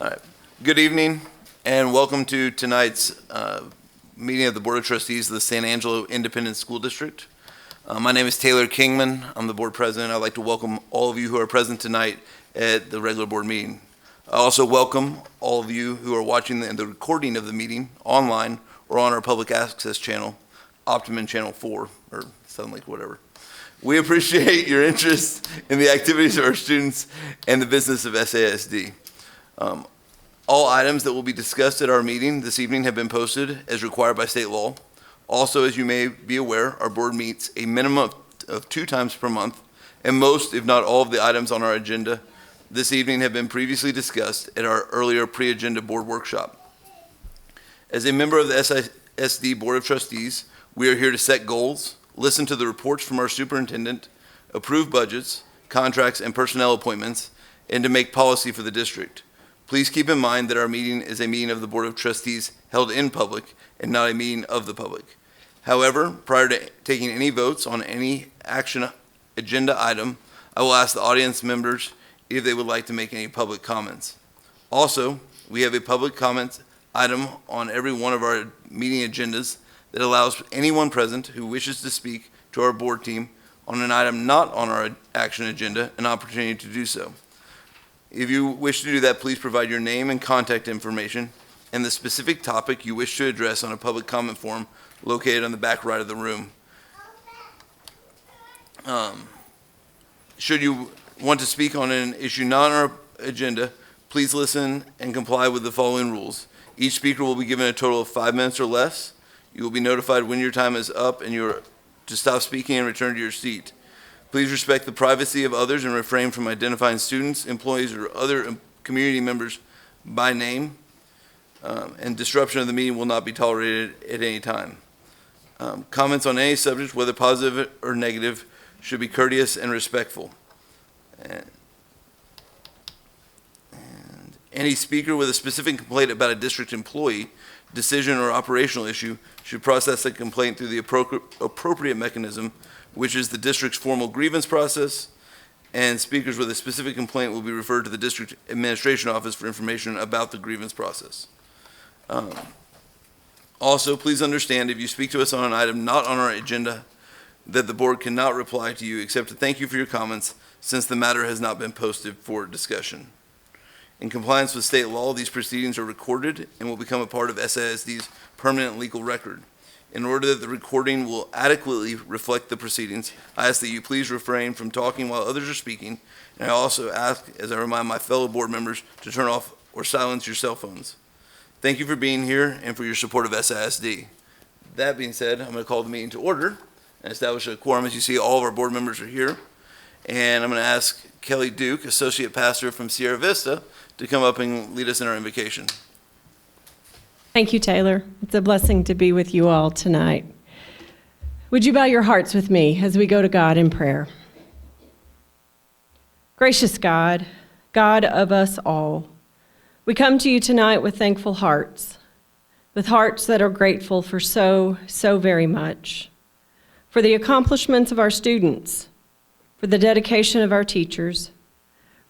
All right. Good evening, and welcome to tonight's meeting of the Board of Trustees of the San Angelo Independent School District. My name is Taylor Kingman. I'm the board president. I'd like to welcome all of you who are present tonight at the regular board meeting. I also welcome all of you who are watching the recording of the meeting online or on our public access channel, Optimum Channel 4, or Sun Lake, whatever. We appreciate your interest in the activities of our students and the business of SASD. All items that will be discussed at our meeting this evening have been posted as required by state law. Also, as you may be aware, our board meets a minimum of 2 times per month, and most, if not all, of the items on our agenda this evening have been previously discussed at our earlier pre-agenda board workshop. As a member of the SISD Board of Trustees, we are here to set goals, listen to the reports from our superintendent, approve budgets, contracts, and personnel appointments, and to make policy for the district. Please keep in mind that our meeting is a meeting of the Board of Trustees held in public and not a meeting of the public. However, prior to taking any votes on any action agenda item, I will ask the audience members if they would like to make any public comments. Also, we have a public comments item on every one of our meeting agendas that allows anyone present who wishes to speak to our board team on an item not on our action agenda an opportunity to do so. If you wish to do that, please provide your name and contact information and the specific topic you wish to address on a public comment form located on the back right of the room. Should you want to speak on an issue not on our agenda, please listen and comply with the following rules. Each speaker will be given a total of 5 minutes or less. You will be notified when your time is up and you are to stop speaking and return to your seat. Please respect the privacy of others and refrain from identifying students, employees, or other community members by name. And disruption of the meeting will not be tolerated at any time. Comments on any subject, whether positive or negative, should be courteous and respectful. And any speaker with a specific complaint about a district employee, decision, or operational issue should process the complaint through the appropriate mechanism, which is the district's formal grievance process, and speakers with a specific complaint will be referred to the district administration office for information about the grievance process. Also, please understand if you speak to us on an item not on our agenda that the board cannot reply to you except to thank you for your comments since the matter has not been posted for discussion. In compliance with state law, these proceedings are recorded and will become a part of SISD's permanent legal record. In order that the recording will adequately reflect the proceedings, I ask that you please refrain from talking while others are speaking, and I also ask, as I remind my fellow board members, to turn off or silence your cell phones. Thank you for being here and for your support of SISD. That being said, I'm going to call the meeting to order and establish a quorum. As you see, all of our board members are here, and I'm going to ask Kelly Duke, Associate Pastor from Sierra Vista, to come up and lead us in our invocation. Thank you, Taylor. It's a blessing to be with you all tonight. Would you bow your hearts with me as we go to God in prayer? Gracious God, God of us all, we come to you tonight with thankful hearts, with hearts that are grateful for so very much, for the accomplishments of our students, for the dedication of our teachers,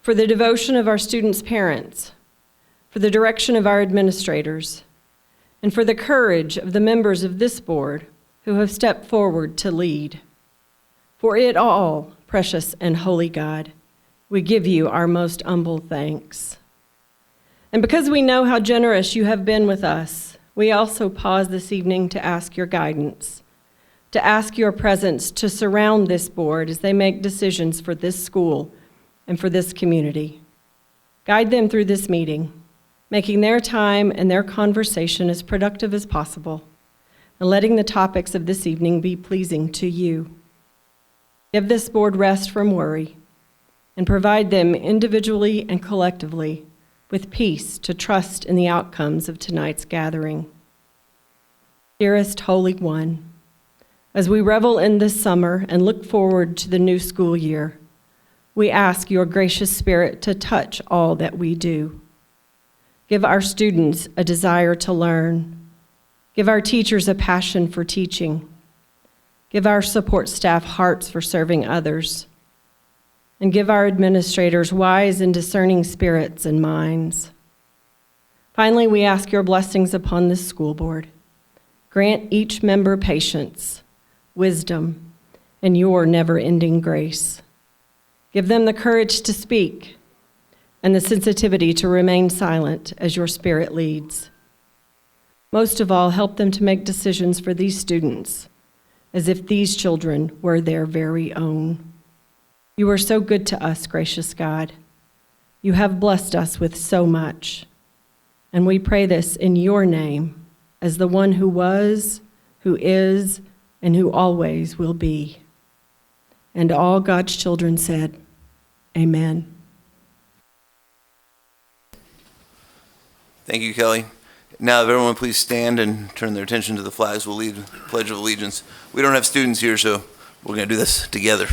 for the devotion of our students' parents, for the direction of our administrators, and for the courage of the members of this board who have stepped forward to lead. For it all, precious and holy God, we give you our most humble thanks. And because we know how generous you have been with us, we also pause this evening to ask your guidance, to ask your presence to surround this board as they make decisions for this school and for this community. Guide them through this meeting, making their time and their conversation as productive as possible, and letting the topics of this evening be pleasing to you. Give this board rest from worry, and provide them individually and collectively with peace to trust in the outcomes of tonight's gathering. Dearest Holy One, as we revel in this summer and look forward to the new school year, we ask your gracious Spirit to touch all that we do. Give our students a desire to learn. Give our teachers a passion for teaching. Give our support staff hearts for serving others. And give our administrators wise and discerning spirits and minds. Finally, we ask your blessings upon this school board. Grant each member patience, wisdom, and your never-ending grace. Give them the courage to speak and the sensitivity to remain silent as your Spirit leads. Most of all, help them to make decisions for these students as if these children were their very own. You are so good to us, gracious God. You have blessed us with so much, and we pray this in your name as the one who was, who is, and who always will be. And all God's children said, Amen. Thank you, Kelly. Now, if everyone please stand and turn their attention to the flags, we'll lead the Pledge of Allegiance. We don't have students here, so we're going to do this together.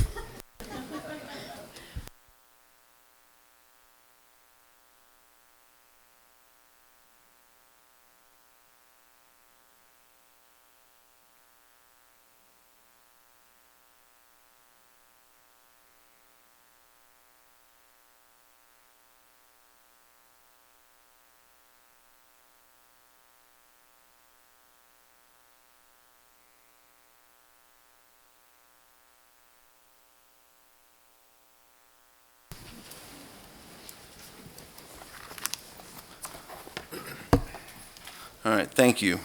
All right, thank you.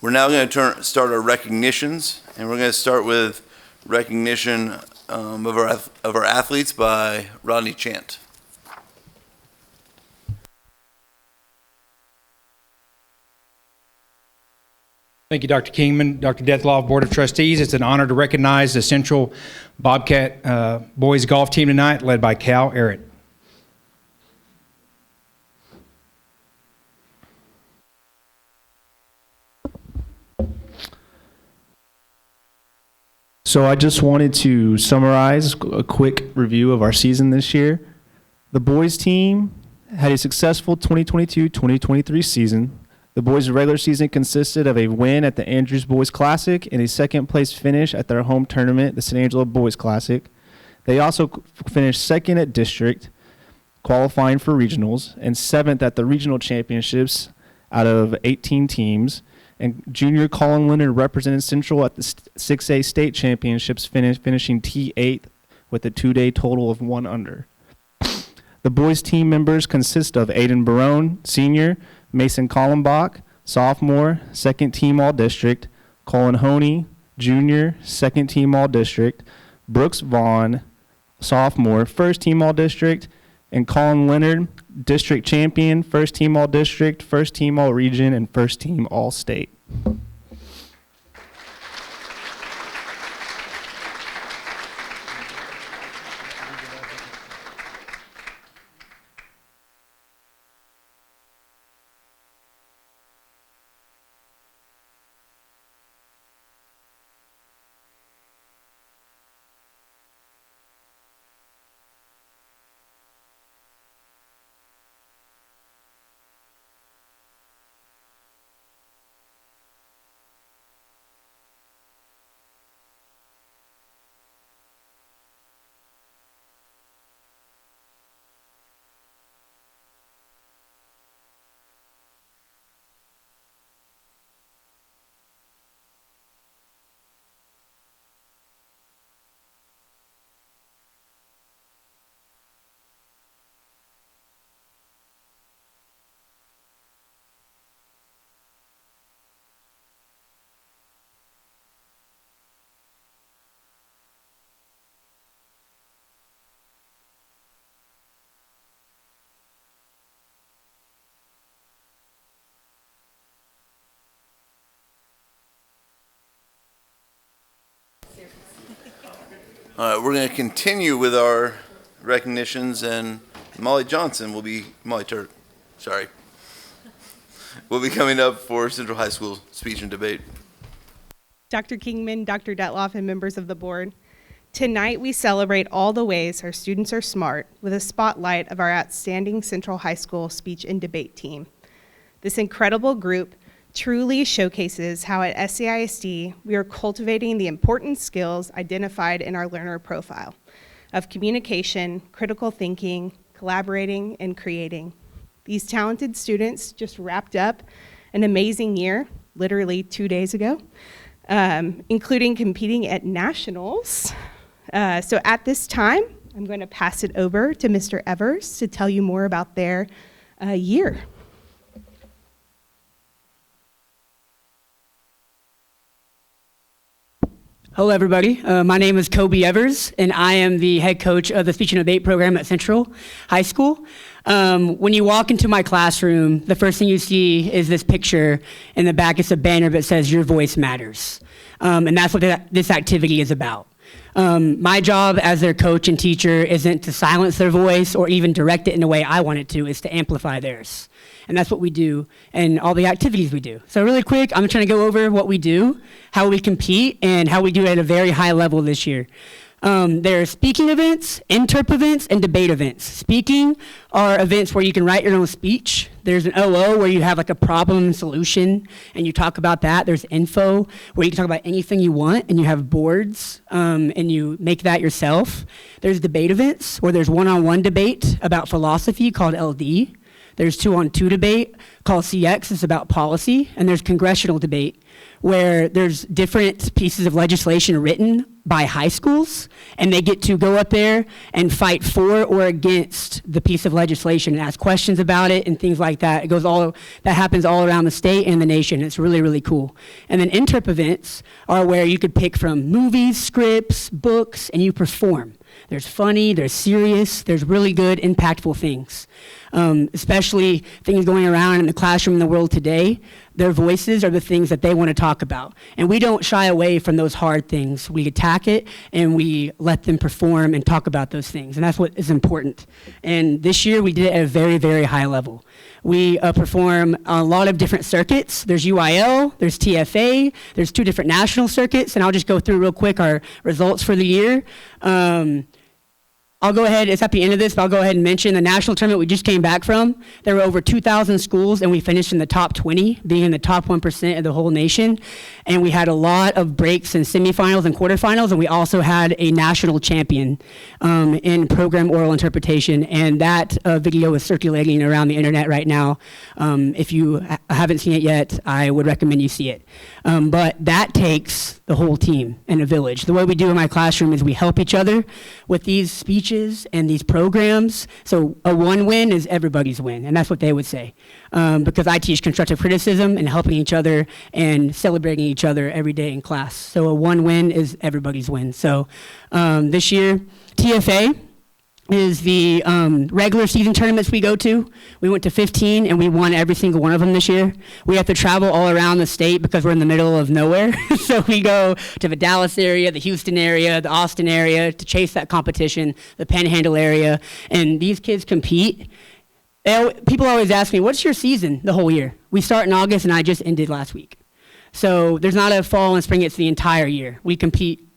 We're now going to start our recognitions, and we're going to start with recognition of our athletes by Rodney Chant. Thank you, Dr. Kingman, Dr. Deathloff, Board of Trustees. It's an honor to recognize the Central Bobcat boys golf team tonight, led by Cal Errett. So I just wanted to summarize a quick review of our season this year. The boys team had a successful 2022-2023 season. The boys' regular season consisted of a win at the Andrews Boys Classic and a second-place finish at their home tournament, the San Angelo Boys Classic. They also finished second at district, qualifying for regionals, and seventh at the regional championships out of 18 teams. And junior Colin Leonard represented Central at the 6A state championships, finishing T8 with a two-day total of 1 under. The boys' team members consist of Aiden Barone, senior, Mason Collenbach, sophomore, second team all-district, Colin Honey, junior, second team all-district, Brooks Vaughn, sophomore, first team all-district, and Colin Leonard, district champion, first team all-district, first team all-region, and first team all-state. All right, we're going to continue with our recognitions, and Molly Johnson will be, will be coming up for Central High School speech and debate. Dr. Kingman, Dr. Detloff, and members of the board, tonight we celebrate all the ways our students are smart with a spotlight of our outstanding Central High School speech and debate team. This incredible group truly showcases how at SAISD we are cultivating the important skills identified in our learner profile of communication, critical thinking, collaborating, and creating. These talented students just wrapped up an amazing year, literally 2 days ago, including competing at nationals. So at this time, I'm going to pass it over to Mr. Evers to tell you more about their year. Hello, everybody. My name is Kobe Evers, and I am the head coach of the Speech and Debate program at Central High School. When you walk into my classroom, the first thing you see is this picture. In the back, it's a banner that says, "Your voice matters." And that's what this activity is about. My job as their coach and teacher isn't to silence their voice or even direct it in the way I want it to, it's to amplify theirs. And that's what we do and all the activities we do. So really quick, I'm trying to go over what we do, how we compete, and how we do it at a very high level this year. There are speaking events, interp events, and debate events. Speaking are events where you can write your own speech. There's an OO where you have like a problem and solution, and you talk about that. There's info where you can talk about anything you want, and you have boards, and you make that yourself. There's debate events where there's one-on-one debate about philosophy called LD. There's 2-on-2 debate called CX, it's about policy, and there's congressional debate where there's different pieces of legislation written by high schools, and they get to go up there and fight for or against the piece of legislation and ask questions about it and things like that. That happens all around the state and the nation. It's really, really cool. And then interp events are where you could pick from movies, scripts, books, and you perform. There's funny, there's serious, there's really good, impactful things. Especially things going around in the classroom in the world today, their voices are the things that they want to talk about. And we don't shy away from those hard things. We attack it and we let them perform and talk about those things. And that's what is important. And this year we did it at a very, very high level. We perform a lot of different circuits. There's UIL, there's TFA, there's 2 different national circuits, and I'll just go through real quick our results for the year. I'll go ahead, it's at the end of this, but I'll go ahead and mention the national tournament we just came back from. There were over 2,000 schools, and we finished in the top 20, being in the top 1% of the whole nation. And we had a lot of breaks in semifinals and quarterfinals, and we also had a national champion in program oral interpretation. And that video is circulating around the internet right now. If you haven't seen it yet, I would recommend you see it. But that takes the whole team and a village. The way we do in my classroom is we help each other with these speeches and these programs. So a one win is everybody's win, and that's what they would say. Because I teach constructive criticism and helping each other and celebrating each other every day in class. So a one win is everybody's win. So this year, TFA is the regular season tournaments we go to. We went to 15 and we won every single one of them this year. We have to travel all around the state because we're in the middle of nowhere. So we go to the Dallas area, the Houston area, the Austin area to chase that competition, the Panhandle area. And these kids compete. People always ask me, what's your season the whole year? We start in August and I just ended last week. So there's not a fall and spring, it's the entire year. We compete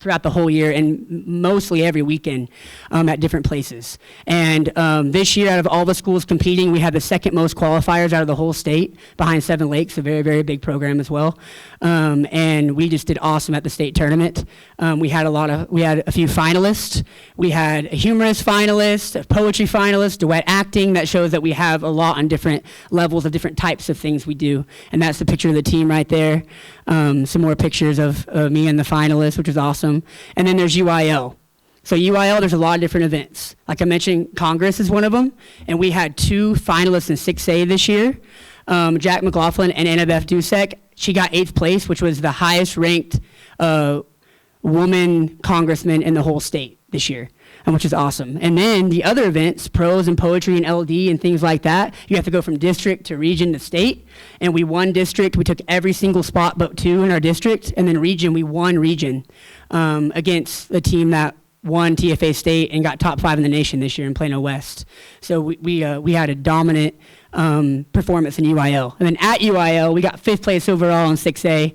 throughout the whole year and mostly every weekend at different places. And this year, out of all the schools competing, we had the second most qualifiers out of the whole state, behind Seven Lakes, a very, very big program as well. And we just did awesome at the state tournament. We had a few finalists. We had a humorous finalist, a poetry finalist, duet acting. That shows that we have a lot on different levels of different types of things we do. And that's the picture of the team right there. Some more pictures of me and the finalists, which is awesome. And then there's UIL. So UIL, there's a lot of different events. Like I mentioned, Congress is one of them. And we had 2 finalists in 6A this year. Jack McLaughlin and Annabeth Dusek. She got 8th place, which was the highest ranked woman congressman in the whole state this year, which is awesome. And then the other events, prose and poetry and LD and things like that, you have to go from district to region to state. And we won district. We took every single spot but 2 in our district. And then region, we won region against the team that won TFA state and got top 5 in the nation this year in Plano West. So we had a dominant performance in UIL. And then at UIL, we got 5th place overall in 6A.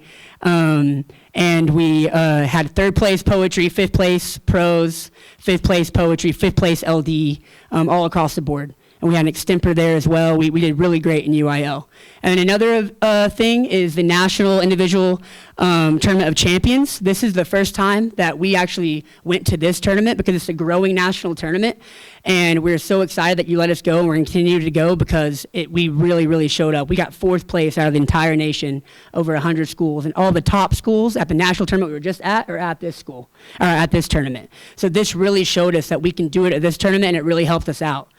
And we had 3rd place poetry, 5th place prose, 5th place poetry, 5th place LD, all across the board. And we had an extempore there as well. We did really great in UIL. And another thing is the National Individual Tournament of Champions. This is the first time that we actually went to this tournament because it's a growing national tournament. And we're so excited that you let us go, and we're continuing to go because we really, really showed up. We got 4th place out of the entire nation, over 100 schools, and all the top schools at the national tournament we were just at are at this school, or at this tournament. So this really showed us that we can do it at this tournament, and it really helped us out.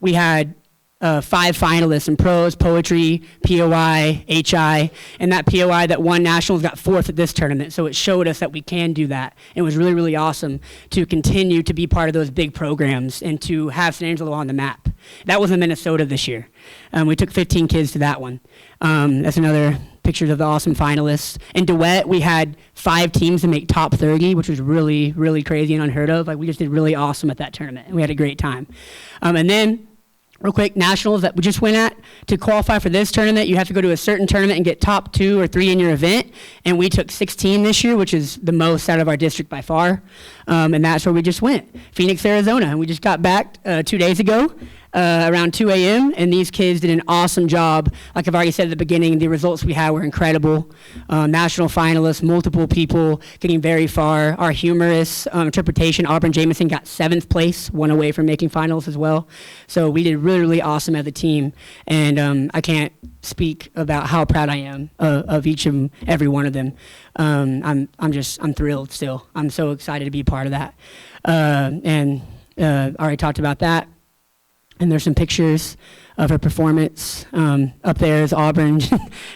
We had 5 finalists in prose, poetry, POI, HI, and that POI that won nationals got 4th at this tournament. So it showed us that we can do that. It was really, really awesome to continue to be part of those big programs and to have San Angelo on the map. That was in Minnesota this year. We took 15 kids to that one. That's another picture of the awesome finalists. In duet, we had 5 teams to make top 30, which was really, really crazy and unheard of. Like, we just did really awesome at that tournament, and we had a great time. And then, real quick, nationals that we just went at, to qualify for this tournament, you have to go to a certain tournament and get top 2 or 3 in your event, and we took 16 this year, which is the most out of our district by far, and that's where we just went, Phoenix, Arizona, and we just got back 2 days ago. Around 2 a.m., and these kids did an awesome job. Like I've already said at the beginning, the results we had were incredible. National finalists, multiple people getting very far. Our humorous interpretation, Auburn Jamison, got 7th place, 1 away from making finals as well. So we did really, really awesome as a team, and I can't speak about how proud I am of each and every one of them. I'm thrilled still. I'm so excited to be a part of that. And already talked about that. And there's some pictures of her performance. Up there is Auburn.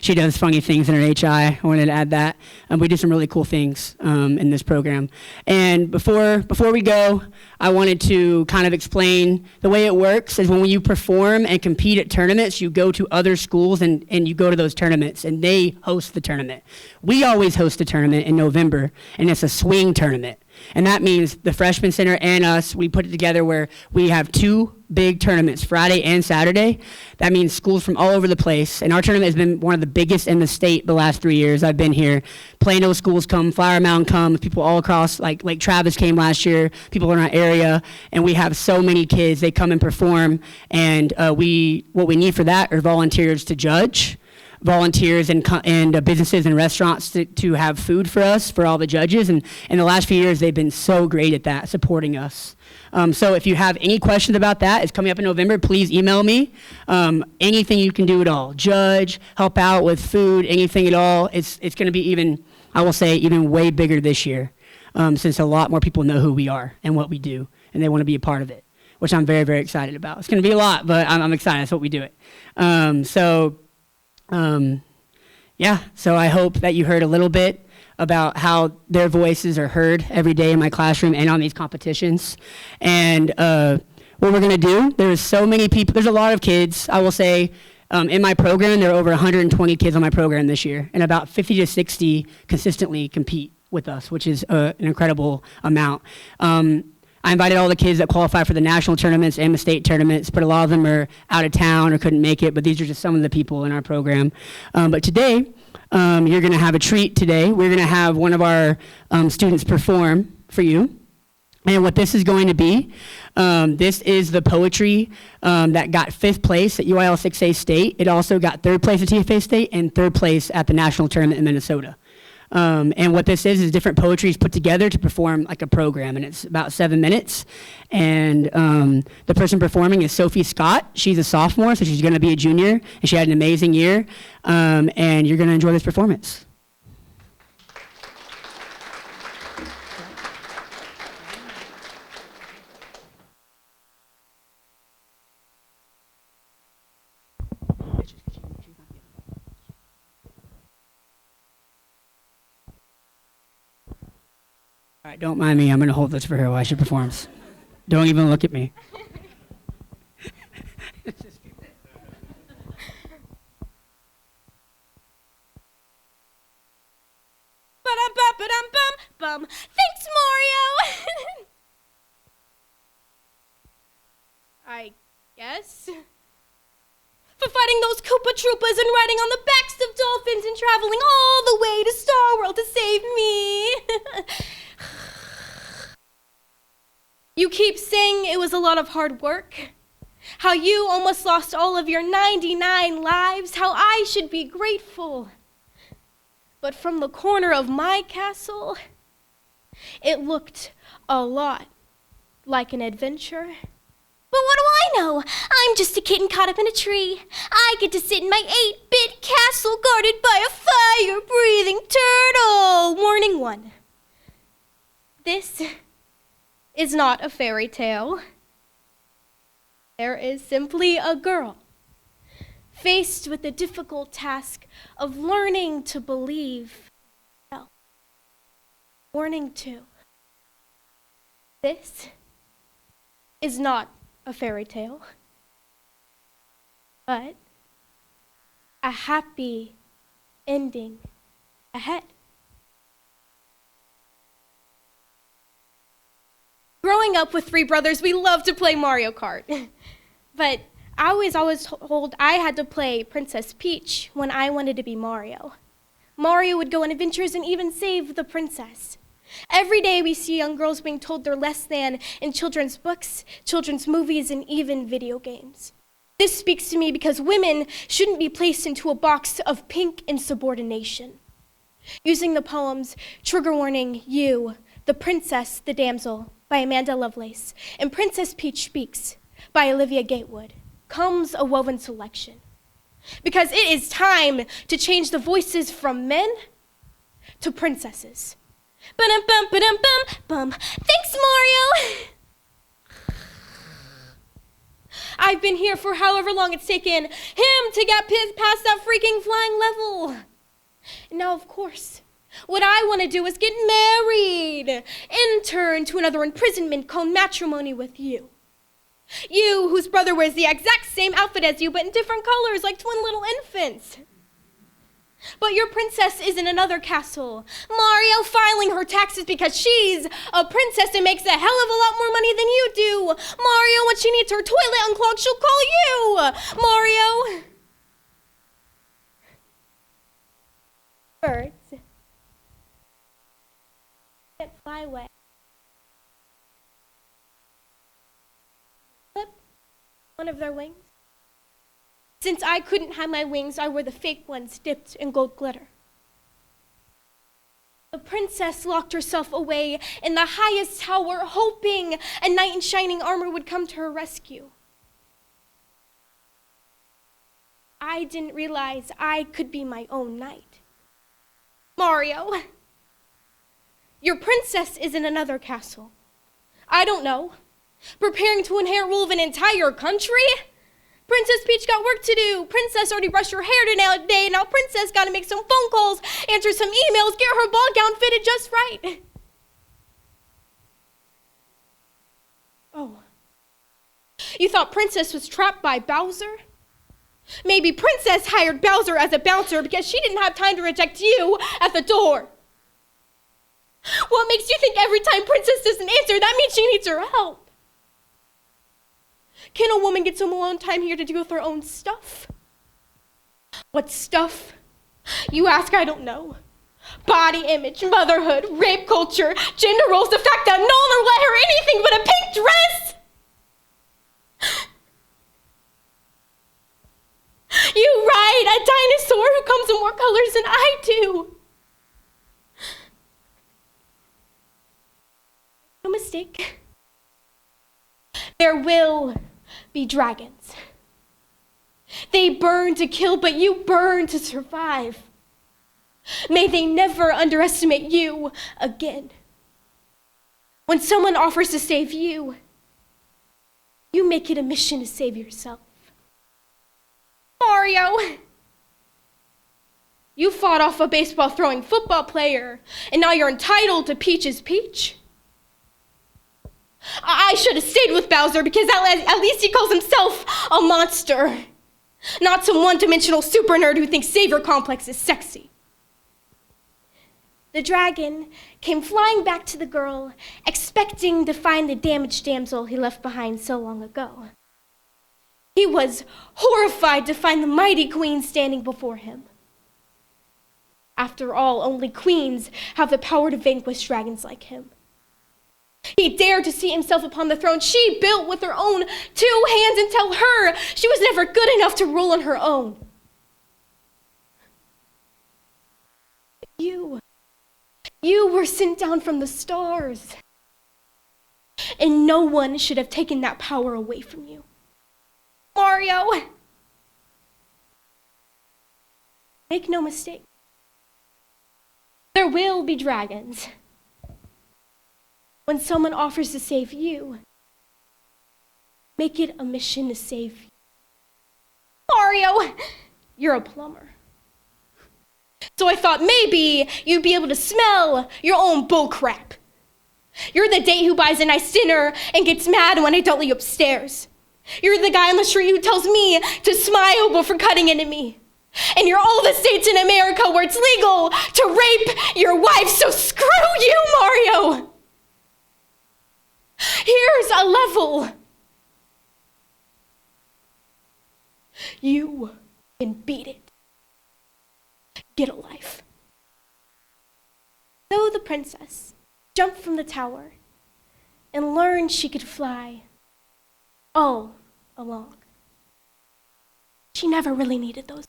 She does funny things in her HI. I wanted to add that. We do some really cool things in this program. And before we go, I wanted to kind of explain the way it works is when you perform and compete at tournaments, you go to other schools and you go to those tournaments, and they host the tournament. We always host a tournament in November, and it's a swing tournament. And that means the Freshman Center and us, we put it together where we have 2 big tournaments, Friday and Saturday. That means schools from all over the place. And our tournament has been one of the biggest in the state the last 3 years I've been here. Plano schools come, Flower Mound comes, people all across, like Lake Travis came last year, people in our area. And we have so many kids, they come and perform. And what we need for that are volunteers to judge, volunteers and businesses and restaurants to have food for us, for all the judges. And in the last few years, they've been so great at that, supporting us. So if you have any questions about that, it's coming up in November, please email me. Anything you can do at all, judge, help out with food, anything at all. It's going to be even, I will say, even way bigger this year, since a lot more people know who we are and what we do, and they want to be a part of it, which I'm very, very excited about. It's going to be a lot, but I'm excited. That's what we do it. So I hope that you heard a little bit about how their voices are heard every day in my classroom and on these competitions. And what we're going to do, there's so many people, there's a lot of kids, I will say, in my program, there are over 120 kids on my program this year, and about 50 to 60 consistently compete with us, which is an incredible amount. I invited all the kids that qualify for the national tournaments and the state tournaments, but a lot of them are out of town or couldn't make it, but these are just some of the people in our program. But today, you're going to have a treat today. We're going to have one of our students perform for you. And what this is going to be, this is the poetry that got 5th place at UIL 6A State. It also got 3rd place at TFA State and 3rd place at the national tournament in Minnesota. And what this is different poetries put together to perform like a program, and it's about 7 minutes. And the person performing is Sophie Scott. She's a sophomore, so she's going to be a junior, and she had an amazing year. And you're going to enjoy this performance. All right, don't mind me. I'm going to hold this for her while she performs. Don't even look at me. Thanks, Mario! I guess. For fighting those Koopa Troopas and riding on the backs of dolphins and traveling all the way to Star World to save me. You keep saying it was a lot of hard work. How you almost lost all of your 99 lives. How I should be grateful. But from the corner of my castle, it looked a lot like an adventure. But what do I know? I'm just a kitten caught up in a tree. I get to sit in my 8-bit castle guarded by a fire-breathing turtle. Warning 1. This is not a fairy tale. There is simply a girl faced with the difficult task of learning to believe. Warning 2. This is not a fairy tale, but a happy ending ahead. Growing up with 3 brothers, we loved to play Mario Kart. But I was always told I had to play Princess Peach when I wanted to be Mario. Mario would go on adventures and even save the princess. Every day we see young girls being told they're less than in children's books, children's movies, and even video games. This speaks to me because women shouldn't be placed into a box of pink insubordination. Using the poems Trigger Warning, You, The Princess, the Damsel by Amanda Lovelace, and Princess Peach Speaks by Olivia Gatewood, comes a woven selection. Because it is time to change the voices from men to princesses. Ba-dum-bum. Thanks, Mario! I've been here for however long it's taken him to get past that freaking flying level. And now, of course, what I want to do is get married, enter into another imprisonment called matrimony with you. You, whose brother wears the exact same outfit as you, but in different colors, like twin little infants. But your princess is in another castle. Mario filing her taxes because she's a princess and makes a hell of a lot more money than you do. Mario, when she needs her toilet unclogged, she'll call you. Mario. Birds can't fly away. Flip one of their wings. Since I couldn't have my wings, I wore the fake ones dipped in gold glitter. The princess locked herself away in the highest tower, hoping a knight in shining armor would come to her rescue. I didn't realize I could be my own knight. Mario, your princess is in another castle. I don't know. Preparing to inherit rule of an entire country? Princess Peach got work to do. Princess already brushed her hair today. Now Princess got to make some phone calls, answer some emails, get her ball gown fitted just right. Oh. You thought Princess was trapped by Bowser? Maybe Princess hired Bowser as a bouncer because she didn't have time to reject you at the door. What makes you think every time Princess doesn't answer, that means she needs her help? Can a woman get some alone time here to deal with her own stuff? What stuff? You ask, I don't know. Body image, motherhood, rape culture, gender roles, the fact that no one will let her anything but a pink dress. You ride a dinosaur who comes in more colors than I do. No mistake. There will be dragons. They burn to kill, but you burn to survive. May they never underestimate you again. When someone offers to save you, you make it a mission to save yourself. Mario, you fought off a baseball-throwing football player, and now you're entitled to Peach's Peach. I should have stayed with Bowser because at least he calls himself a monster, not some one-dimensional super nerd who thinks savior complex is sexy. The dragon came flying back to the girl, expecting to find the damaged damsel he left behind so long ago. He was horrified to find the mighty queen standing before him. After all, only queens have the power to vanquish dragons like him. He dared to seat himself upon the throne she built with her own 2 hands and tell her she was never good enough to rule on her own. You were sent down from the stars. and no one should have taken that power away from you. Mario, make no mistake. There will be dragons. When someone offers to save you, make it a mission to save you. Mario, you're a plumber. So I thought maybe you'd be able to smell your own bullcrap. You're the date who buys a nice dinner and gets mad when I don't let you upstairs. You're the guy on the street who tells me to smile before cutting into me. And you're all the states in America where it's legal to rape your wife, so screw you, Mario! Here's a level. You can beat it. Get a life. So the princess jumped from the tower and learned she could fly all along. She never really needed those.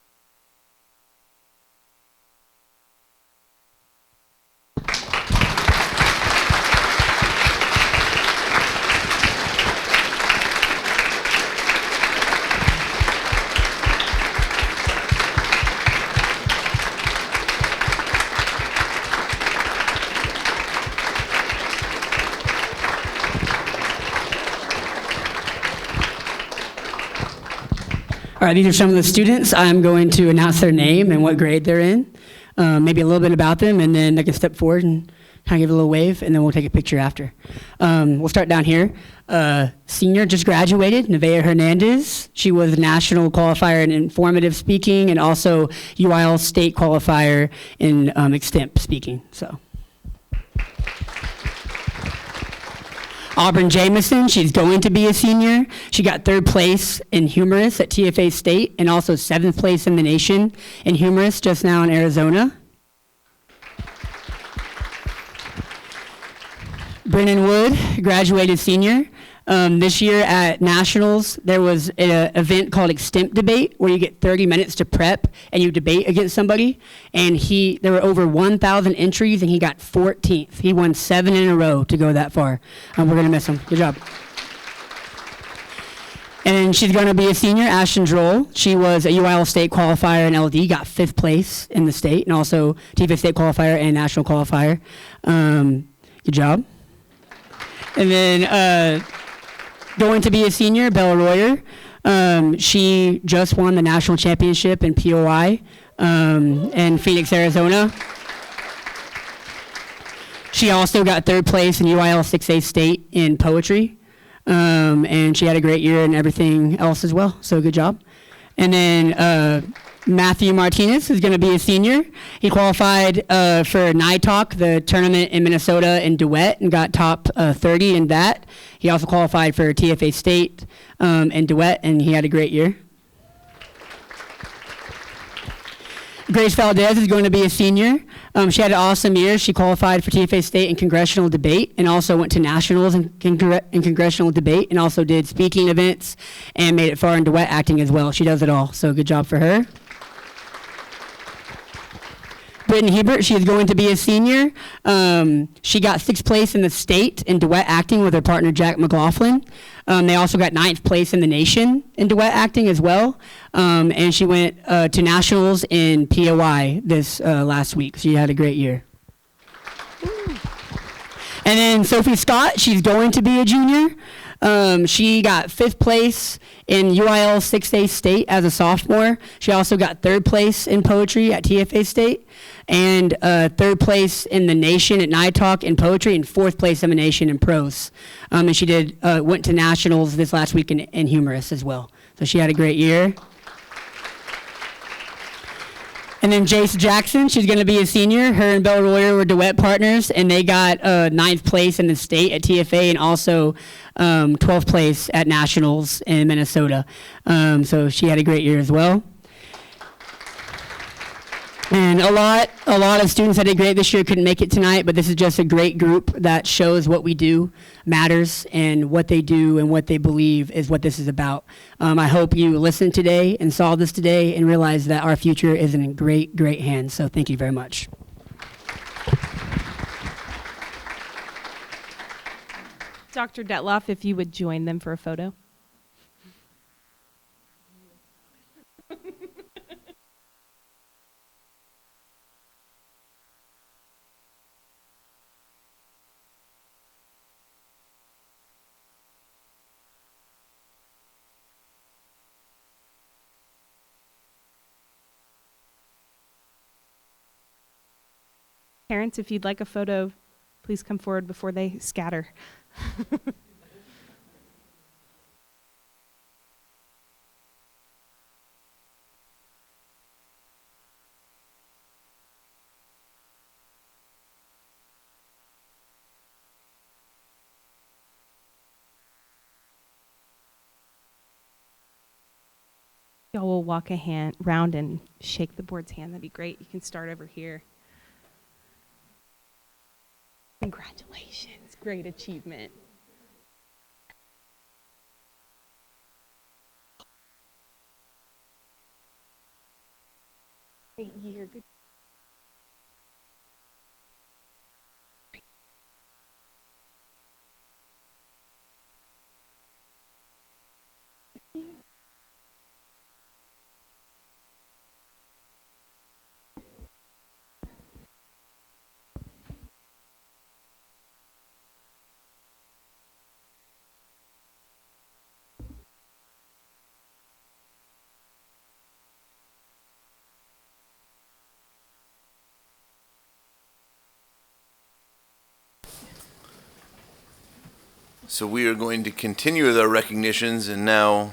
All right, these are some of the students. I'm going to announce their name and what grade they're in, maybe a little bit about them, and then they can step forward and kind of give a little wave, and then we'll take a picture after. We'll start down here. Senior just graduated, Nevaeh Hernandez. She was national qualifier in informative speaking and also UIL state qualifier in extemp speaking. So. Auburn Jamison, she's going to be a senior. She got 3rd place in humorous at TFA State and also 7th place in the nation in humorous just now in Arizona. Brennan Wood, graduated senior. This year at Nationals, there was an event called Extemp Debate where you get 30 minutes to prep and you debate against somebody. And there were over 1,000 entries and he got 14th. He won 7 in a row to go that far. We're going to miss him. Good job. And she's going to be a senior, Ashton Droll. She was a UIL state qualifier in LD, got 5th place in the state, and also TFA state qualifier and national qualifier. Good job. And then going to be a senior, Bella Royer. She just won the national championship in POI in Phoenix, Arizona. She also got 3rd place in UIL 6A state in poetry. And she had a great year and everything else as well, so good job. And then Matthew Martinez is going to be a senior. He qualified for NITALK, the tournament in Minnesota in duet, and got top 30 in that. He also qualified for TFA State in duet, and he had a great year. Grace Valdez is going to be a senior. She had an awesome year. She qualified for TFA State in congressional debate and also went to nationals in congressional debate and also did speaking events and made it far in duet acting as well. She does it all, so good job for her. Brittany Hebert, she is going to be a senior. She got 6th place in the state in duet acting with her partner Jack McLaughlin. They also got 9th place in the nation in duet acting as well. And she went to nationals in POI this last week. She had a great year. And then Sophie Scott, she's going to be a junior. She got 5th place in UIL 6A State as a sophomore. She also got 3rd place in poetry at TFA State and 3rd place in the nation at NITALK in poetry and 4th place in the nation in prose. And she went to nationals this last week in humorous as well. So she had a great year. And then Jace Jackson, she's going to be a senior. Her and Bella Royer were duet partners, and they got 9th place in the state at TFA and also 12th place at nationals in Minnesota. So she had a great year as well. And a lot of students that did great this year couldn't make it tonight, but this is just a great group that shows what we do matters and what they do and what they believe is what this is about. I hope you listened today and saw this today and realized that our future is in great, great hands. So thank you very much. So Dr. Detloff, if you would join them for a photo. Parents, if you'd like a photo, please come forward before they scatter. Y'all will walk a hand round and shake the board's hand. That'd be great. You can start over here. Congratulations. Great achievement. Great year. Good. So we are going to continue with our recognitions, and now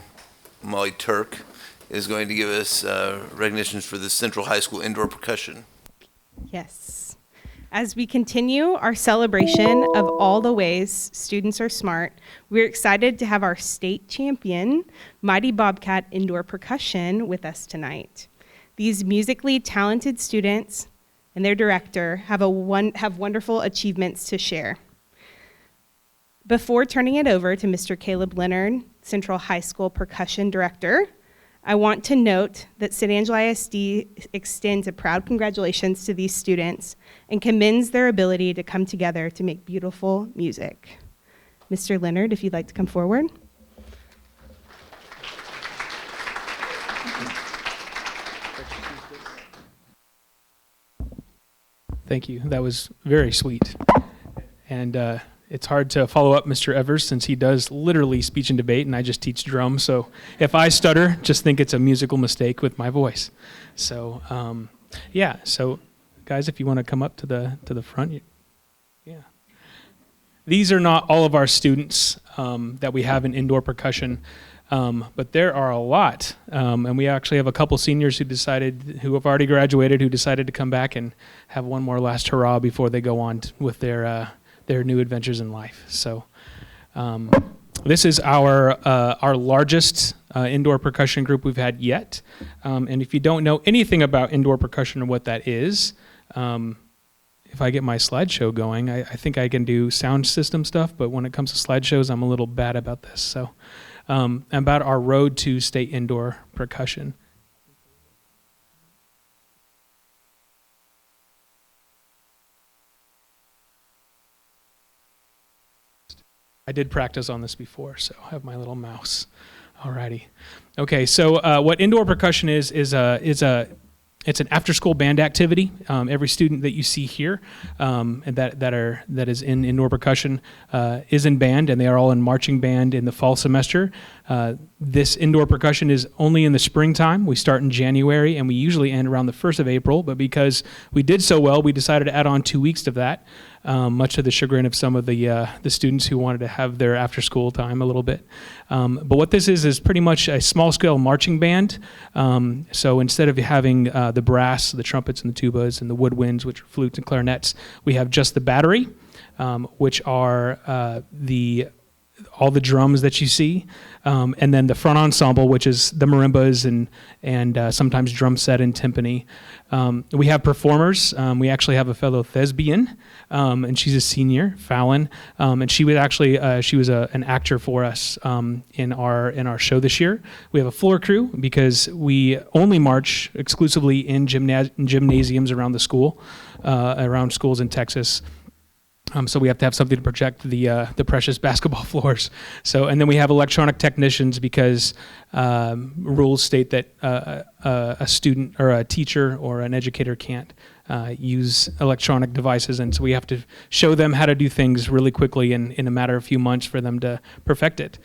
Molly Turk is going to give us recognitions for the Central High School indoor percussion. Yes. As we continue our celebration of all the ways students are smart, we're excited to have our state champion, Mighty Bobcat Indoor Percussion, with us tonight. These musically talented students and their director have wonderful achievements to share. Before turning it over to Mr. Caleb Leonard, Central High School Percussion Director, I want to note that San Angelo ISD extends a proud congratulations to these students and commends their ability to come together to make beautiful music. Mr. Leonard, if you'd like to come forward. Thank you. That was very sweet. And it's hard to follow up Mr. Evers since he does literally speech and debate, and I just teach drums. So if I stutter, just think it's a musical mistake with my voice. So yeah. So guys, if you want to come up to the front, yeah. These are not all of our students that we have in indoor percussion, but there are a lot, and we actually have a couple seniors who have already graduated, who decided to come back and have one more last hurrah before they go on with their new adventures in life. So this is our largest indoor percussion group we've had yet. And if you don't know anything about indoor percussion or what that is, if I get my slideshow going, I think I can do sound system stuff, but when it comes to slideshows, I'm a little bad about this. So about our road to state indoor percussion. I did practice on this before, so I have my little mouse. Alrighty. Okay, so what indoor percussion is it's an after-school band activity. Every student that you see here and that is in indoor percussion is in band, and they are all in marching band in the fall semester. This indoor percussion is only in the springtime. We start in January, and we usually end around the 1st of April, but because we did so well, we decided to add on 2 weeks to that, much to the chagrin of some of the students who wanted to have their after-school time a little bit. But what this is pretty much a small-scale marching band. So instead of having the brass, the trumpets, and the tubas, and the woodwinds, which are flutes and clarinets, we have just the battery, which are all the drums that you see, and then the front ensemble, which is the marimbas and sometimes drum set and timpani. We have performers. We actually have a fellow thespian, and she's a senior, Fallon, and she was actually an actor for us in our show this year. We have a floor crew because we only march exclusively in gymnasiums around the school, around schools in Texas. So we have to have something to project the precious basketball floors. So, and then we have electronic technicians because rules state that a student or a teacher or an educator can't use electronic devices, and so we have to show them how to do things really quickly in a matter of a few months for them to perfect it.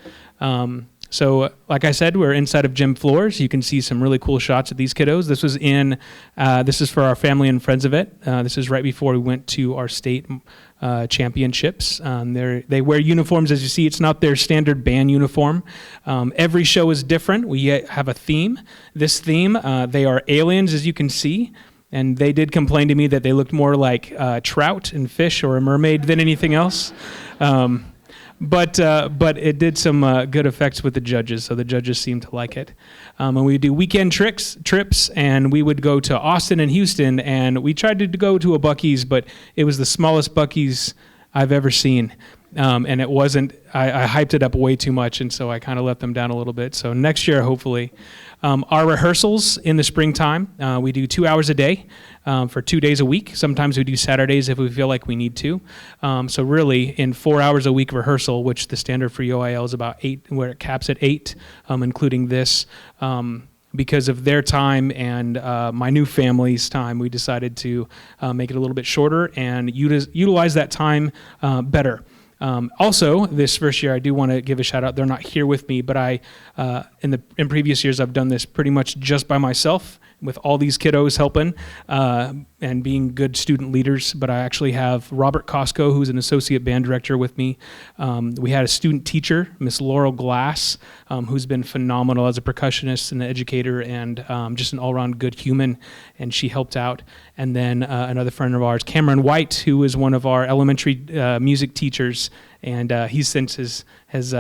So, like I said, we're inside of gym floors. You can see some really cool shots of these kiddos. This was this is for our family and friends of it. This is right before we went to our state championships. They wear uniforms, as you see. It's not their standard band uniform. Every show is different. We have a theme. This theme, they are aliens, as you can see. And they did complain to me that they looked more like trout and fish or a mermaid than anything else. But it did some good effects with the judges, so the judges seemed to like it. And we do weekend trips, and we would go to Austin and Houston, and we tried to go to a Buc-ee's, but it was the smallest Buc-ee's I've ever seen. And it wasn't, I hyped it up way too much, and so I kind of let them down a little bit. So next year, hopefully. Our rehearsals in the springtime, we do 2 hours a day for 2 days a week. Sometimes we do Saturdays if we feel like we need to. So really, in 4 hours a week rehearsal, which the standard for UIL is about 8, where it caps at 8, including this, because of their time and my new family's time, we decided to make it a little bit shorter and utilize that time better. Also, this first year, I do want to give a shout out. They're not here with me, but in previous years, I've done this pretty much just by myself with all these kiddos helping and being good student leaders. But I actually have Robert Costco, who's an associate band director with me. We had a student teacher, Miss Laurel Glass, who's been phenomenal as a percussionist and an educator and just an all-around good human, and she helped out. And then another friend of ours, Cameron White, who is one of our elementary music teachers, and he since has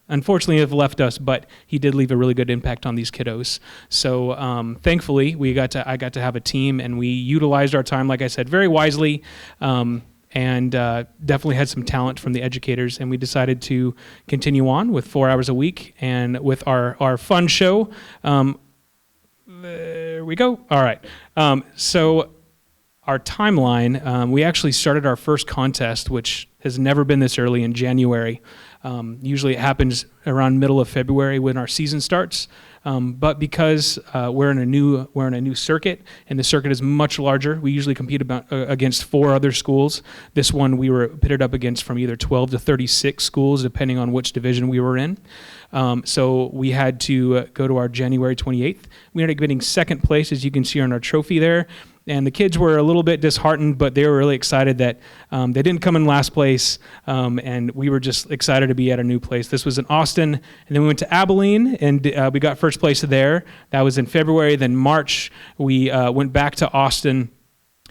unfortunately have left us, but he did leave a really good impact on these kiddos. So thankfully, I got to have a team, and we utilized our time, like I said, very wisely, and definitely had some talent from the educators, and we decided to continue on with 4 hours a week, and with our fun show. There we go. All right. So our timeline, we actually started our first contest, which has never been this early, in January. Usually it happens around middle of February when our season starts. But because we're in a new circuit, and the circuit is much larger, we usually compete against 4 other schools. This one we were pitted up against from either 12 to 36 schools, depending on which division we were in. So we had to go to our January 28th. We ended up getting second place, as you can see on our trophy there. And the kids were a little bit disheartened, but they were really excited that they didn't come in last place, and we were just excited to be at a new place. This was in Austin, and then we went to Abilene, and we got first place there. That was in February. Then March, we went back to Austin,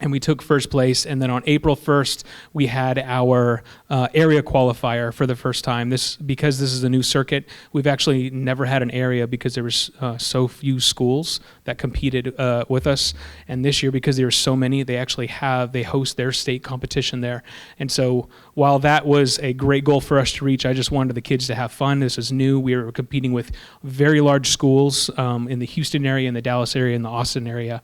and we took first place. And then on April 1st, we had our area qualifier for the first time. Because this is a new circuit, we've actually never had an area because there was so few schools that competed with us. And this year, because there were so many, they host their state competition there. And so while that was a great goal for us to reach, I just wanted the kids to have fun. This is new. We were competing with very large schools in the Houston area, in the Dallas area, in the Austin area,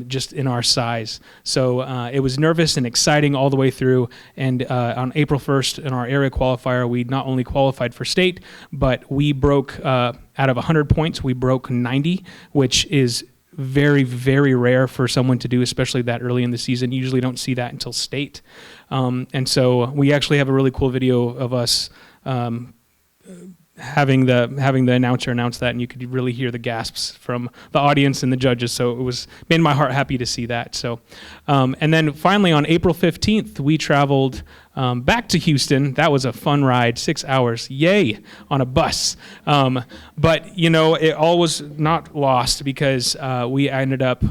just in our size. So it was nervous and exciting all the way through. And on April 1st, in our area qualifier, we not only qualified for state, but we broke, out of 100 points, we broke 90, which is very, very rare for someone to do, especially that early in the season. You usually don't see that until state. And so we actually have a really cool video of us having the announcer announce that, and you could really hear the gasps from the audience and the judges. So it made my heart happy to see that. So, and then finally on April 15th, we traveled back to Houston. That was a fun ride, 6 hours, yay, on a bus. But it all was not lost because we ended up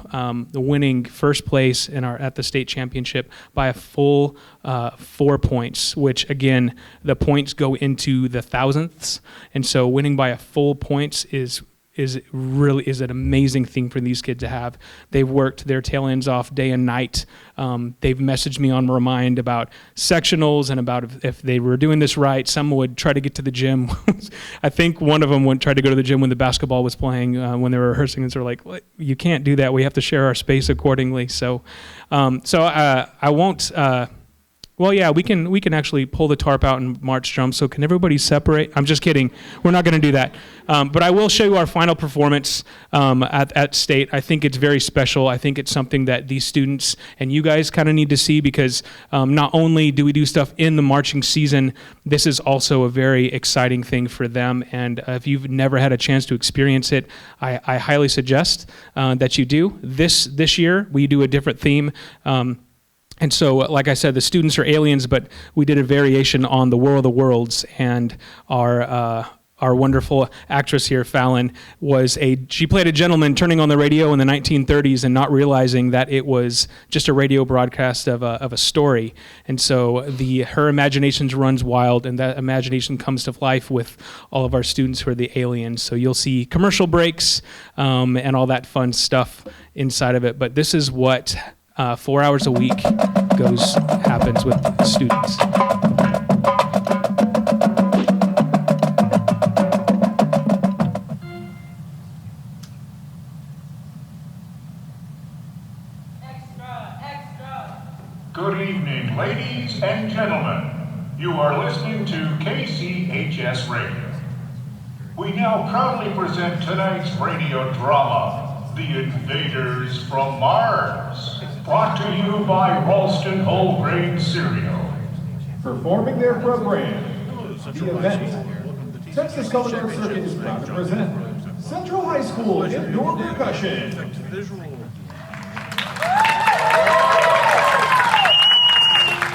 winning first place at the state championship by a full 4 points, which again, the points go into the thousandths. And so winning by a full points is an amazing thing for these kids to have. They've worked their tail ends off day and night. They've messaged me on Remind about sectionals and about if they were doing this right. Some would try to get to the gym. I think one of them tried to go to the gym when the basketball was playing when they were rehearsing, and so like, well, you can't do that. We have to share our space accordingly. So I won't Well, yeah, we can actually pull the tarp out and march drum. So can everybody separate? I'm just kidding. We're not going to do that. But I will show you our final performance at State. I think it's very special. I think it's something that these students and you guys kind of need to see, because not only do we do stuff in the marching season, this is also a very exciting thing for them. And if you've never had a chance to experience it, I highly suggest that you do. This year, we do a different theme. And so, like I said, the students are aliens, but we did a variation on the War of the Worlds, and our wonderful actress here, Fallon, she played a gentleman turning on the radio in the 1930s and not realizing that it was just a radio broadcast of a story. And so her imagination runs wild, and that imagination comes to life with all of our students who are the aliens. So you'll see commercial breaks and all that fun stuff inside of it. But this is what 4 hours a week happens with students. Good evening, ladies and gentlemen. You are listening to KCHS Radio. We now proudly present tonight's radio drama, The Invaders from Mars, brought to you by Ralston Whole Grain Cereal. Performing their program, the event, Texas Culinary Circuit is proud to present Central High School Indoor Percussion.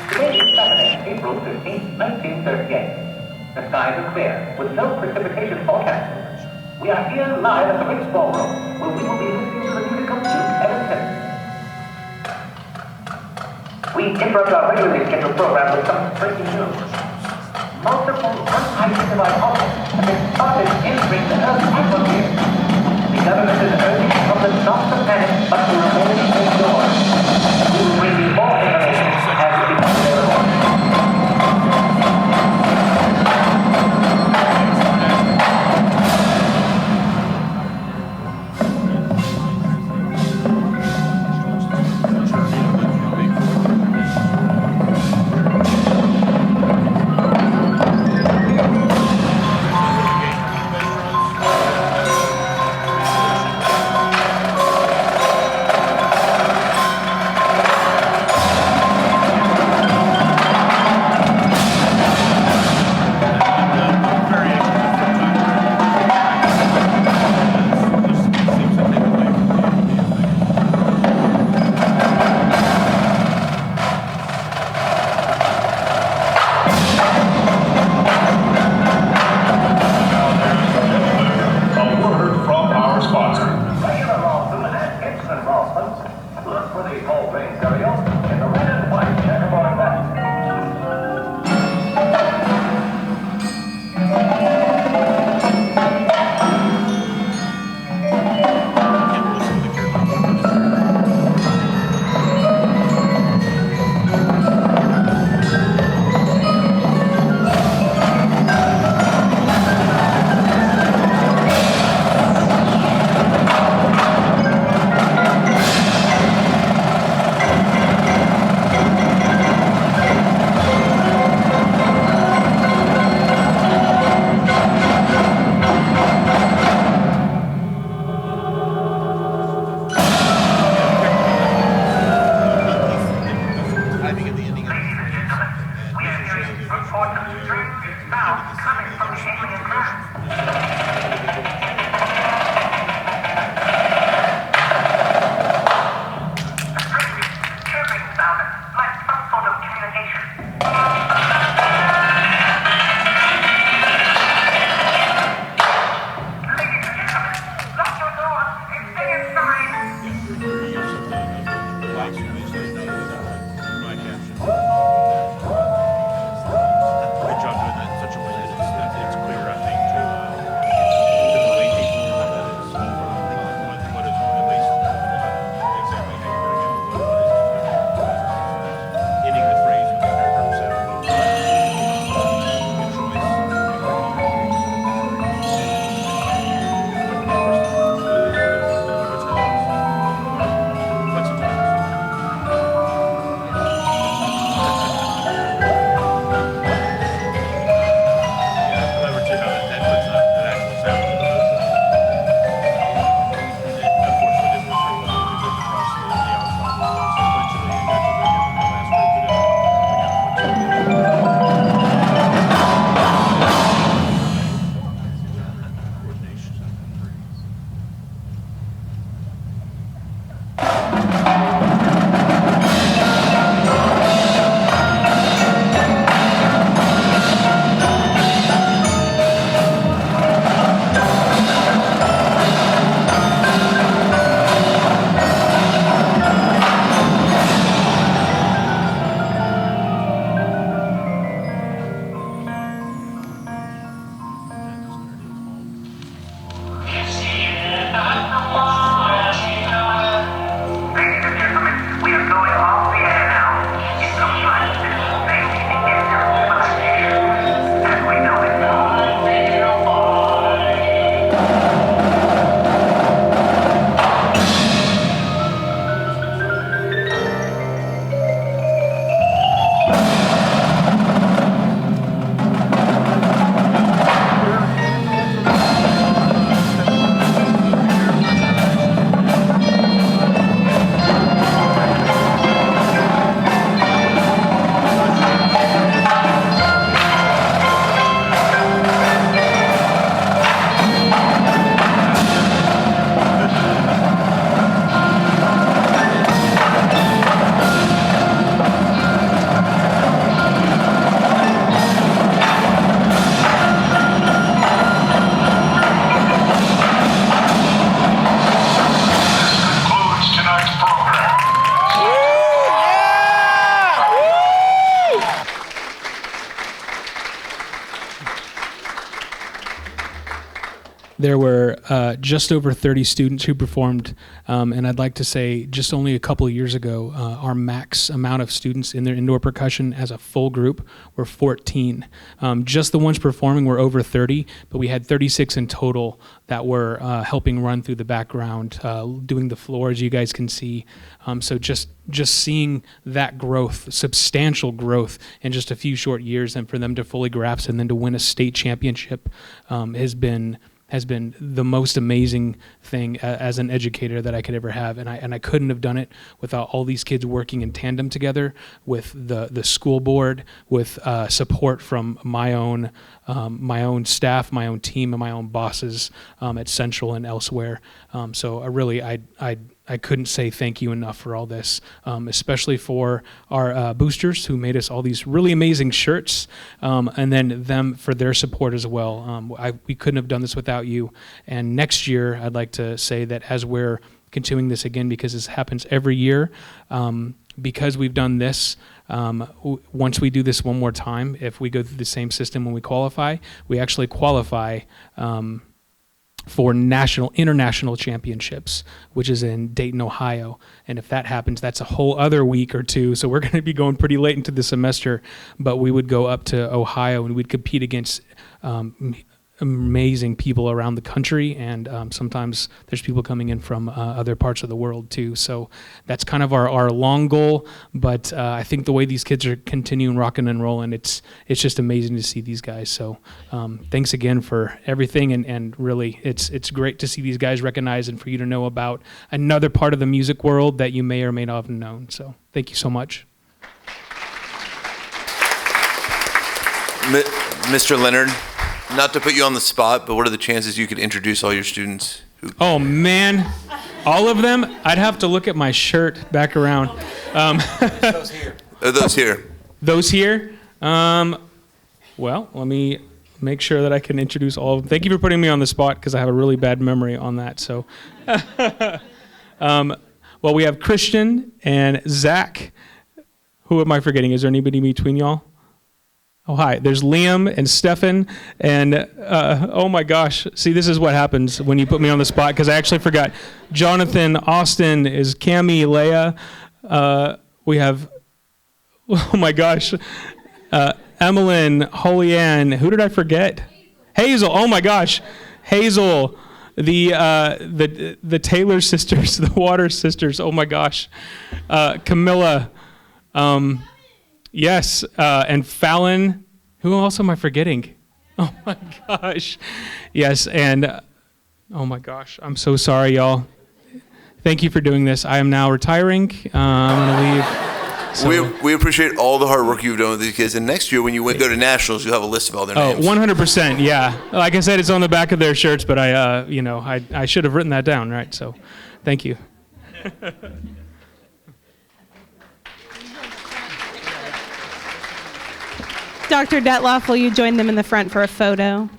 Today is Saturday, April 15, 1938. The skies are clear, with no precipitation forecast. We are here live at the Ritz Ballroom, where we will be listening to the music of Duke Ellington. We interrupt our regularly scheduled program with some breaking news. Multiple unidentified objects have been spotted entering the Earth's atmosphere. The government is urging the public not to panic, but to remain indoors. We will bring you more information as it becomes available. there were just over 30 students who performed, and I'd like to say just only a couple of years ago, our max amount of students in their indoor percussion as a full group were 14. Just the ones performing were over 30, but we had 36 in total that were helping run through the background, doing the floor, as you guys can see. So just seeing that growth, substantial growth in just a few short years, and for them to fully grasp and then to win a state championship has been the most amazing thing as an educator that I could ever have, and I couldn't have done it without all these kids working in tandem together with the school board, with support from my own staff, my own team, and my own bosses at Central and elsewhere. So I couldn't say thank you enough for all this, especially for our boosters who made us all these really amazing shirts, and then them for their support as well. We couldn't have done this without you. And next year, I'd like to say that as we're continuing this again, because this happens every year, because we've done this, once we do this one more time, if we go through the same system when we qualify, we actually qualify for international championships, which is in Dayton, Ohio. And if that happens, that's a whole other week or two. So we're going to be going pretty late into the semester, but we would go up to Ohio and we'd compete against amazing people around the country, and sometimes there's people coming in from other parts of the world too. So that's kind of our long goal, but I think the way these kids are continuing rocking and rolling, it's just amazing to see these guys. So thanks again for everything, and really it's great to see these guys recognized and for you to know about another part of the music world that you may or may not have known. So thank you so much. Mr. Leonard, not to put you on the spot, but what are the chances you could introduce all your students? Oh man, all of them? I'd have to look at my shirt back around. Those here. Those here. Those here? Well, let me make sure that I can introduce all of them. Thank you for putting me on the spot, because I have a really bad memory on that. So, well, we have Christian and Zach. Who am I forgetting? Is there anybody between y'all? Oh, hi. There's Liam and Stefan, and oh my gosh. See, this is what happens when you put me on the spot, because I actually forgot. Jonathan, Austin, is Cami, Leah. We have, oh my gosh, Emmeline, Holly Ann. Who did I forget? Hazel. Oh my gosh, Hazel. The Taylor sisters, the Water sisters. Oh my gosh, Camilla. Yes, and Fallon. Who else am I forgetting? Oh my gosh. Yes, and oh my gosh, I'm so sorry, y'all. Thank you for doing this. I am now retiring. I'm going to leave. So. We appreciate all the hard work you've done with these kids. And next year, when you go to nationals, you'll have a list of all their names. 100%. Yeah. Like I said, it's on the back of their shirts, but I should have written that down, right? So, thank you. Dr. Detloff, will you join them in the front for a photo?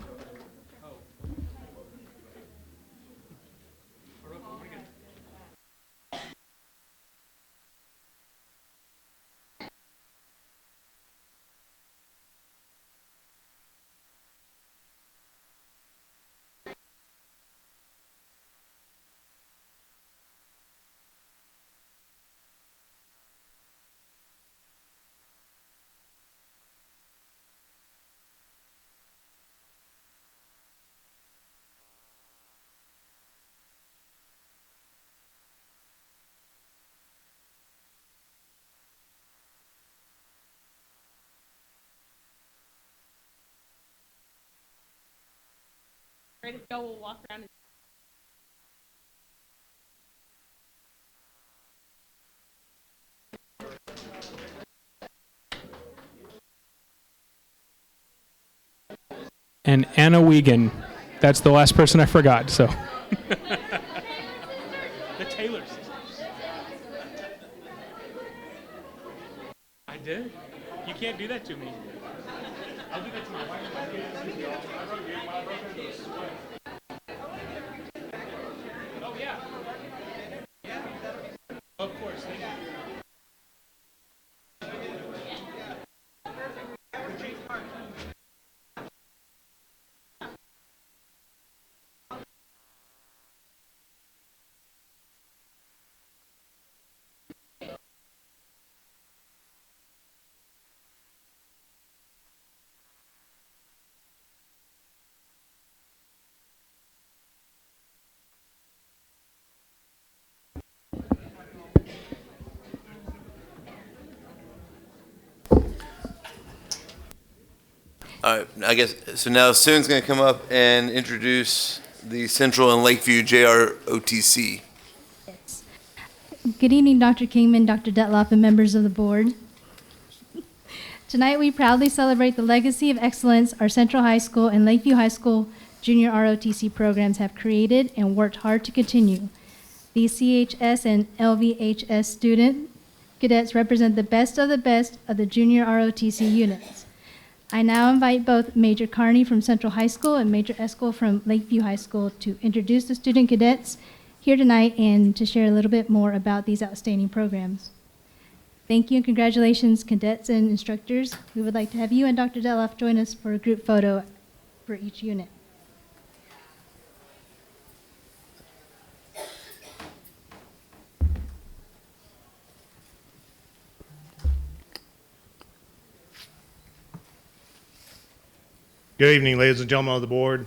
Ready to go, we'll walk around. And Anna Wiegand. That's the last person I forgot, so. The Taylor sisters. I did? You can't do that to me. I'll do that to my wife. Oh, yeah. Yeah. Of course. Thank you. All right, I guess, so now Soon's going to come up and introduce the Central and Lakeview JROTC. Good evening, Dr. Kingman, Dr. Detloff, and members of the board. Tonight, we proudly celebrate the legacy of excellence our Central High School and Lakeview High School junior ROTC programs have created and worked hard to continue. These CHS and LVHS student cadets represent the best of the junior ROTC units. I now invite both Major Carney from Central High School and Major Eskel from Lakeview High School to introduce the student cadets here tonight and to share a little bit more about these outstanding programs. Thank you and congratulations, cadets and instructors. We would like to have you and Dr. Detloff join us for a group photo for each unit. Good evening, ladies and gentlemen of the board,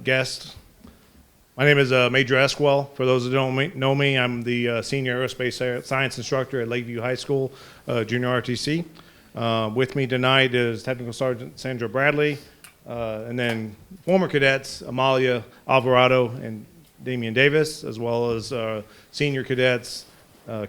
guests. My name is Major Esquell. For those that don't know me, I'm the senior aerospace science instructor at Lakeview High School, junior RTC. With me tonight is Technical Sergeant Sandra Bradley, and then former cadets Amalia Alvarado and Damian Davis, as well as senior cadets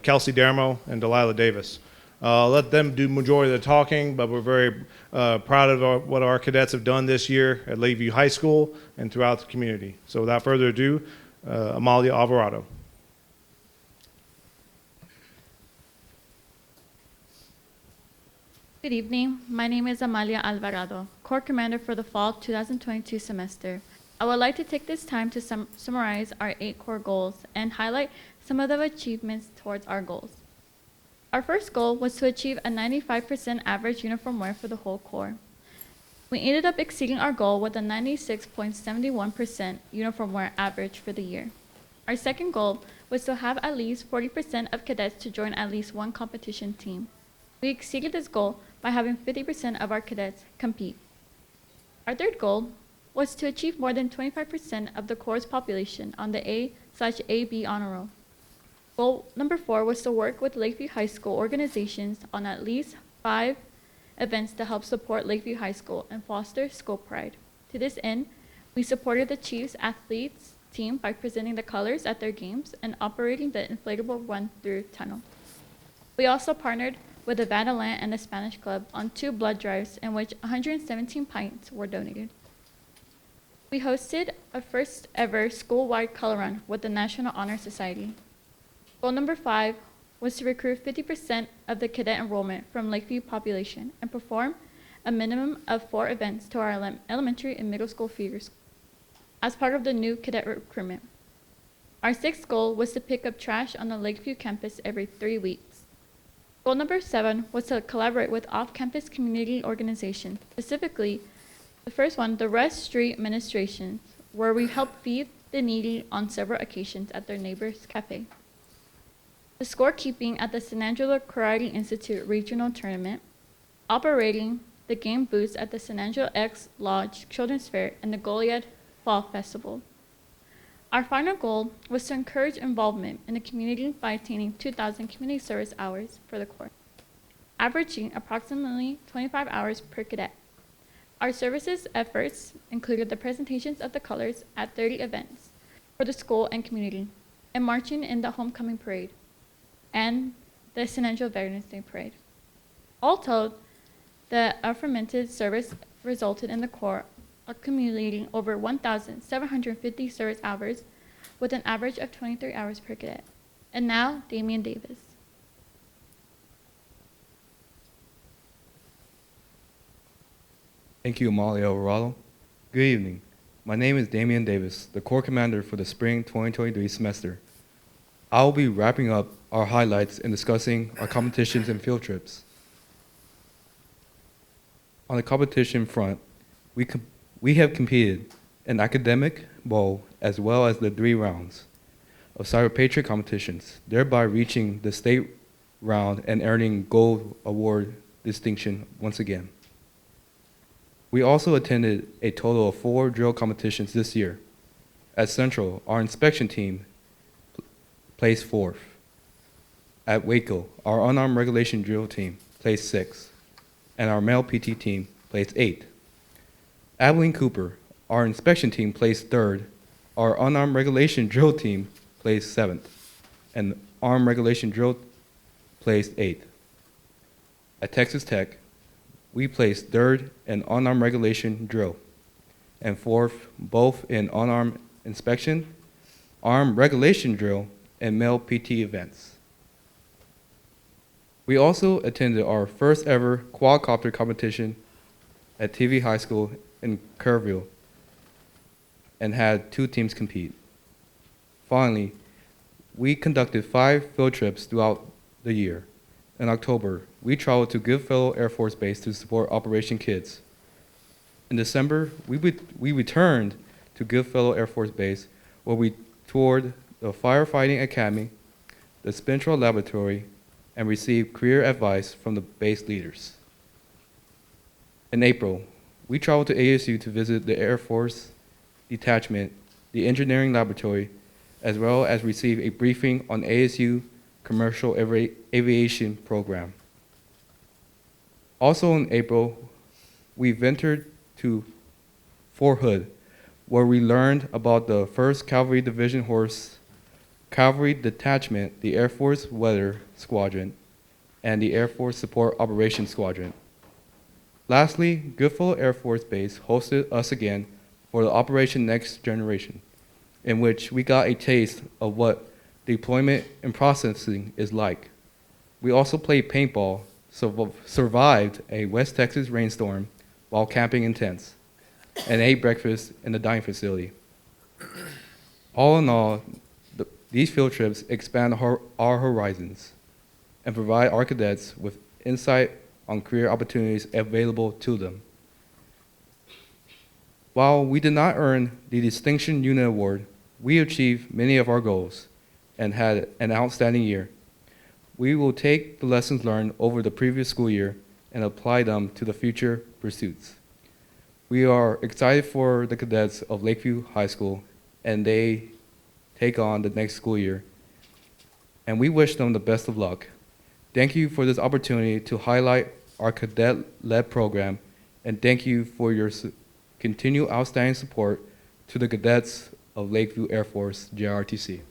Kelsey Dermo and Delilah Davis. Let them do majority of the talking, but we're very proud of what our cadets have done this year at Lakeview High School and throughout the community. So without further ado, Amalia Alvarado. Good evening. My name is Amalia Alvarado, Corps Commander for the Fall 2022 semester. I would like to take this time to summarize our 8 core goals and highlight some of the achievements towards our goals. Our first goal was to achieve a 95% average uniform wear for the whole Corps. We ended up exceeding our goal with a 96.71% uniform wear average for the year. Our second goal was to have at least 40% of cadets to join at least one competition team. We exceeded this goal by having 50% of our cadets compete. Our third goal was to achieve more than 25% of the Corps' population on the A/AB honor roll. Goal number 4 was to work with Lakeview High School organizations on at least 5 events to help support Lakeview High School and foster school pride. To this end, we supported the Chiefs athletes team by presenting the colors at their games and operating the inflatable run-through tunnel. We also partnered with the Vadaland and the Spanish Club on 2 blood drives in which 117 pints were donated. We hosted a first ever school-wide color run with the National Honor Society. Goal number 5 was to recruit 50% of the cadet enrollment from Lakeview population and perform a minimum of 4 events to our elementary and middle school feeders as part of the new cadet recruitment. Our 6th goal was to pick up trash on the Lakeview campus every 3 weeks. Goal number 7 was to collaborate with off-campus community organizations, specifically the first one, the Rest Street Administration, where we helped feed the needy on several occasions at their neighbor's cafe. The scorekeeping at the San Angelo Karate Institute Regional Tournament, operating the game booths at the San Angelo X Lodge Children's Fair and the Goliad Fall Festival. Our final goal was to encourage involvement in the community by attaining 2,000 community service hours for the Corps, averaging approximately 25 hours per cadet. Our services efforts included the presentations of the colors at 30 events for the school and community, and marching in the homecoming parade, and the San Angelo Veterans Day Parade. All told, the aforementioned service resulted in the Corps accumulating over 1,750 service hours with an average of 23 hours per cadet. And now, Damian Davis. Thank you, Amalia Alvarado. Good evening. My name is Damian Davis, the Corps Commander for the Spring 2023 semester. I will be wrapping up our highlights and discussing our competitions and field trips. On the competition front, we have competed in academic, bowl, as well as the 3 rounds of Cyber Patriot competitions, thereby reaching the state round and earning gold award distinction once again. We also attended a total of 4 drill competitions this year. At Central, our inspection team placed 4th. At Waco, our unarmed regulation drill team placed 6th, and our male PT team placed 8th. Abilene Cooper, our inspection team, placed 3rd. Our unarmed regulation drill team placed 7th. And armed regulation drill placed 8th. At Texas Tech, we placed 3rd in unarmed regulation drill and 4th both in unarmed inspection, armed regulation drill, and male PT events. We also attended our first ever quadcopter competition at TV High School in Kerrville and had 2 teams compete. Finally, we conducted 5 field trips throughout the year. In October, we traveled to Goodfellow Air Force Base to support Operation Kids. In December, we returned to Goodfellow Air Force Base where we toured the Firefighting Academy, the Spintrol Laboratory, and received career advice from the base leaders. In April, we traveled to ASU to visit the Air Force Detachment, the Engineering Laboratory, as well as receive a briefing on ASU Commercial Aviation Program. Also in April, we ventured to Fort Hood, where we learned about the 1st Cavalry Division Horse Cavalry Detachment, the Air Force Weather Squadron, and the Air Force Support Operations Squadron. Lastly, Goodfellow Air Force Base hosted us again for the Operation Next Generation, in which we got a taste of what deployment and processing is like. We also played paintball, survived a West Texas rainstorm while camping in tents, and ate breakfast in the dining facility. All in all, these field trips expand our horizons and provide our cadets with insight on career opportunities available to them. While we did not earn the Distinction Unit Award, we achieved many of our goals and had an outstanding year. We will take the lessons learned over the previous school year and apply them to the future pursuits. We are excited for the cadets of Lakeview High School and they take on the next school year, and we wish them the best of luck. Thank you for this opportunity to highlight our cadet-led program, and thank you for your continued outstanding support to the cadets of Lakeview Air Force, JROTC.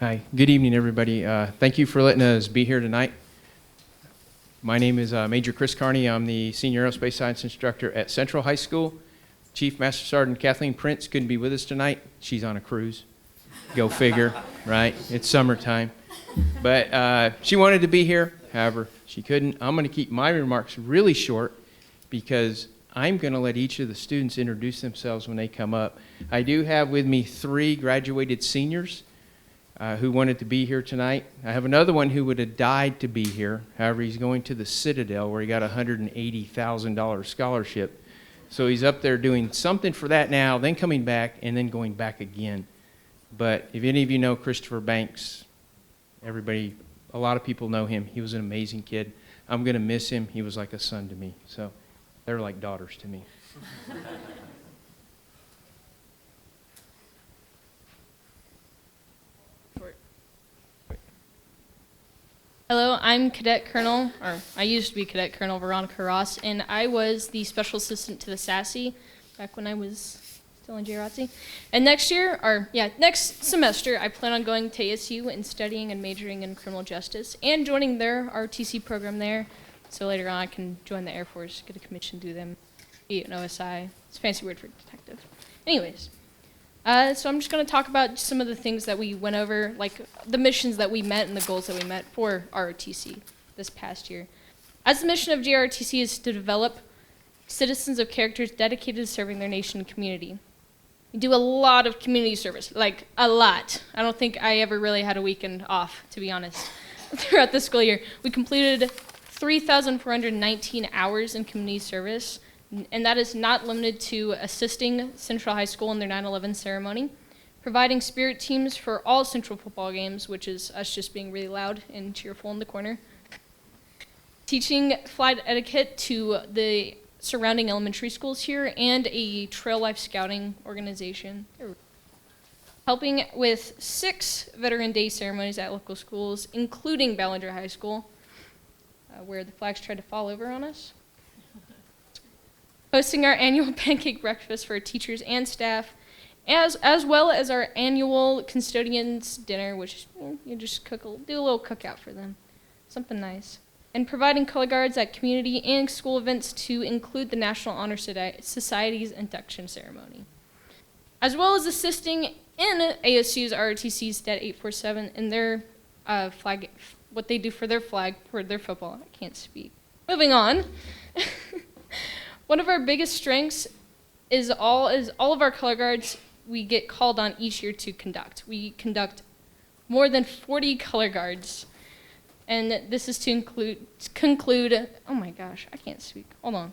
Hi, good evening, everybody. Thank you for letting us be here tonight. My name is Major Chris Carney. I'm the Senior Aerospace Science Instructor at Central High School. Chief Master Sergeant Kathleen Prince couldn't be with us tonight. She's on a cruise. Go figure, right? It's summertime. But she wanted to be here. However, she couldn't. I'm going to keep my remarks really short because I'm going to let each of the students introduce themselves when they come up. I do have with me 3 graduated seniors who wanted to be here tonight. I have another one who would have died to be here. However, he's going to the Citadel where he got a $180,000 scholarship. So he's up there doing something for that now, then coming back, and then going back again. But if any of you know Christopher Banks, everybody, a lot of people know him. He was an amazing kid. I'm going to miss him. He was like a son to me. So they're like daughters to me. Hello, I'm Cadet Colonel, or I used to be Cadet Colonel Veronica Ross, and I was the special assistant to the SASE back when I was still in JROTC. And next semester, I plan on going to ASU and studying and majoring in criminal justice and joining their ROTC program there. So later on, I can join the Air Force, get a commission, do them, be an OSI. It's a fancy word for detective. Anyways. So I'm just going to talk about some of the things that we went over, like the missions that we met and the goals that we met for ROTC this past year. As the mission of JROTC is to develop citizens of characters dedicated to serving their nation and community. We do a lot of community service, like a lot. I don't think I ever really had a weekend off, to be honest, throughout the school year. We completed 3,419 hours in community service. And that is not limited to assisting Central High School in their 9/11 ceremony, providing spirit teams for all Central football games, which is us just being really loud and cheerful in the corner, teaching flight etiquette to the surrounding elementary schools here, and a trail life scouting organization, helping with 6 Veteran Day ceremonies at local schools, including Ballinger High School, where the flags tried to fall over on us. Hosting our annual pancake breakfast for teachers and staff, as well as our annual custodians dinner, which you just do a little cookout for them, something nice. And providing color guards at community and school events to include the National Honor Society's induction ceremony, as well as assisting in ASU's ROTC's Det 847 in their flag, what they do for their flag for their football. I can't speak. Moving on. One of our biggest strengths is all of our color guards we get called on each year to conduct. We conduct more than 40 color guards, and this is to conclude, oh my gosh, I can't speak, hold on.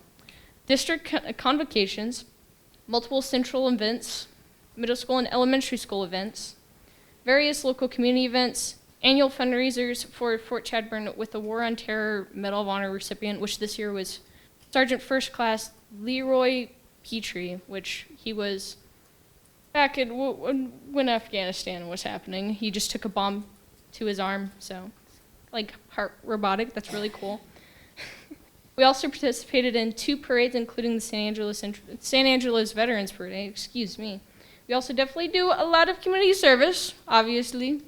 District convocations, multiple central events, middle school and elementary school events, various local community events, annual fundraisers for Fort Chadbourne with the War on Terror Medal of Honor recipient, which this year was Sergeant First Class Leroy Petrie, which he was back in when Afghanistan was happening. He just took a bomb to his arm, so like heart robotic. That's really cool. We also participated in 2 parades, including the San Angelo's Veterans Parade. Excuse me. We also definitely do a lot of community service, obviously,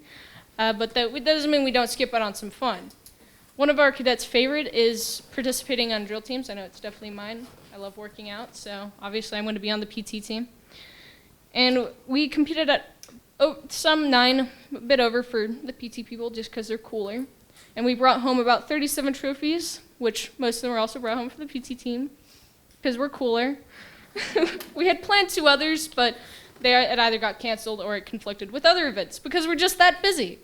but that doesn't mean we don't skip out on some fun. One of our cadets' favorite is participating on drill teams. I know it's definitely mine. I love working out, so obviously I'm going to be on the PT team. And we competed at some 9, a bit over for the PT people just because they're cooler. And we brought home about 37 trophies, which most of them were also brought home for the PT team because we're cooler. We had planned 2 others, but it either got canceled or it conflicted with other events because we're just that busy.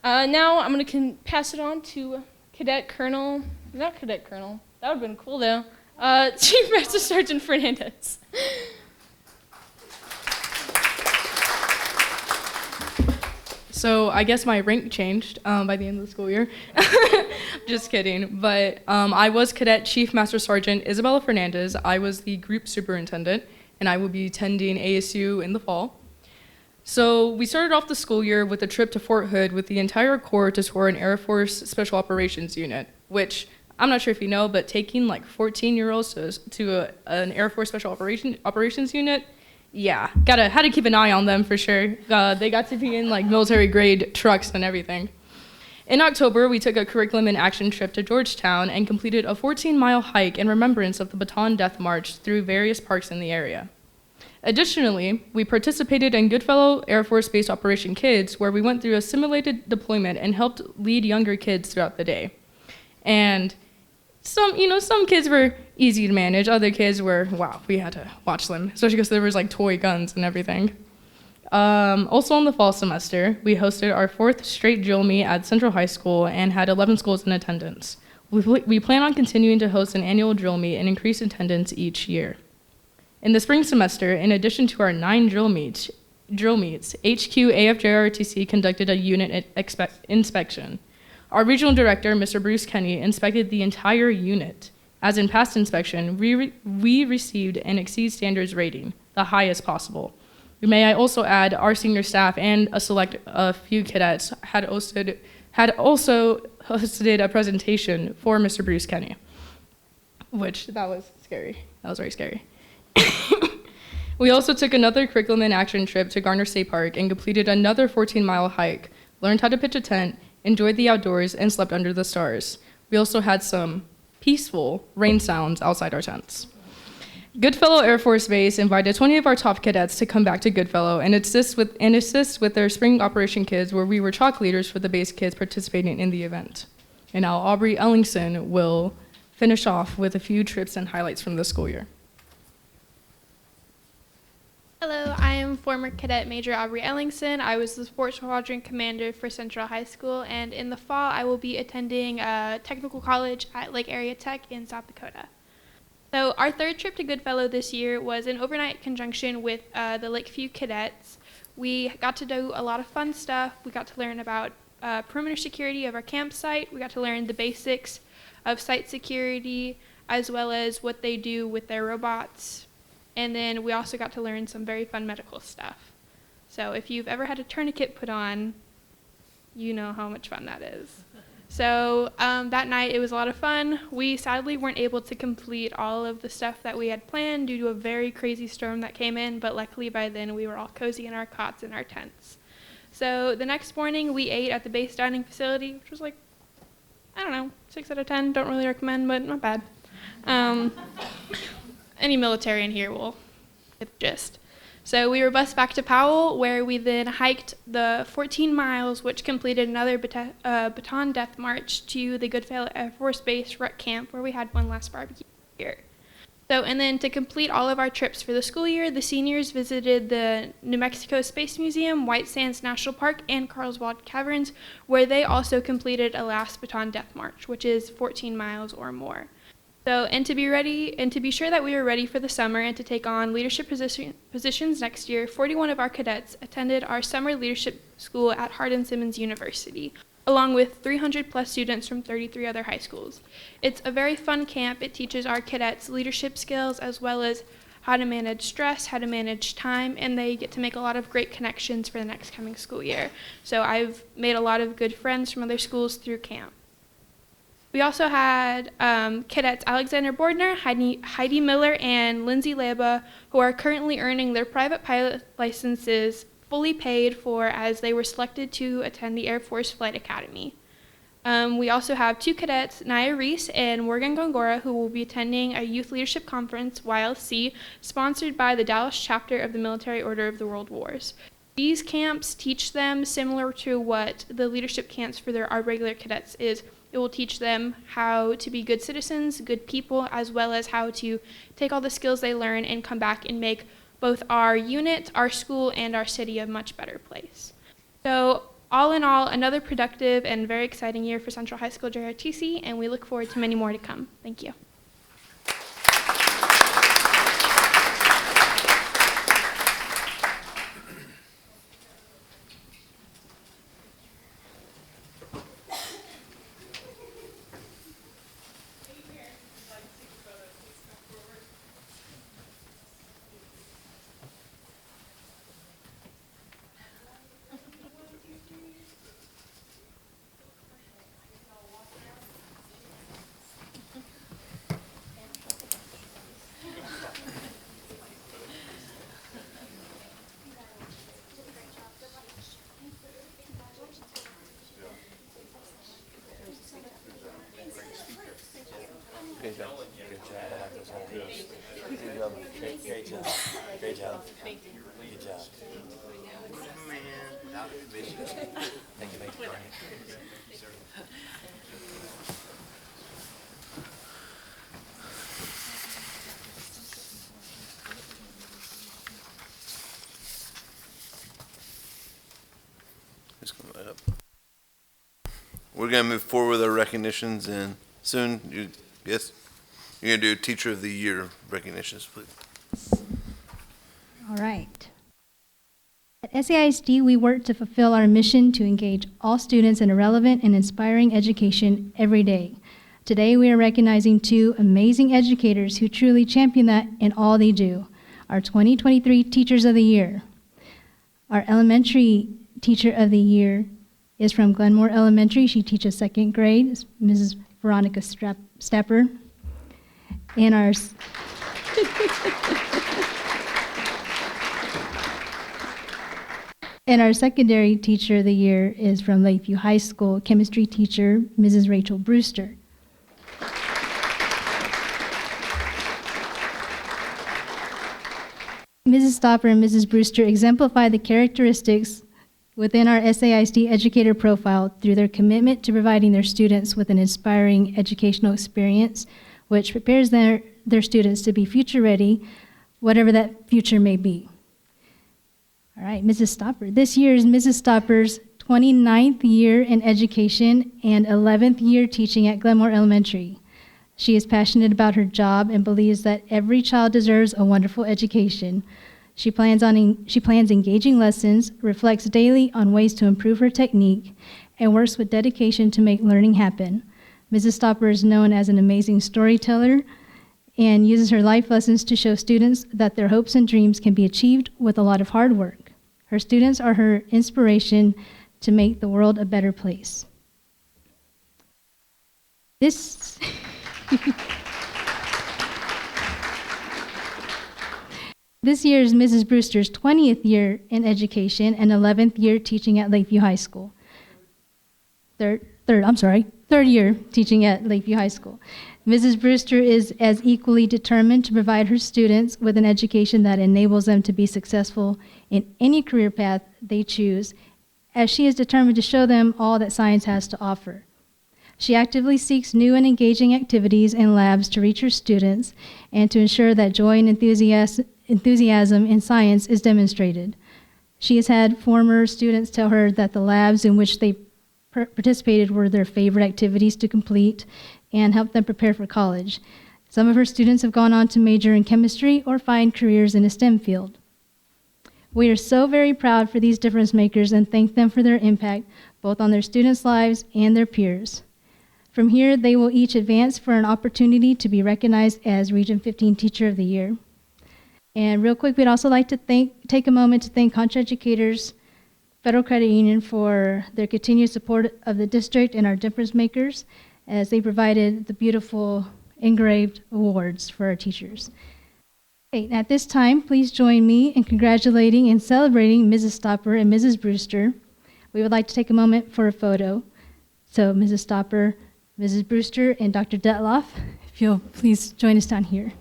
Now I'm going to pass it on to Cadet Colonel, not Cadet Colonel, that would have been cool though, Chief Master Sergeant Fernandez. So I guess my rank changed by the end of the school year. Just kidding. But I was Cadet Chief Master Sergeant Isabella Fernandez. I was the group superintendent, and I will be attending ASU in the fall. So we started off the school year with a trip to Fort Hood with the entire Corps to tour an Air Force Special Operations Unit, which I'm not sure if you know, but taking like 14-year-olds to an Air Force Special Operations Unit, yeah, had to keep an eye on them for sure. They got to be in like military grade trucks and everything. In October, we took a curriculum and action trip to Georgetown and completed a 14-mile hike in remembrance of the Bataan Death March through various parks in the area. Additionally, we participated in Goodfellow Air Force Base Operation Kids, where we went through a simulated deployment and helped lead younger kids throughout the day. And some kids were easy to manage. Other kids were, wow, we had to watch them, especially because there was like toy guns and everything. Also in the fall semester, we hosted our 4th straight drill meet at Central High School and had 11 schools in attendance. We plan on continuing to host an annual drill meet and increase attendance each year. In the spring semester, in addition to our 9 drill meets, HQ AFJROTC conducted a unit inspection. Our regional director, Mr. Bruce Kenny, inspected the entire unit. As in past inspection, we received an exceed standards rating, the highest possible. May I also add, our senior staff and a few cadets had hosted had also hosted a presentation for Mr. Bruce Kenny, which that was scary. That was very scary. We also took another curriculum in action trip to Garner State Park and completed another 14-mile hike, learned how to pitch a tent, enjoyed the outdoors, and slept under the stars. We also had some peaceful rain sounds outside our tents. Goodfellow Air Force Base invited 20 of our top cadets to come back to Goodfellow and assist with their spring operation kids, where we were chalk leaders for the base kids participating in the event. And now Aubrey Ellingson will finish off with a few trips and highlights from the school year. Hello, I am former cadet Major Aubrey Ellingson. I was the sports squadron commander for Central High School, and in the fall I will be attending technical college at Lake Area Tech in South Dakota. So our third trip to Goodfellow this year was an overnight conjunction with the Lakeview cadets. We got to do a lot of fun stuff. We got to learn about perimeter security of our campsite. We got to learn the basics of site security, as well as what they do with their robots. And then we also got to learn some very fun medical stuff. So if you've ever had a tourniquet put on, you know how much fun that is. So that night it was a lot of fun. We sadly weren't able to complete all of the stuff that we had planned due to a very crazy storm that came in, but luckily by then we were all cozy in our cots and our tents. So the next morning we ate at the base dining facility, which was like, I don't know, 6 out of 10, don't really recommend, but not bad. Any military in here will get the gist. So we were bused back to Powell, where we then hiked the 14 miles, which completed another baton death march to the Goodfellow Air Force Base rec camp, where we had one last barbecue here. So, and then to complete all of our trips for the school year, the seniors visited the New Mexico Space Museum, White Sands National Park, and Carlsbad Caverns, where they also completed a last baton death march, which is 14 miles or more. So, and to be sure that we were ready for the summer and to take on leadership positions next year, 41 of our cadets attended our summer leadership school at Hardin-Simmons University, along with 300 plus students from 33 other high schools. It's a very fun camp. It teaches our cadets leadership skills, as well as how to manage stress, how to manage time, and they get to make a lot of great connections for the next coming school year. So I've made a lot of good friends from other schools through camp. We also had cadets Alexander Bordner, Heidi Miller, and Lindsay Leba, who are currently earning their private pilot licenses fully paid for, as they were selected to attend the Air Force Flight Academy. We also have 2 cadets, Naya Reese and Morgan Gongora, who will be attending a Youth Leadership Conference, YLC, sponsored by the Dallas chapter of the Military Order of the World Wars. These camps teach them similar to what the leadership camps for our regular cadets is. It will teach them how to be good citizens, good people, as well as how to take all the skills they learn and come back and make both our unit, our school, and our city a much better place. So all in all, another productive and very exciting year for Central High School JROTC, and we look forward to many more to come. Thank you. Great job. Great job. Great job. Thank you. Good job. Man, without vision. Thank you. Just come right up. We're going to move forward with our recognitions, and soon, yes? You're going to do Teacher of the Year recognitions, please. All right. At SAISD, we work to fulfill our mission to engage all students in a relevant and inspiring education every day. Today, we are recognizing 2 amazing educators who truly champion that in all they do. Our 2023 Teachers of the Year. Our Elementary Teacher of the Year is from Glenmore Elementary. She teaches second grade. It's Mrs. Veronica Stepper. And our and our secondary teacher of the year is from Lakeview High School, chemistry teacher, Mrs. Rachel Brewster. Mrs. Stopper and Mrs. Brewster exemplify the characteristics within our SAISD educator profile through their commitment to providing their students with an inspiring educational experience, which prepares their students to be future ready, whatever that future may be. All right, Mrs. Stopper. This year is Mrs. Stopper's 29th year in education and 11th year teaching at Glenmore Elementary. She is passionate about her job and believes that every child deserves a wonderful education. She plans engaging lessons, reflects daily on ways to improve her technique, and works with dedication to make learning happen. Mrs. Stopper is known as an amazing storyteller and uses her life lessons to show students that their hopes and dreams can be achieved with a lot of hard work. Her students are her inspiration to make the world a better place. This year is Mrs. Brewster's 20th year in education and 11th year teaching at Lakeview High School. Third year teaching at Lakeview High School. Mrs. Brewster is as equally determined to provide her students with an education that enables them to be successful in any career path they choose, as she is determined to show them all that science has to offer. She actively seeks new and engaging activities and labs to reach her students and to ensure that joy and enthusiasm in science is demonstrated. She has had former students tell her that the labs in which they participated were their favorite activities to complete and helped them prepare for college. Some of her students have gone on to major in chemistry or find careers in a STEM field. We are so very proud for these difference makers and thank them for their impact both on their students' lives and their peers. From here, they will each advance for an opportunity to be recognized as Region 15 Teacher of the Year. And real quick, we'd also like to take a moment to thank Contra Educators Federal Credit Union for their continued support of the district and our difference makers as they provided the beautiful engraved awards for our teachers. Okay, at this time, please join me in congratulating and celebrating Mrs. Stopper and Mrs. Brewster. We would like to take a moment for a photo. So Mrs. Stopper, Mrs. Brewster, and Dr. Detloff, if you'll please join us down here.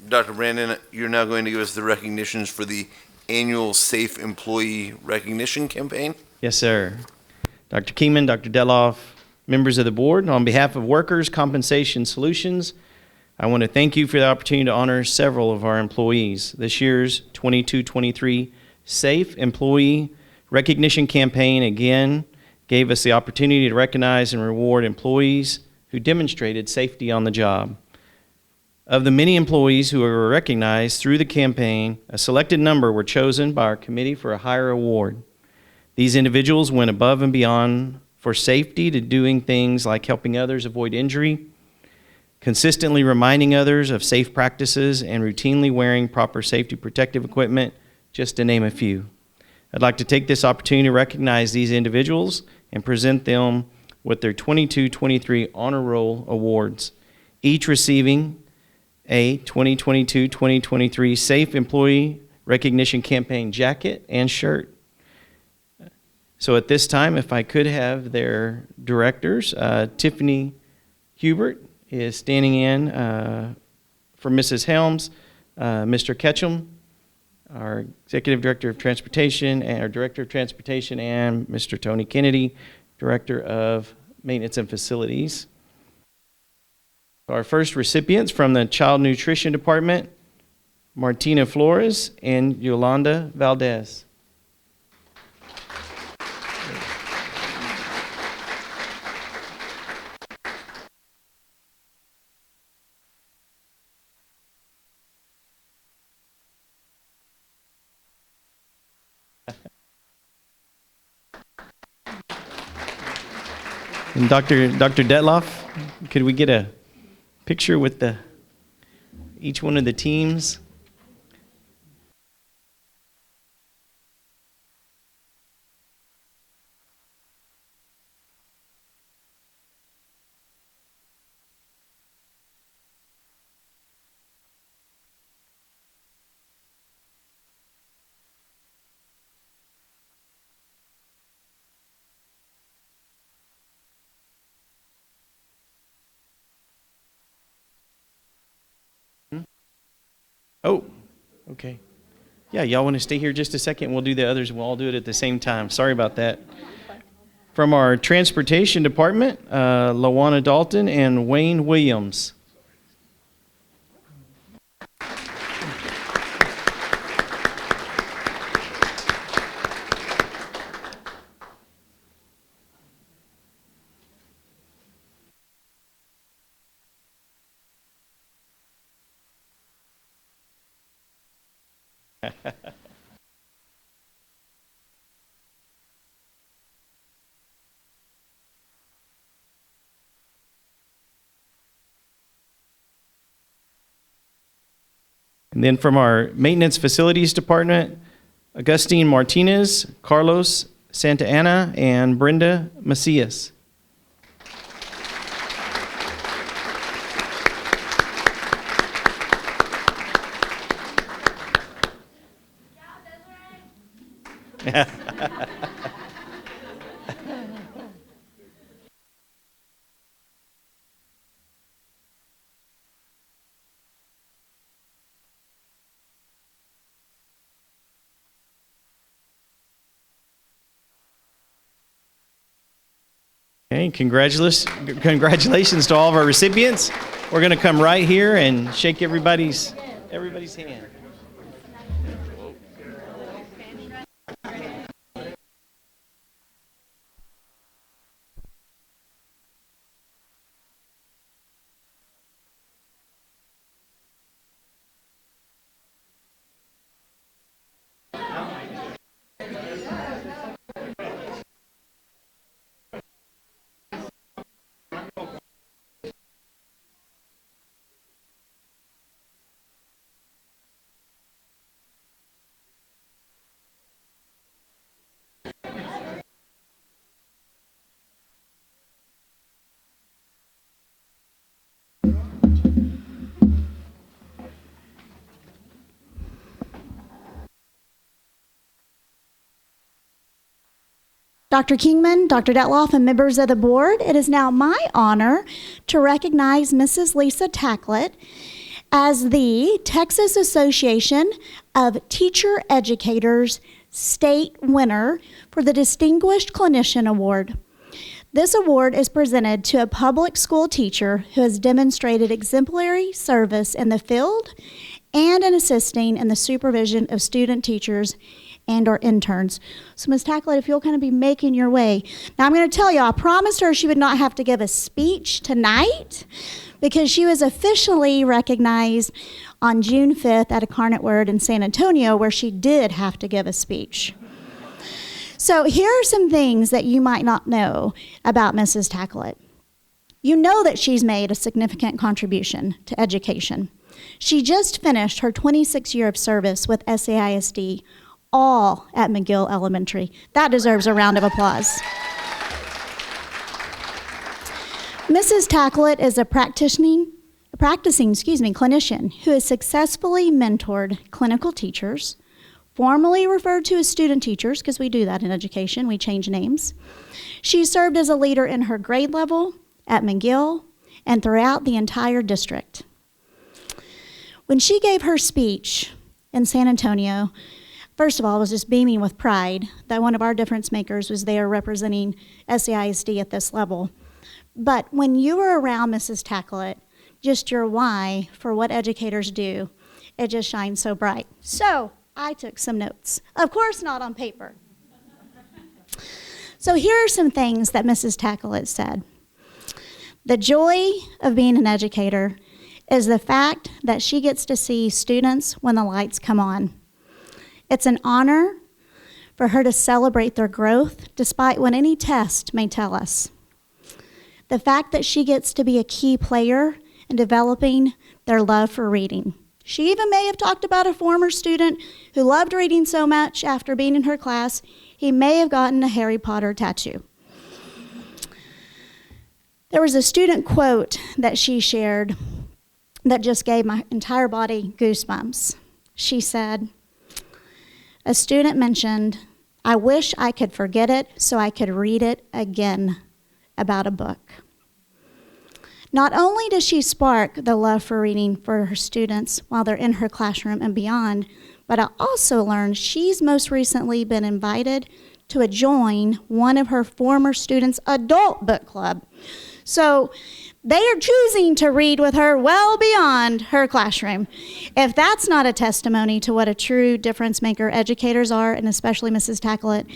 Dr. Brandon, you're now going to give us the recognitions for the annual Safe Employee Recognition Campaign. Yes, sir. Dr. Kingman, Dr. Deloff, members of the board, on behalf of Workers' Compensation Solutions, I want to thank you for the opportunity to honor several of our employees. This year's 22-23 Safe Employee Recognition Campaign again gave us the opportunity to recognize and reward employees who demonstrated safety on the job. Of the many employees who were recognized through the campaign, a selected number were chosen by our committee for a higher award. These individuals went above and beyond for safety to doing things like helping others avoid injury, consistently reminding others of safe practices, and routinely wearing proper safety protective equipment, just to name a few. I'd like to take this opportunity to recognize these individuals and present them with their 22-23 Honor Roll Awards, each receiving a 2022-2023 Safe Employee Recognition Campaign jacket and shirt. So at this time, if I could have their directors, Tiffany Hubert is standing in for Mrs. Helms, Mr. Ketchum, our Executive Director of Transportation, and our Director of Transportation, and Mr. Tony Kennedy, Director of Maintenance and Facilities. Our first recipients from the Child Nutrition Department, Martina Flores and Yolanda Valdez. And Dr. Detloff, could we get a picture with each one of the teams? Oh, okay. Yeah, y'all want to stay here just a second? We'll do the others. We'll all do it at the same time. Sorry about that. From our Transportation Department, Lawana Dalton and Wayne Williams. And then from our Maintenance Facilities Department, Augustine Martinez, Carlos Santa Ana, and Brenda Macias. Okay, congratulations to all of our recipients. We're going to come right here and shake everybody's hand. Dr. Kingman, Dr. Detloff, and members of the board, it is now my honor to recognize Mrs. Lisa Tacklett as the Texas Association of Teacher Educators State winner for the Distinguished Clinician Award. This award is presented to a public school teacher who has demonstrated exemplary service in the field and in assisting in the supervision of student teachers and our interns. So Ms. Tacklett, if you'll kind of be making your way. Now I'm going to tell you, I promised her she would not have to give a speech tonight because she was officially recognized on June 5th at Incarnate Word in San Antonio, where she did have to give a speech. So here are some things that you might not know about Mrs. Tacklett. You know that she's made a significant contribution to education. She just finished her 26th year of service with SAISD, all at McGill Elementary. That deserves a round of applause. Mrs. Tacklett is a practicing clinician who has successfully mentored clinical teachers, formerly referred to as student teachers, because we do that in education, we change names. She served as a leader in her grade level, at McGill, and throughout the entire district. When she gave her speech in San Antonio, first of all, I was just beaming with pride that one of our difference makers was there representing SAISD at this level. But when you were around Mrs. Tacklett, just your why for what educators do, it just shines so bright. So I took some notes. Of course not on paper. So here are some things that Mrs. Tacklett said. The joy of being an educator is the fact that she gets to see students when the lights come on. It's an honor for her to celebrate their growth despite what any test may tell us. The fact that she gets to be a key player in developing their love for reading. She even may have talked about a former student who loved reading so much after being in her class, he may have gotten a Harry Potter tattoo. There was a student quote that she shared that just gave my entire body goosebumps. She said, a student mentioned, I wish I could forget it so I could read it again about a book. Not only does she spark the love for reading for her students while they're in her classroom and beyond, but I also learned she's most recently been invited to join one of her former students' adult book club. So they are choosing to read with her well beyond her classroom. If that's not a testimony to what a true difference maker educators are, and especially Mrs. Tacklett,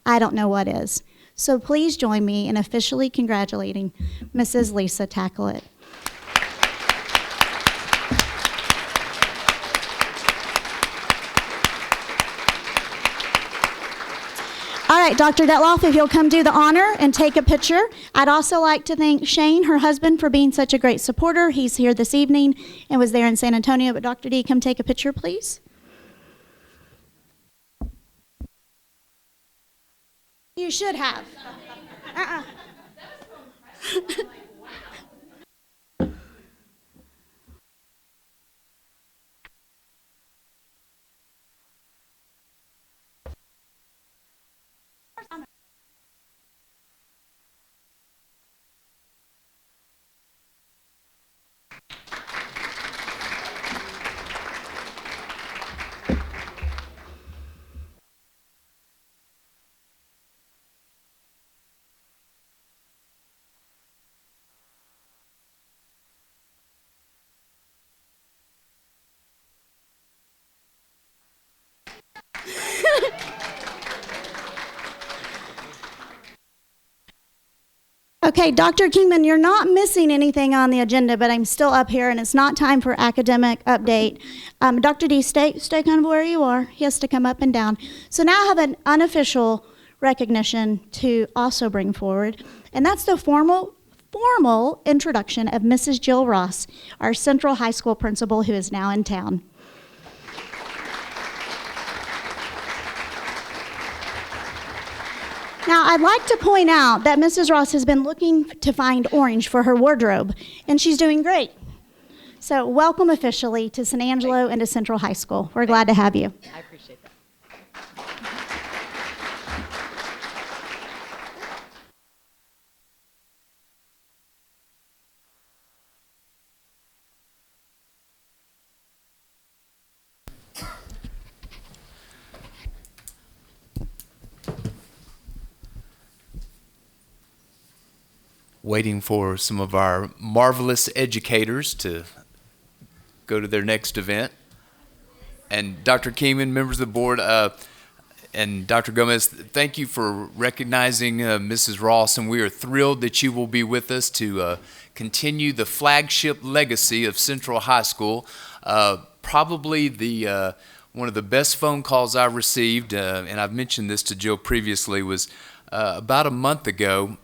I don't know what is. So please join me in officially congratulating Mrs. Lisa Tacklett. All right, Dr. Detloff, if you'll come do the honor and take a picture. I'd also like to thank Shane, her husband, for being such a great supporter. He's here this evening and was there in San Antonio. But Dr. D, come take a picture, please. You should have. Okay, Dr. Kingman, you're not missing anything on the agenda, but I'm still up here, and it's not time for academic update. Dr. D, stay kind of where you are. He has to come up and down. So now I have an unofficial recognition to also bring forward, and that's the formal introduction of Mrs. Jill Ross, our Central High School principal who is now in town. Now, I'd like to point out that Mrs. Ross has been looking to find orange for her wardrobe, and she's doing great. So welcome officially to San Angelo and to Central High School. We're glad to have you. I appreciate that. Waiting for some of our marvelous educators to go to their next event. And Dr. Kingman, members of the board, and Dr. Gomez, thank you for recognizing Mrs. Ross, and we are thrilled that you will be with us to continue the flagship legacy of Central High School. Probably the one of the best phone calls I received, and I've mentioned this to Jill previously, was about a month ago.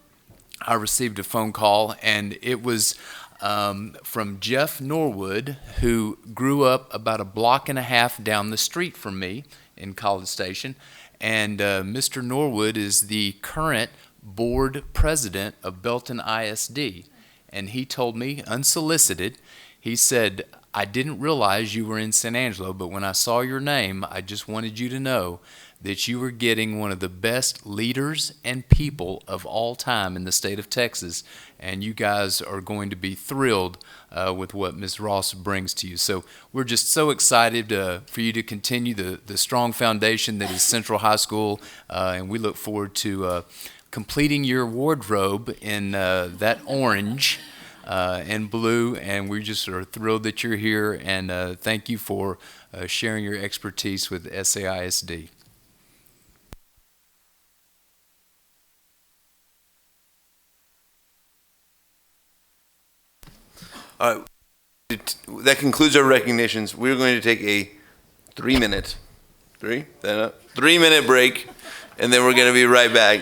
I received a phone call, and it was from Jeff Norwood, who grew up about a block and a half down the street from me in College Station. And Mr. Norwood is the current board president of Belton ISD. and he told me, unsolicited, he said, I didn't realize you were in San Angelo, but when I saw your name, I just wanted you to know that you were getting one of the best leaders and people of all time in the state of Texas, and you guys are going to be thrilled with what Ms. Ross brings to you. So we're just so excited for you to continue the strong foundation that is Central High School, and we look forward to completing your wardrobe in that orange and blue, and we just are thrilled that you're here, and thank you for sharing your expertise with SAISD. All right, that concludes our recognitions. We're going to take a 3-minute break, and then we're going to be right back.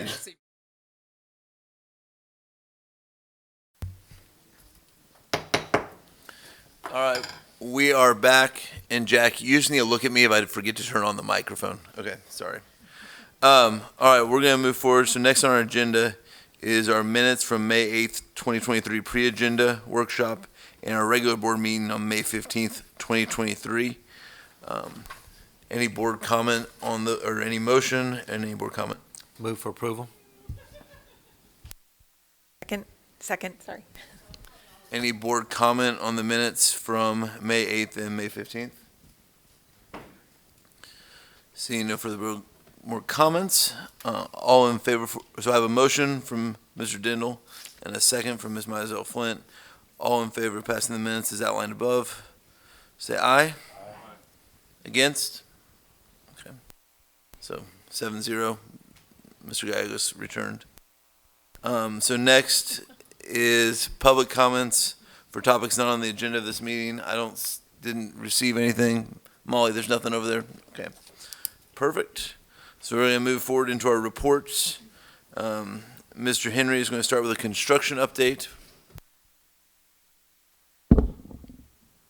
All right, we are back, and Jack, you just need to look at me if I forget to turn on the microphone. Okay, sorry. All right, we're going to move forward. So next on our agenda is our minutes from May 8th, 2023 pre-agenda workshop and our regular board meeting on May 15th, 2023. Any board comment on or any motion, any board comment? Move for approval. Second, sorry. Any board comment on the minutes from May 8th and May 15th? Seeing no further more comments, all in favor, so I have a motion from Mr. Dindal and a second from Ms. Mizell Flint. All in favor of passing the minutes as outlined above, say aye. Aye. Against? Okay. So 7-0, Mr. Gallegos returned. So next is public comments for topics not on the agenda of this meeting. I didn't receive anything. Molly, there's nothing over there? Okay. Perfect. So we're going to move forward into our reports. Mr. Henry is going to start with a construction update.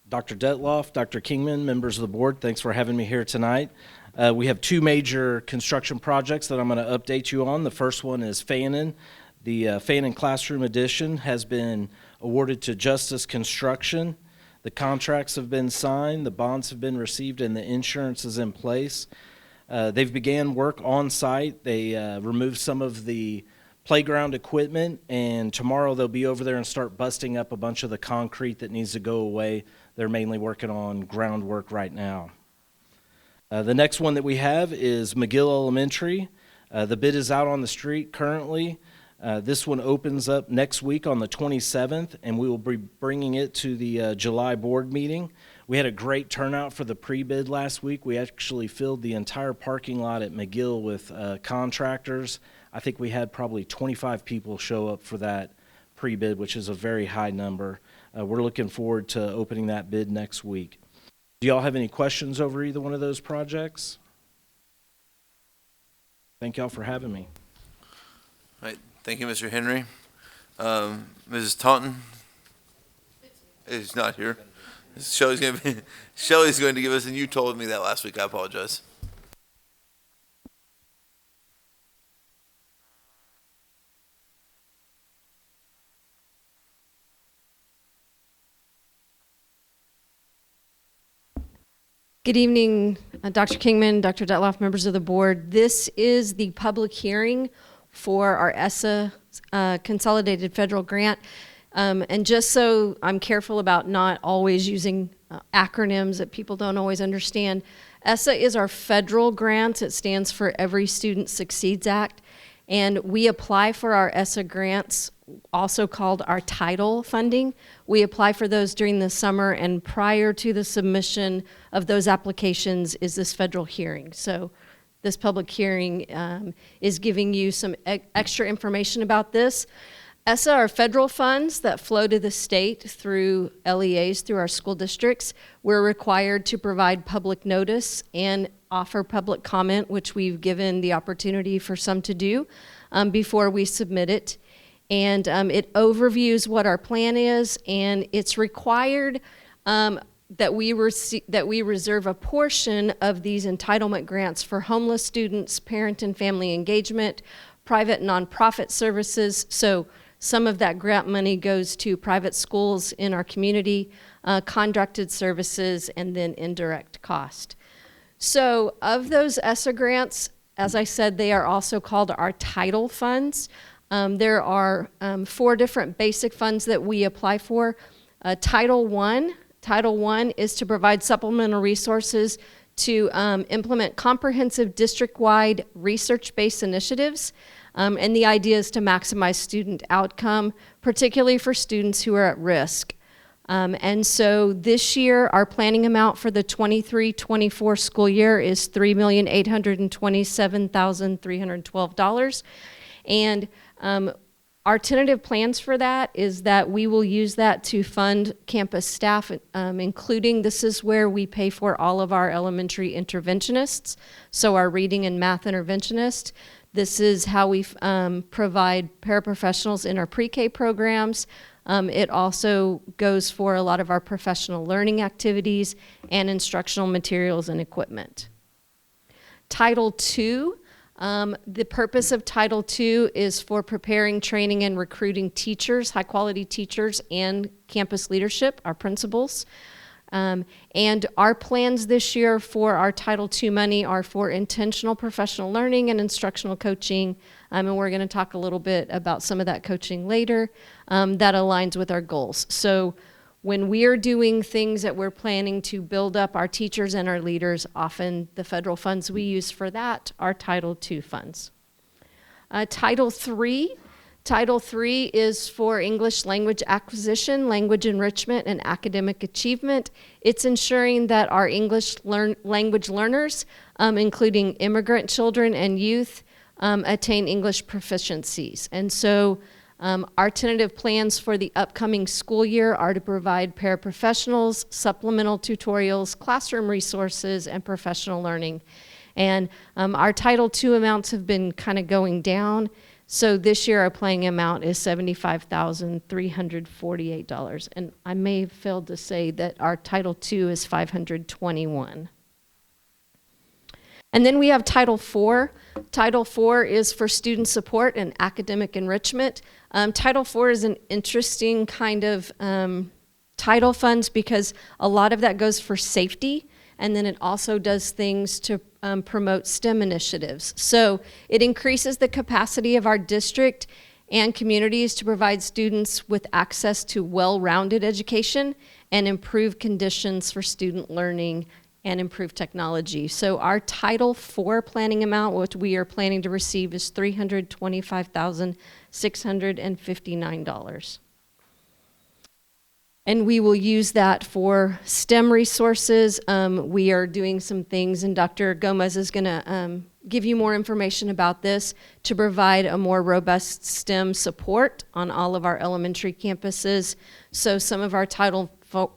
Dr. Detloff, Dr. Kingman, members of the board, thanks for having me here tonight. We have two major construction projects that I'm going to update you on. The first one is Fannin. The Fannin Classroom Addition has been awarded to Justice Construction. The contracts have been signed, the bonds have been received, and the insurance is in place. They've began work on site. They removed some of the playground equipment, and tomorrow they'll be over there and start busting up a bunch of the concrete that needs to go away. They're mainly working on groundwork right now. The next one that we have is McGill Elementary. The bid is out on the street currently. This one opens up next week on the 27th, and we will be bringing it to the July board meeting. We had a great turnout for the pre-bid last week. We actually filled the entire parking lot at McGill with contractors. I think we had probably 25 people show up for that pre-bid, which is a very high number. We're looking forward to opening that bid next week. Do y'all have any questions over either one of those projects? Thank y'all for having me. All right. Thank you, Mr. Henry. Mrs. Taunton is not here. Shelley's going to give us, and you told me that last week. I apologize. Good evening, Dr. Kingman, Dr. Detloff, members of the board. This is the public hearing for our ESSA consolidated federal grant. And just so I'm careful about not always using acronyms that people don't always understand, ESSA is our federal grant. It stands for Every Student Succeeds Act. And we apply for our ESSA grants, also called our title funding. We apply for those during the summer, and prior to the submission of those applications is this federal hearing. So this public hearing is giving you some extra information about this. ESSA are federal funds that flow to the state through LEAs, through our school districts. We're required to provide public notice and offer public comment, which we've given the opportunity for some to do before we submit it. And it overviews what our plan is, and it's required that we reserve a portion of these entitlement grants for homeless students, parent and family engagement, private nonprofit services. So Some of that grant money goes to private schools in our community, contracted services, and then indirect cost. So of those ESSA grants, as I said, they are also called our title funds. There are 4 different basic funds that we apply for. Title I is to provide supplemental resources to implement comprehensive district-wide research-based initiatives. And the idea is to maximize student outcome, particularly for students who are at risk. And so this year, our planning amount for the 23-24 school year is $3,827,312. And our tentative plans for that is that we will use that to fund campus staff, including this is where we pay for all of our elementary interventionists, so our reading and math interventionists. This is how we provide paraprofessionals in our pre-K programs. It also goes for a lot of our professional learning activities and instructional materials and equipment. Title II, the purpose of Title II is for preparing, training, and recruiting teachers, high-quality teachers, and campus leadership, our principals. And our plans this year for our Title II money are for intentional professional learning and instructional coaching, and we're going to talk a little bit about some of that coaching later that aligns with our goals. So when we are doing things that we're planning to build up our teachers and our leaders, often the federal funds we use for that are Title II funds. Title III is for English language acquisition, language enrichment, and academic achievement. It's ensuring that our English language learners, including immigrant children and youth, attain English proficiencies. And so our tentative plans for the upcoming school year are to provide paraprofessionals, supplemental tutorials, classroom resources, and professional learning. And our Title II amounts have been kind of going down. So this year our planning amount is $75,348. And I may have failed to say that our Title II is $521. And then we have Title IV. Title IV is for student support and academic enrichment. Title IV is an interesting kind of title funds because a lot of that goes for safety, and then it also does things to promote STEM initiatives. So it increases the capacity of our district and communities to provide students with access to well-rounded education and improve conditions for student learning and improve technology. So our Title IV planning amount, which we are planning to receive, is $325,659. And we will use that for STEM resources. We are doing some things, and Dr. Gomez is gonna give you more information about this to provide a more robust STEM support on all of our elementary campuses. So some of our Title IV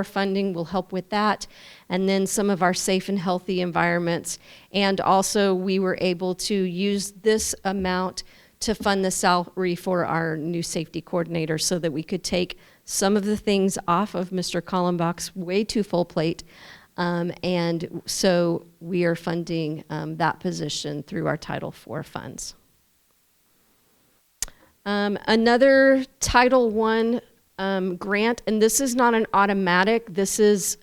funding will help with that, and then some of our safe and healthy environments. And also we were able to use this amount to fund the salary for our new safety coordinator so that we could take some of the things off of Mr. Kallenbach's way too full plate. And so we are funding that position through our Title IV funds. Another Title I grant, and this is not an automatic, this is,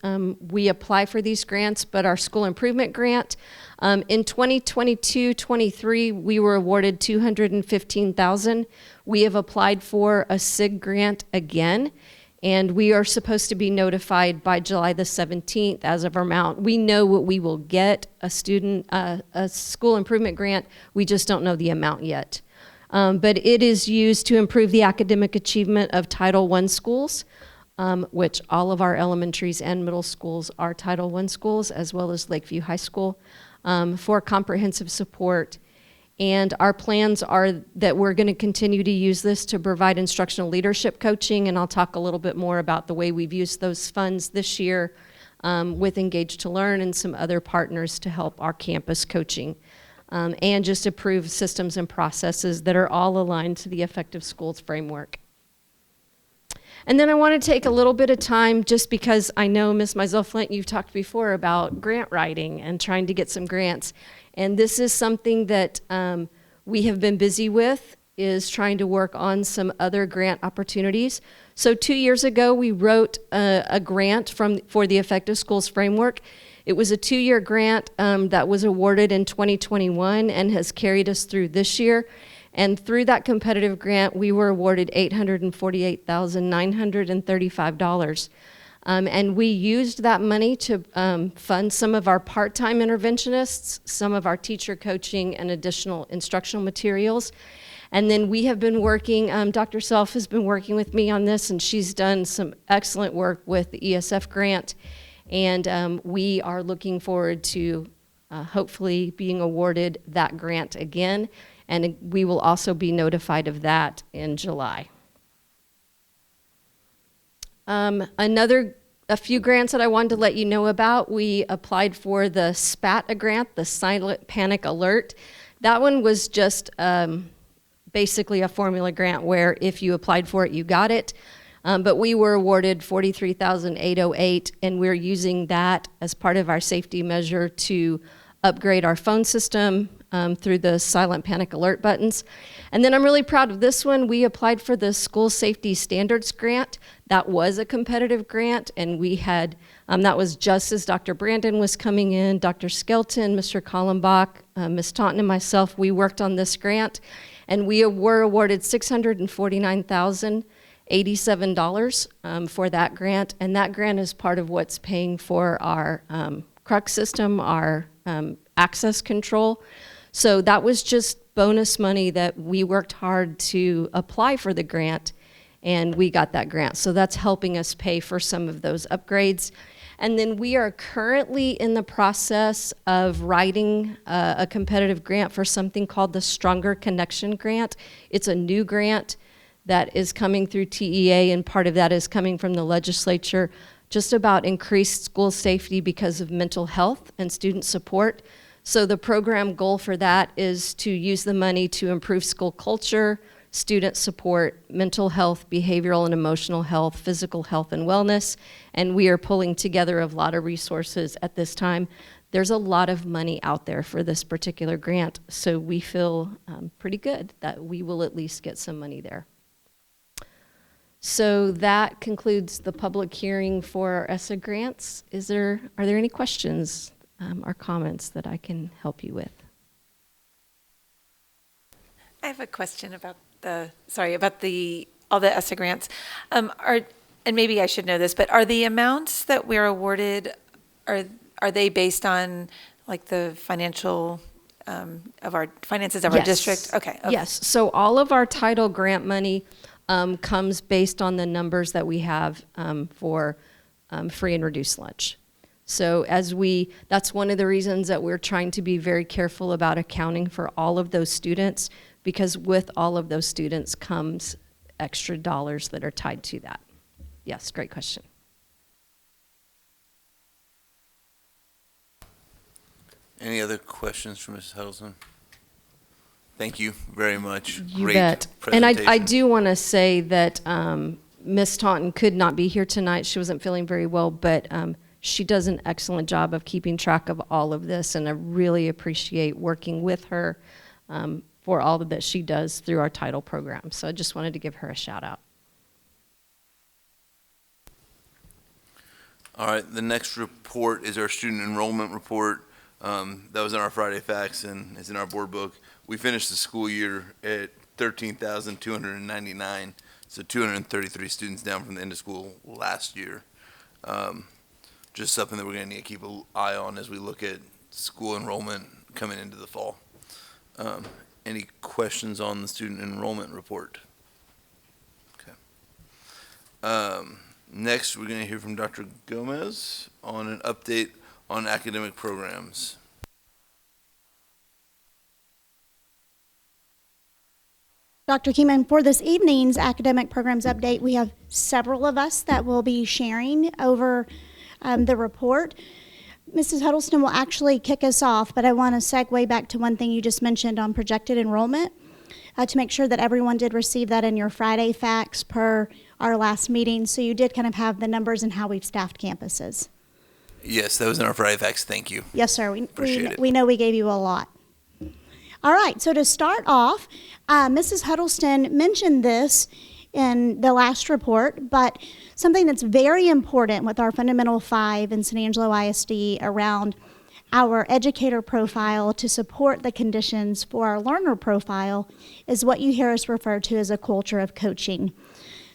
we apply for these grants, but our school improvement grant, in 2022-23, we were awarded $215,000. We have applied for a SIG grant again, and we are supposed to be notified by July the 17th as of our amount. We know what we will get, a school improvement grant, we just don't know the amount yet. But it is used to improve the academic achievement of Title I schools, which all of our elementaries and middle schools are Title I schools, as well as Lakeview High School, for comprehensive support. And our plans are that we're going to continue to use this to provide instructional leadership coaching, and I'll talk a little bit more about the way we've used those funds this year with Engage to Learn and some other partners to help our campus coaching. And just approve systems and processes that are all aligned to the Effective Schools framework. And then I want to take a little bit of time, just because I know, Ms. Mizell-Flint, you've talked before about grant writing and trying to get some grants. And this is something that we have been busy with. is trying to work on some other grant opportunities. So 2 years ago, we wrote a grant for the Effective Schools Framework. It was a 2-year grant that was awarded in 2021 and has carried us through this year. And through that competitive grant, we were awarded $848,935. And we used that money to fund some of our part-time interventionists, some of our teacher coaching, and additional instructional materials. And then we have been working, Dr. Self has been working with me on this, and she's done some excellent work with the ESF grant. And we are looking forward to hopefully being awarded that grant again. And we will also be notified of that in July. A few grants that I wanted to let you know about. We applied for the SPAT grant, the Silent Panic Alert. That one was just basically a formula grant where if you applied for it, you got it. But we were awarded $43,808, and we're using that as part of our safety measure to upgrade our phone system through the Silent Panic Alert buttons. And then I'm really proud of this one. We applied for the School Safety Standards Grant. That was a competitive grant, and we had, that was just as Dr. Brandon was coming in, Dr. Skelton, Mr. Kallenbach, Ms. Taunton, and myself, we worked on this grant, and we were awarded $649,087 for that grant, and that grant is part of what's paying for our CRUX system, our access control. So that was just bonus money that we worked hard to apply for the grant, and we got that grant. So that's helping us pay for some of those upgrades. And then we are currently in the process of writing a competitive grant for something called the Stronger Connection Grant. It's a new grant that is coming through TEA, and part of that is coming from the legislature, just about increased school safety because of mental health and student support. So the program goal for that is to use the money to improve school culture, student support, mental health, behavioral and emotional health, physical health and wellness, and we are pulling together a lot of resources at this time. There's a lot of money out there for this particular grant, so we feel pretty good that we will at least get some money there. So that concludes the public hearing for our ESSA grants. Are there any questions or comments that I can help you with? I have a question about all the ESSA grants. And maybe I should know this, but are the amounts that we're awarded, are they based on like the financial of our finances of our district? Okay. Yes. So all of our title grant money comes based on the numbers that we have for free and reduced lunch. So that's one of the reasons that we're trying to be very careful about accounting for all of those students, because with all of those students comes extra dollars that are tied to that. Yes, great question. Any other questions for Mrs. Huddleston? Thank you very much. You Great bet. And presentation. I do want to say that Ms. Taunton could not be here tonight. She wasn't feeling very well, but she does an excellent job of keeping track of all of this, and I really appreciate working with her for all that she does through our title program. So I just wanted to give her a shout out. All right, the next report is our student enrollment report. That was in our Friday facts and is in our board book. We finished the school year at 13,299, so 233 students down from the end of school last year. Just something that we're going to need to keep an eye on as we look at school enrollment coming into the fall. Any questions on the student enrollment report? Okay. Next, we're going to hear from Dr. Gomez on an update on academic programs. Dr. Kingman, for this evening's academic programs update, we have several of us that will be sharing over the report. Mrs. Huddleston will actually kick us off, but I want to segue back to one thing you just mentioned on projected enrollment to make sure that everyone did receive that in your Friday facts per our last meeting. So you did kind of have the numbers and how we've staffed campuses. Yes, that was in our Friday facts. Thank you. Yes, sir. Appreciate it. We know we gave you a lot. All right, so to start off, Mrs. Huddleston mentioned this in the last report, but something that's very important with our Fundamental 5 in San Angelo ISD around our educator profile to support the conditions for our learner profile is what you hear us refer to as a culture of coaching.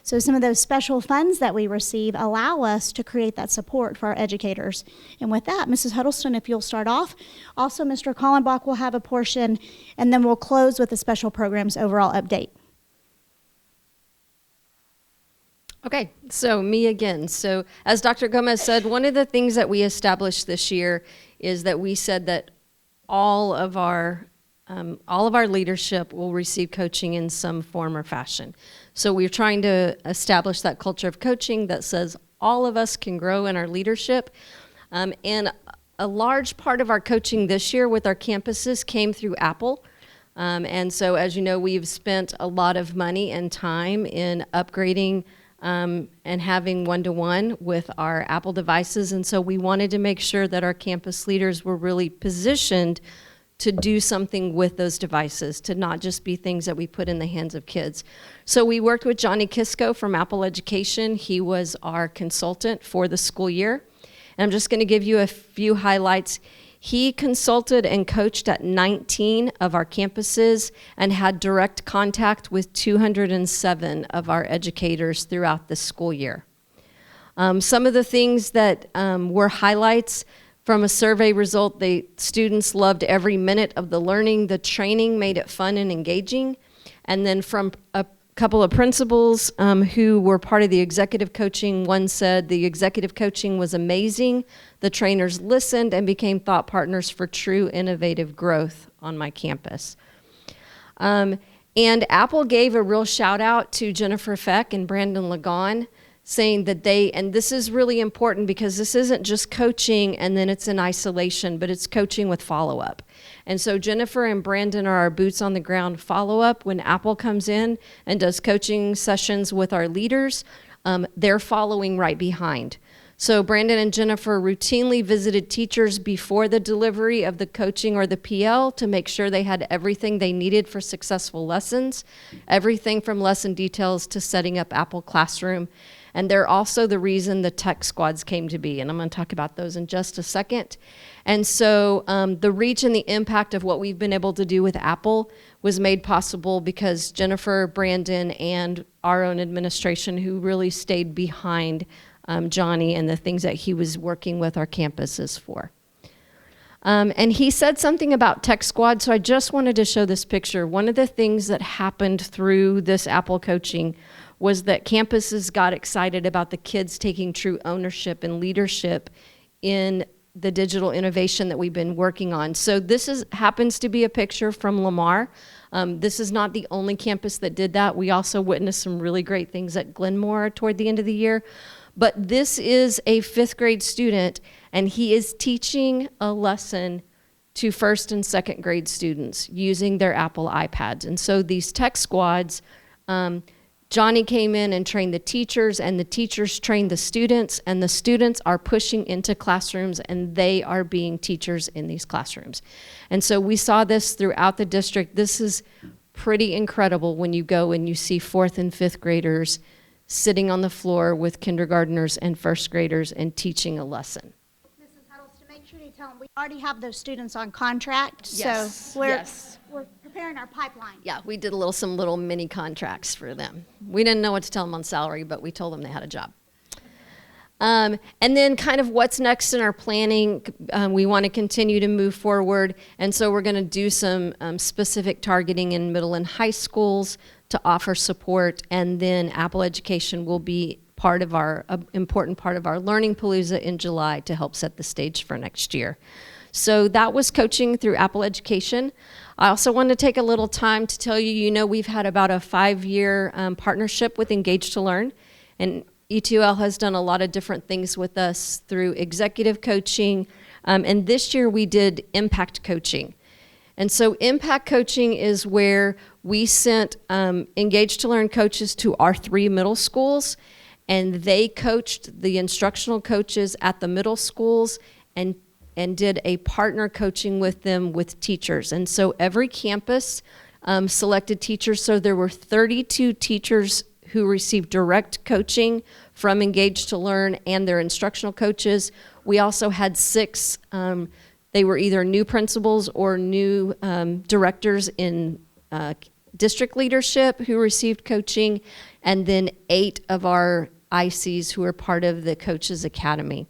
So some of those special funds that we receive allow us to create that support for our educators. And with that, Mrs. Huddleston, if you'll start off. Also, Mr. Kallenbach will have a portion, and then we'll close with the special programs overall update. Okay, so me again. So as Dr. Gomez said, one of the things that we established this year is that we said that all of our leadership will receive coaching in some form or fashion. So we're trying to establish that culture of coaching that says all of us can grow in our leadership. And a large part of our coaching this year with our campuses came through Apple. And so as you know, we've spent a lot of money and time in upgrading and having one-to-one with our Apple devices. And so we wanted to make sure that our campus leaders were really positioned to do something with those devices, to not just be things that we put in the hands of kids. So we worked with Johnny Kisco from Apple Education. He was our consultant for the school year. And I'm just going to give you a few highlights. He consulted and coached at 19 of our campuses and had direct contact with 207 of our educators throughout the school year. Some of the things that were highlights from a survey result, the students loved every minute of the learning. The training made it fun and engaging. And then from a couple of principals who were part of the executive coaching, one said the executive coaching was amazing. The trainers listened and became thought partners for true innovative growth on my campus. And Apple gave a real shout out to Jennifer Feck and Brandon Lagon, saying that and this is really important because this isn't just coaching and then it's in isolation, but it's coaching with follow-up. And so Jennifer and Brandon are our boots on the ground follow-up. When Apple comes in and does coaching sessions with our leaders, they're following right behind. So Brandon and Jennifer routinely visited teachers before the delivery of the coaching or the PL to make sure they had everything they needed for successful lessons, everything from lesson details to setting up Apple Classroom. And they're also the reason the tech squads came to be, and I'm going to talk about those in just a second. And so the reach and the impact of what we've been able to do with Apple was made possible because Jennifer, Brandon, and our own administration who really stayed behind Johnny and the things that he was working with our campuses for. And he said something about tech squad, so I just wanted to show this picture. One of the things that happened through this Apple coaching was that campuses got excited about the kids taking true ownership and leadership in the digital innovation that we've been working on. So this happens to be a picture from Lamar. This is not the only campus that did that. We also witnessed some really great things at Glenmore toward the end of the year. But this is a 5th grade student, and he is teaching a lesson to 1st and 2nd grade students using their Apple iPads. And so these tech squads, Johnny came in and trained the teachers, and the teachers trained the students, and the students are pushing into classrooms, and they are being teachers in these classrooms. And so we saw this throughout the district. This is pretty incredible when you go and you see 4th and 5th graders sitting on the floor with kindergartners and 1st graders and teaching a lesson. Mrs. Huddleston, make sure you tell them we already have those students on contract, Yes, so we're yes. preparing our pipeline. Yeah, we did some little mini contracts for them. We didn't know what to tell them on salary, but we told them they had a job. And then kind of what's next in our planning, we want to continue to move forward, and so we're going to do some specific targeting in middle and high schools to offer support, and then Apple Education will be part of our important part of our Learning Palooza in July to help set the stage for next year. So that was coaching through Apple Education. I also want to take a little time to tell you, we've had about a 5-year partnership with Engage to Learn, and E2L has done a lot of different things with us through executive coaching, and this year we did impact coaching. And so impact coaching is where we sent Engage to Learn coaches to our 3 middle schools, and they coached the instructional coaches at the middle schools and and did a partner coaching with them with teachers. And so every campus selected teachers. So there were 32 teachers who received direct coaching from Engage to Learn and their instructional coaches. We also had 6, they were either new principals or new directors in district leadership who received coaching, and then 8 of our ICs who are part of the Coaches Academy.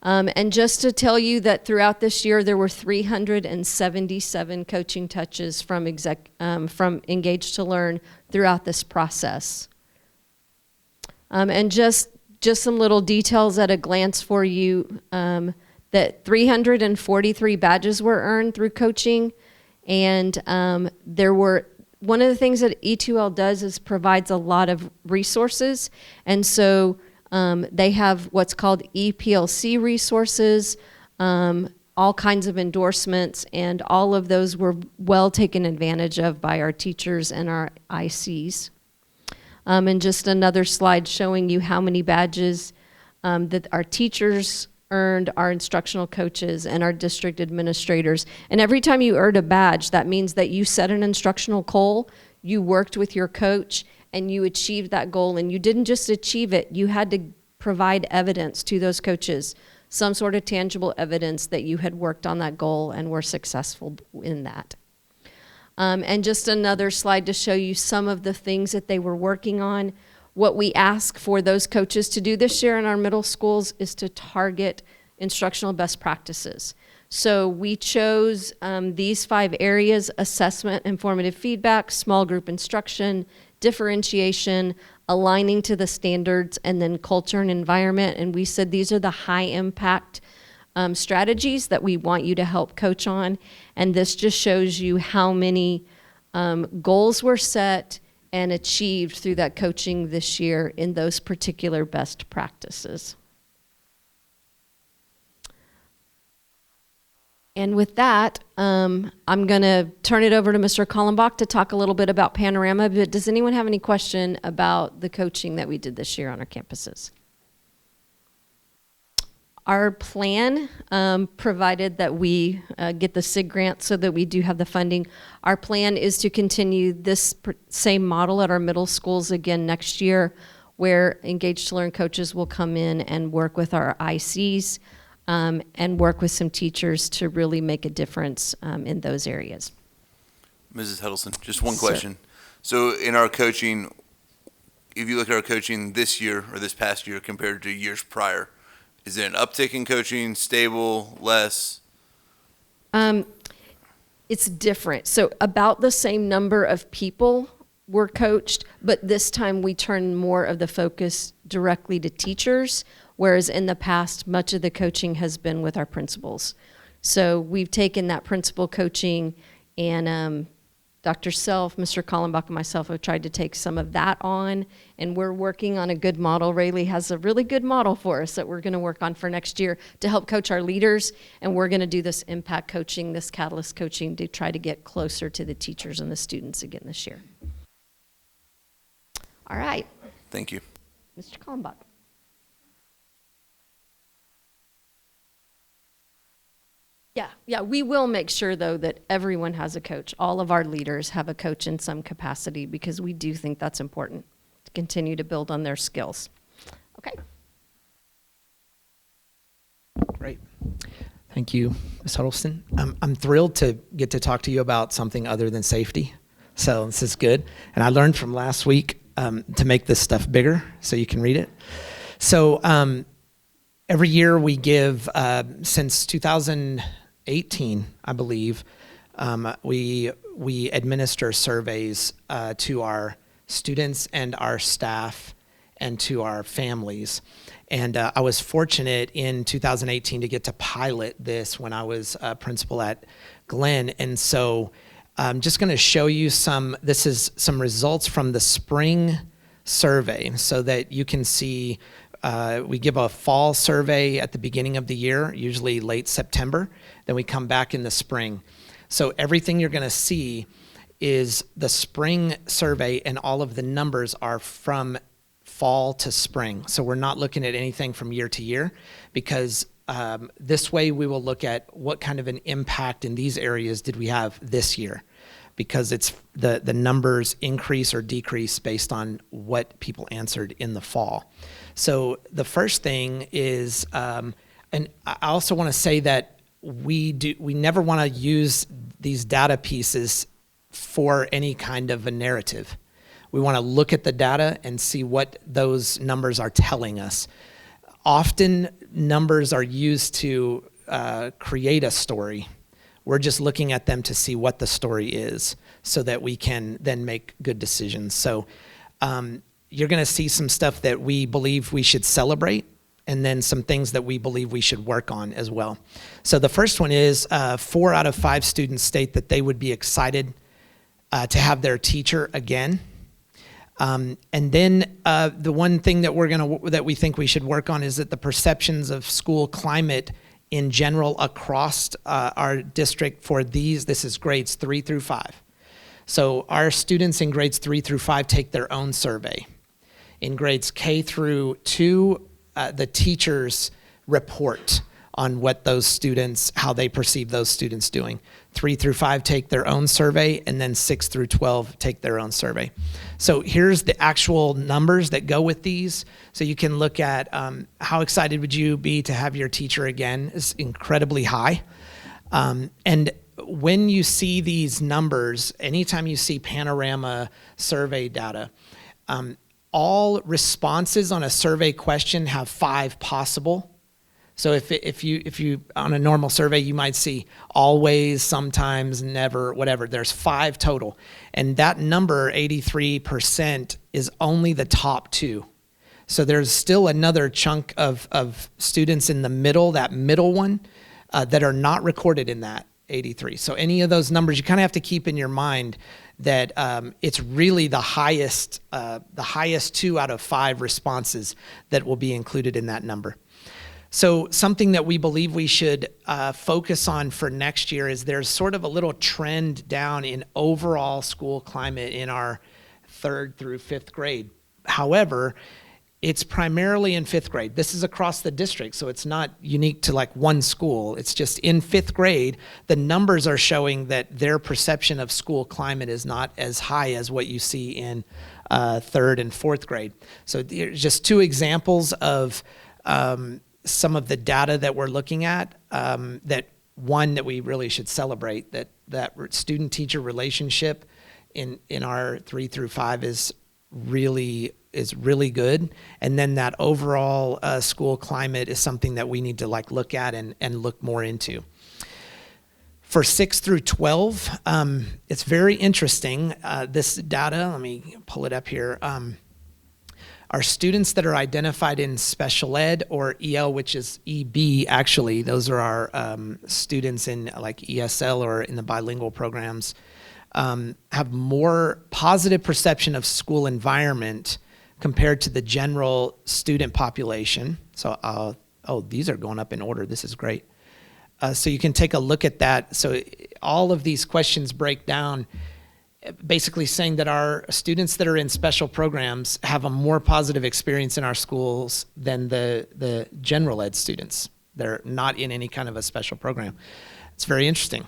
And just to tell you that throughout this year, there were 377 coaching touches from Engage to Learn throughout this process. And just some little details at a glance for you, that 343 badges were earned through coaching, and one of the things that E2L does is provides a lot of resources, and so they have what's called EPLC resources, all kinds of endorsements, and all of those were well taken advantage of by our teachers and our ICs. And just another slide showing you how many badges that our teachers earned, our instructional coaches, and our district administrators. And every time you earned a badge, that means that you set an instructional goal, you worked with your coach, and you achieved that goal. And you didn't just achieve it, you had to provide evidence to those coaches, some sort of tangible evidence that you had worked on that goal and were successful in that. And just another slide to show you some of the things that they were working on. What we ask for those coaches to do this year in our middle schools is to target instructional best practices. So we chose these 5 areas: assessment, informative feedback, small group instruction, differentiation, aligning to the standards, and then culture and environment. And we said these are the high impact strategies that we want you to help coach on. And this just shows you how many goals were set and achieved through that coaching this year in those particular best practices. And with that, I'm going to turn it over to Mr. Kallenbach to talk a little bit about Panorama. But does anyone have any question about the coaching that we did this year on our campuses? Our plan, provided that we get the SIG grant so that we do have the funding, our plan is to continue this same model at our middle schools again next year, where Engage to Learn coaches will come in and work with our ICs and work with some teachers to really make a difference in those areas. Mrs. Huddleston, just one question. So in our coaching, if you look at our coaching this year or this past year compared to years prior, is it an uptick in coaching, stable, less? It's different. So about the same number of people were coached, but this time we turned more of the focus directly to teachers, whereas in the past, much of the coaching has been with our principals. So we've taken that principal coaching, and Dr. Self, Mr. Kallenbach, and myself have tried to take some of that on, and we're working on a good model. Rayleigh has a really good model for us that we're going to work on for next year to help coach our leaders, and we're going to do this impact coaching, this catalyst coaching, to try to get closer to the teachers and the students again this year. All right. Thank you. Mr. Kallenbach. Yeah, we will make sure, though, that everyone has a coach. All of our leaders have a coach in some capacity, because we do think that's important to continue to build on their skills. Okay. Great. Thank you, Ms. Huddleston. I'm thrilled to get to talk to you about something other than safety. So this is good. And I learned from last week to make this stuff bigger so you can read it. So every year we give, since 2018, I believe, we administer surveys to our students and our staff and to our families. And I was fortunate in 2018 to get to pilot this when I was principal at Glenn. And so I'm just going to show you this is some results from the spring survey so that you can see. We give a fall survey at the beginning of the year, usually late September. Then we come back in the spring. So everything you're going to see is the spring survey, and all of the numbers are from fall to spring. So we're not looking at anything from year to year, because This way we will look at what kind of an impact in these areas did we have this year, because it's the numbers increase or decrease based on what people answered in the fall. So the first thing is, and I also want to say that we never want to use these data pieces for any kind of a narrative. We want to look at the data and see what those numbers are telling us. Often numbers are used to create a story. We're just looking at them to see what the story is so that we can then make good decisions. So you're going to see some stuff that we believe we should celebrate, and then some things that we believe we should work on as well. So the first one is 4 out of 5 students state that they would be excited to have their teacher again. And then the one thing that that we think we should work on is that the perceptions of school climate in general across our district for this is grades 3 through 5. So our students in grades 3 through 5 take their own survey. In grades K through 2, the teachers report on what those students, how they perceive those students doing. 3 through 5 take their own survey, and then 6 through 12 take their own survey. So here's the actual numbers that go with these. So you can look at how excited would you be to have your teacher again. It's incredibly high. And when you see these numbers, anytime you see panorama survey data, all responses on a survey question have 5 possible. So if you on a normal survey, you might see always, sometimes, never, whatever. There's 5 total. And that number, 83%, is only the top 2. So there's still another chunk of students in the middle, that middle one, that are not recorded in that 83. So any of those numbers, you kind of have to keep in your mind that it's really the highest 2 out of 5 responses that will be included in that number. So something that we believe we should focus on for next year is there's sort of a little trend down in overall school climate in our 3rd through 5th grade. However, it's primarily in 5th grade. This is across the district, so it's not unique to like one school. It's just in 5th grade, the numbers are showing that their perception of school climate is not as high as what you see in 3rd and 4th grade. So there's just 2 examples of some of the data that we're looking at, that we really should celebrate, that student-teacher relationship in our 3 through 5 is really good. And then that overall school climate is something that we need to like look at and look more into. For 6 through 12, it's very interesting, this data. Let me pull it up here. Our students that are identified in special ed or EL, which is EB actually, those are our students in like ESL or in the bilingual programs, have more positive perception of school environment compared to the general student population. So, these are going up in order. This is great. So you can take a look at that. So all of these questions break down, basically saying that our students that are in special programs have a more positive experience in our schools than the general ed students. They're not in any kind of a special program. It's very interesting.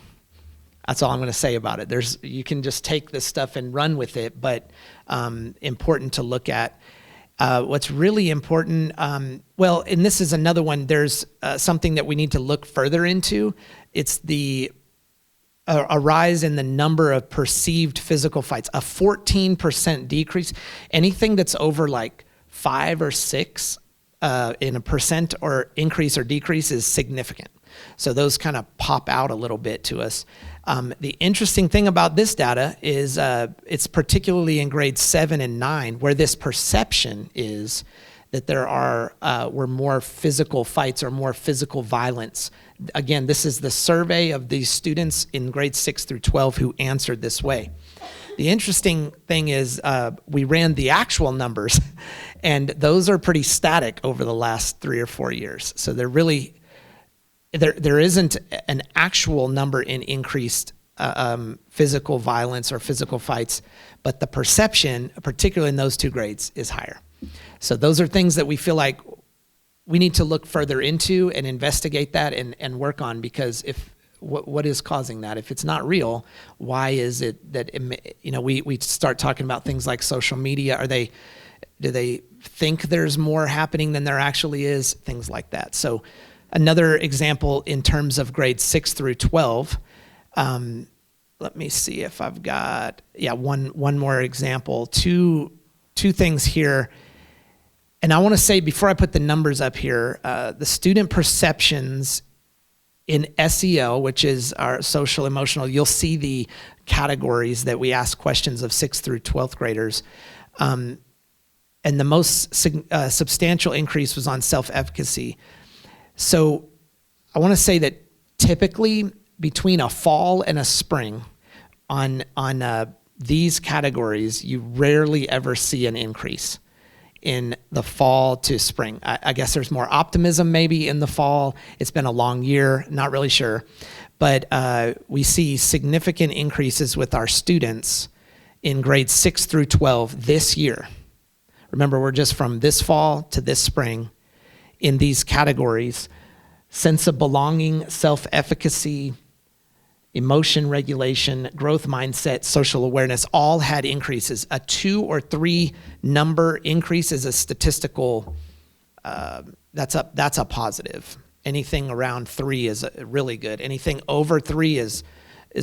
That's all I'm going to say about it. You can just take this stuff and run with it, but important to look at. What's really important, and this is another one, there's something that we need to look further into. It's a rise in the number of perceived physical fights, a 14% decrease. Anything that's over like 5 or 6 in a percent or increase or decrease is significant. So those kind of pop out a little bit to us. The interesting thing about this data is it's particularly in grades 7 and 9 where this perception is that there were more physical fights or more physical violence. Again, this is the survey of these students in grades 6 through 12 who answered this way. The interesting thing is we ran the actual numbers, and those are pretty static over the last 3 or 4 years. So they're really, there isn't an actual number in increased physical violence or physical fights, but the perception, particularly in those 2 grades, is higher. So those are things that we feel like we need to look further into and investigate that and work on, because what is causing that? If it's not real, why is it that, we start talking about things like social media? Do they think there's more happening than there actually is? Things like that. So another example in terms of grades 6 through 12, let me see if I've got, one more example. Two things here. And I want to say, before I put the numbers up here, the student perceptions in SEL, which is our social emotional, you'll see the categories that we ask questions of 6th through 12th graders. And the most substantial increase was on self-efficacy. So I want to say that typically between a fall and a spring on these categories, you rarely ever see an increase in the fall to spring. I guess there's more optimism maybe in the fall. It's been a long year, not really sure. But we see significant increases with our students in grades 6 through 12 this year. Remember, we're just from this fall to this spring in these categories. Sense of belonging, self-efficacy, emotion regulation, growth mindset, social awareness, all had increases. A 2 or 3 number increase is a statistical, that's a positive. Anything around 3 is really good. Anything over 3 is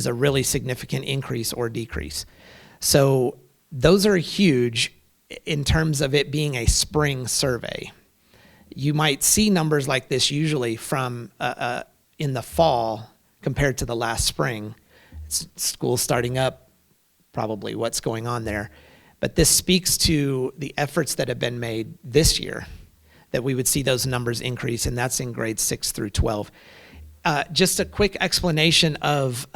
a really significant increase or decrease. So those are huge in terms of it being a spring survey. You might see numbers like this usually from in the fall compared to the last spring. It's school starting up, probably what's going on there. But this speaks to the efforts that have been made this year, that we would see those numbers increase, and that's in grades 6 through 12. Just a quick explanation of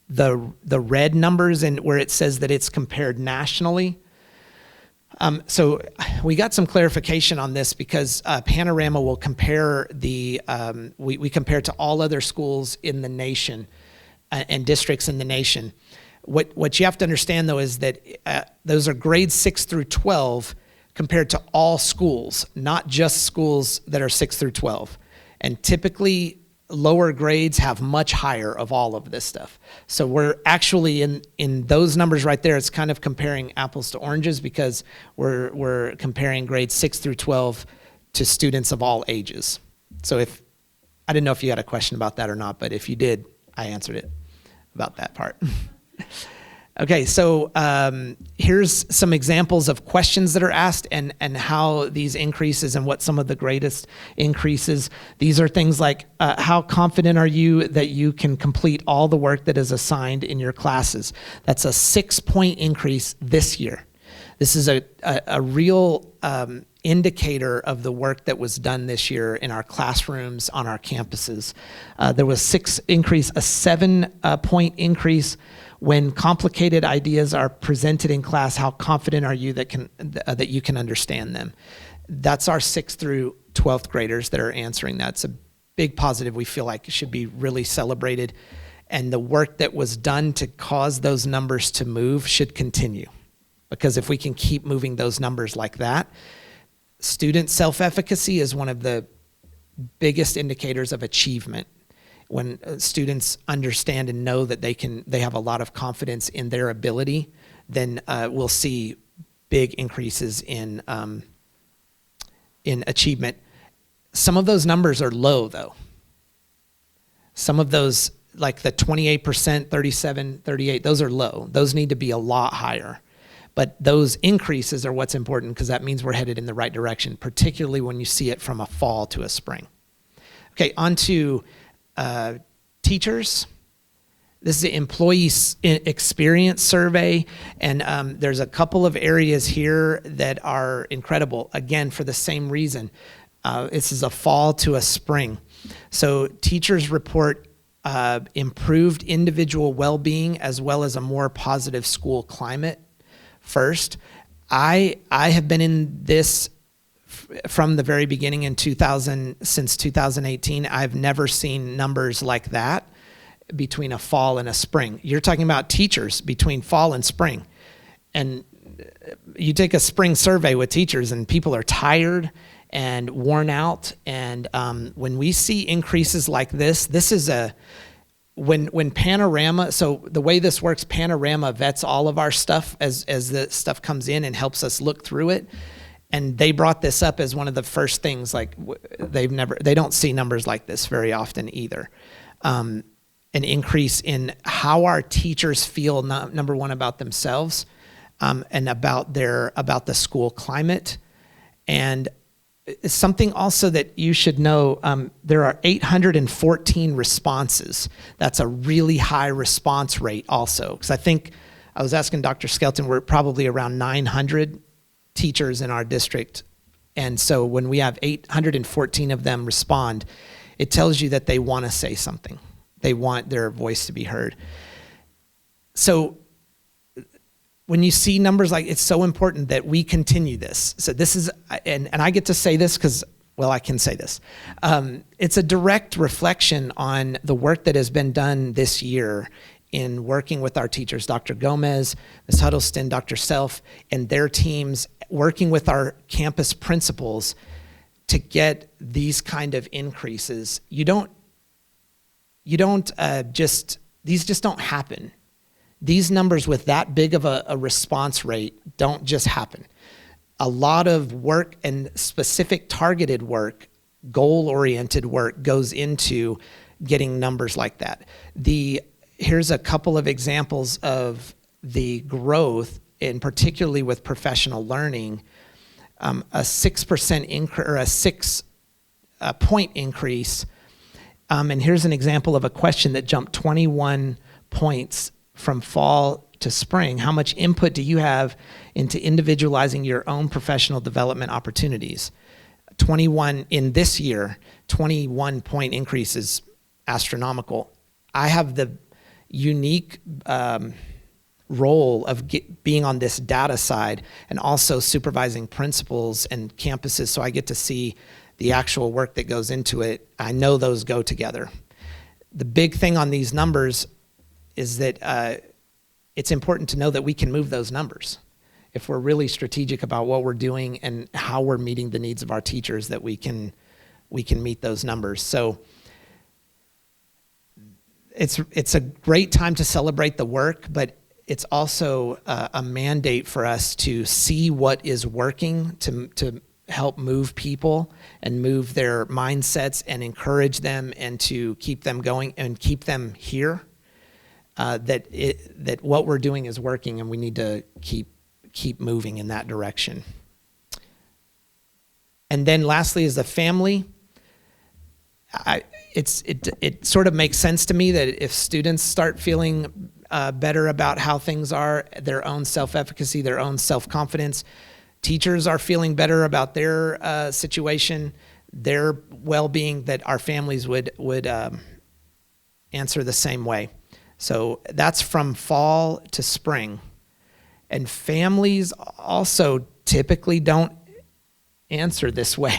the red numbers and where it says that it's compared nationally. So we got some clarification on this because Panorama will compare we compare to all other schools in the nation and districts in the nation. What you have to understand though is that those are grades 6 through 12 compared to all schools, not just schools that are 6 through 12. And typically lower grades have much higher of all of this stuff. So we're actually in those numbers right there, it's kind of comparing apples to oranges because we're comparing grades 6 through 12 to students of all ages. So I didn't know if you had a question about that or not, but if you did, I answered it about that part. Okay, so here's some examples of questions that are asked and how these increases and what some of the greatest increases. These are things like, how confident are you that you can complete all the work that is assigned in your classes? That's a 6-point increase this year. This is a real indicator of the work that was done this year in our classrooms, on our campuses. There was a 7-point increase. When complicated ideas are presented in class, how confident are you that you can understand them? That's our 6th through 12th graders that are answering that. It's a big positive we feel like it should be really celebrated. And the work that was done to cause those numbers to move should continue. Because if we can keep moving those numbers like that, student self-efficacy is one of the biggest indicators of achievement. When students understand and know that they have a lot of confidence in their ability, then we'll see big increases in achievement. Some of those numbers are low, though. Some of those, like the 28%, 37, 38, those are low. Those need to be a lot higher. But those increases are what's important because that means we're headed in the right direction, particularly when you see it from a fall to a spring. Okay, on to teachers. This is the employee experience survey, and there's a couple of areas here that are incredible, again, for the same reason. This is a fall to a spring. So teachers report improved individual well-being as well as a more positive school climate first. I have been in this from the very beginning since 2018. I've never seen numbers like that between a fall and a spring. You're talking about teachers between fall and spring. And you take a spring survey with teachers and people are tired and worn out. And when we see increases like this is when Panorama, so the way this works, Panorama vets all of our stuff as the stuff comes in and helps us look through it. And they brought this up as one of the first things, like they don't see numbers like this very often either. An increase in how our teachers feel, number one, about themselves, and about the school climate. And something also that you should know, there are 814 responses. That's a really high response rate also. Because I think, I was asking Dr. Skelton, we're probably around 900 teachers in our district. And so when we have 814 of them respond, it tells you that they want to say something. They want their voice to be heard. So when you see numbers like, it's so important that we continue this. So this is, and I get to say this because, well, I can say this. It's a direct reflection on the work that has been done this year in working with our teachers, Dr. Gomez, Ms. Huddleston, Dr. Self, and their teams, working with our campus principals to get these kind of increases. These just don't happen. These numbers with that big of a response rate don't just happen. A lot of work and specific targeted work, goal-oriented work goes into getting numbers like that. Here's a couple of examples of the growth, and particularly with professional learning, a 6% increase, or a 6-point increase. And here's an example of a question that jumped 21 points from fall to spring. How much input do you have into individualizing your own professional development opportunities? 21 in this year, 21-point increase is astronomical. I have the unique role of being on this data side and also supervising principals and campuses, so I get to see the actual work that goes into it. I know those go together. The big thing on these numbers is that it's important to know that we can move those numbers. If we're really strategic about what we're doing and how we're meeting the needs of our teachers, that we can meet those numbers. So it's a great time to celebrate the work, but it's also a mandate for us to see what is working to help move people and move their mindsets and encourage them and to keep them going and keep them here. That what we're doing is working, and we need to keep moving in that direction. And then lastly is the family. It sort of makes sense to me that if students start feeling better about how things are, their own self-efficacy, their own self-confidence, teachers are feeling better about their situation, their well-being, that our families would answer the same way. So that's from fall to spring. And families also typically don't answer this way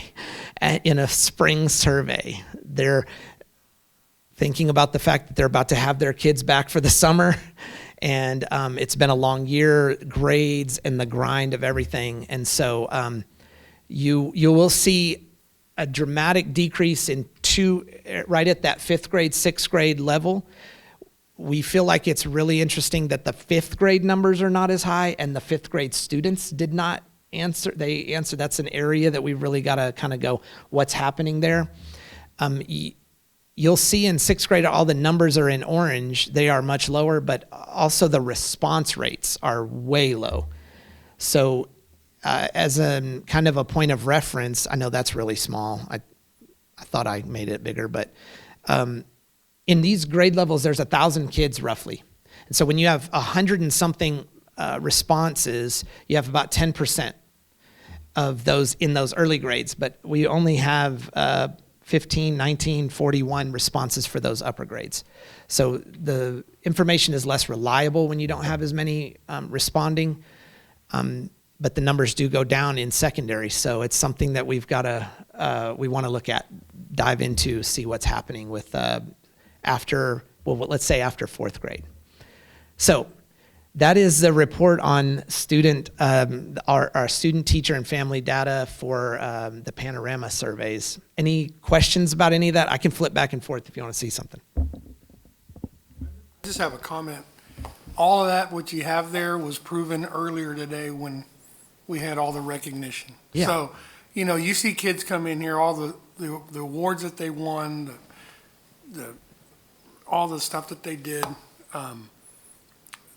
in a spring survey. They're thinking about the fact that they're about to have their kids back for the summer, and it's been a long year, grades and the grind of everything. And so you will see a dramatic decrease in right at that 5th grade, 6th grade level. We feel like it's really interesting that the 5th grade numbers are not as high, and the 5th grade students did not answer. They answered. That's an area that we've really got to kind of go, what's happening there? You'll see in 6th grade, all the numbers are in orange. They are much lower, but also the response rates are way low. So as a kind of a point of reference, I know that's really small. I thought I made it bigger, but in these grade levels, there's 1,000 kids roughly. And so when you have 100 and something responses, you have about 10% of those in those early grades, but we only have 15, 19, 41 responses for those upper grades. So the information is less reliable when you don't have as many responding, but the numbers do go down in secondary. So it's something that we want to look at, dive into, see what's happening with let's say after 4th grade. So That is the report on student, our student, teacher, and family data for the Panorama surveys. Any questions about any of that? I can flip back and forth if you want to see something. I just have a comment. All of that, what you have there, was proven earlier today when we had all the recognition. Yeah. So, you know, you see kids come in here, all the awards that they won, all the stuff that they did.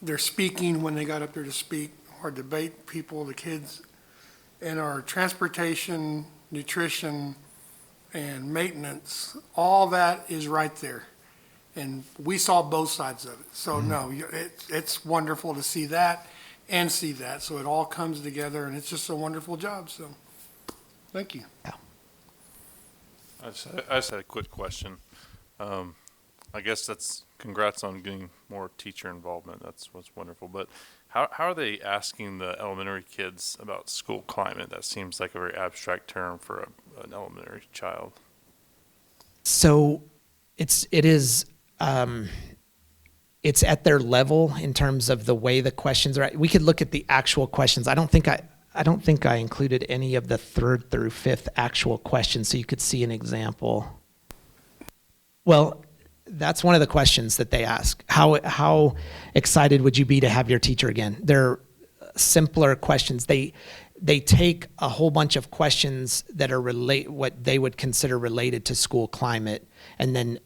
Their speaking when they got up there to speak, our debate people, the kids, and our transportation, nutrition, and maintenance, all that is right there. And we saw both sides of it. So no, it's wonderful to see that and see that. So it all comes together, and it's just a wonderful job. So thank you. I just had a quick question. I guess that's congrats on getting more teacher involvement. That's what's wonderful. But how are they asking the elementary kids about school climate? That seems like a very abstract term for an elementary child. So it's at their level in terms of the way the questions are. We could look at the actual questions. I don't think I included any of the 3rd through 5th actual questions, so you could see an example. Well, that's one of the questions that they ask. How excited would you be to have your teacher again? They're simpler questions. They take a whole bunch of questions that are what they would consider related to school climate, and then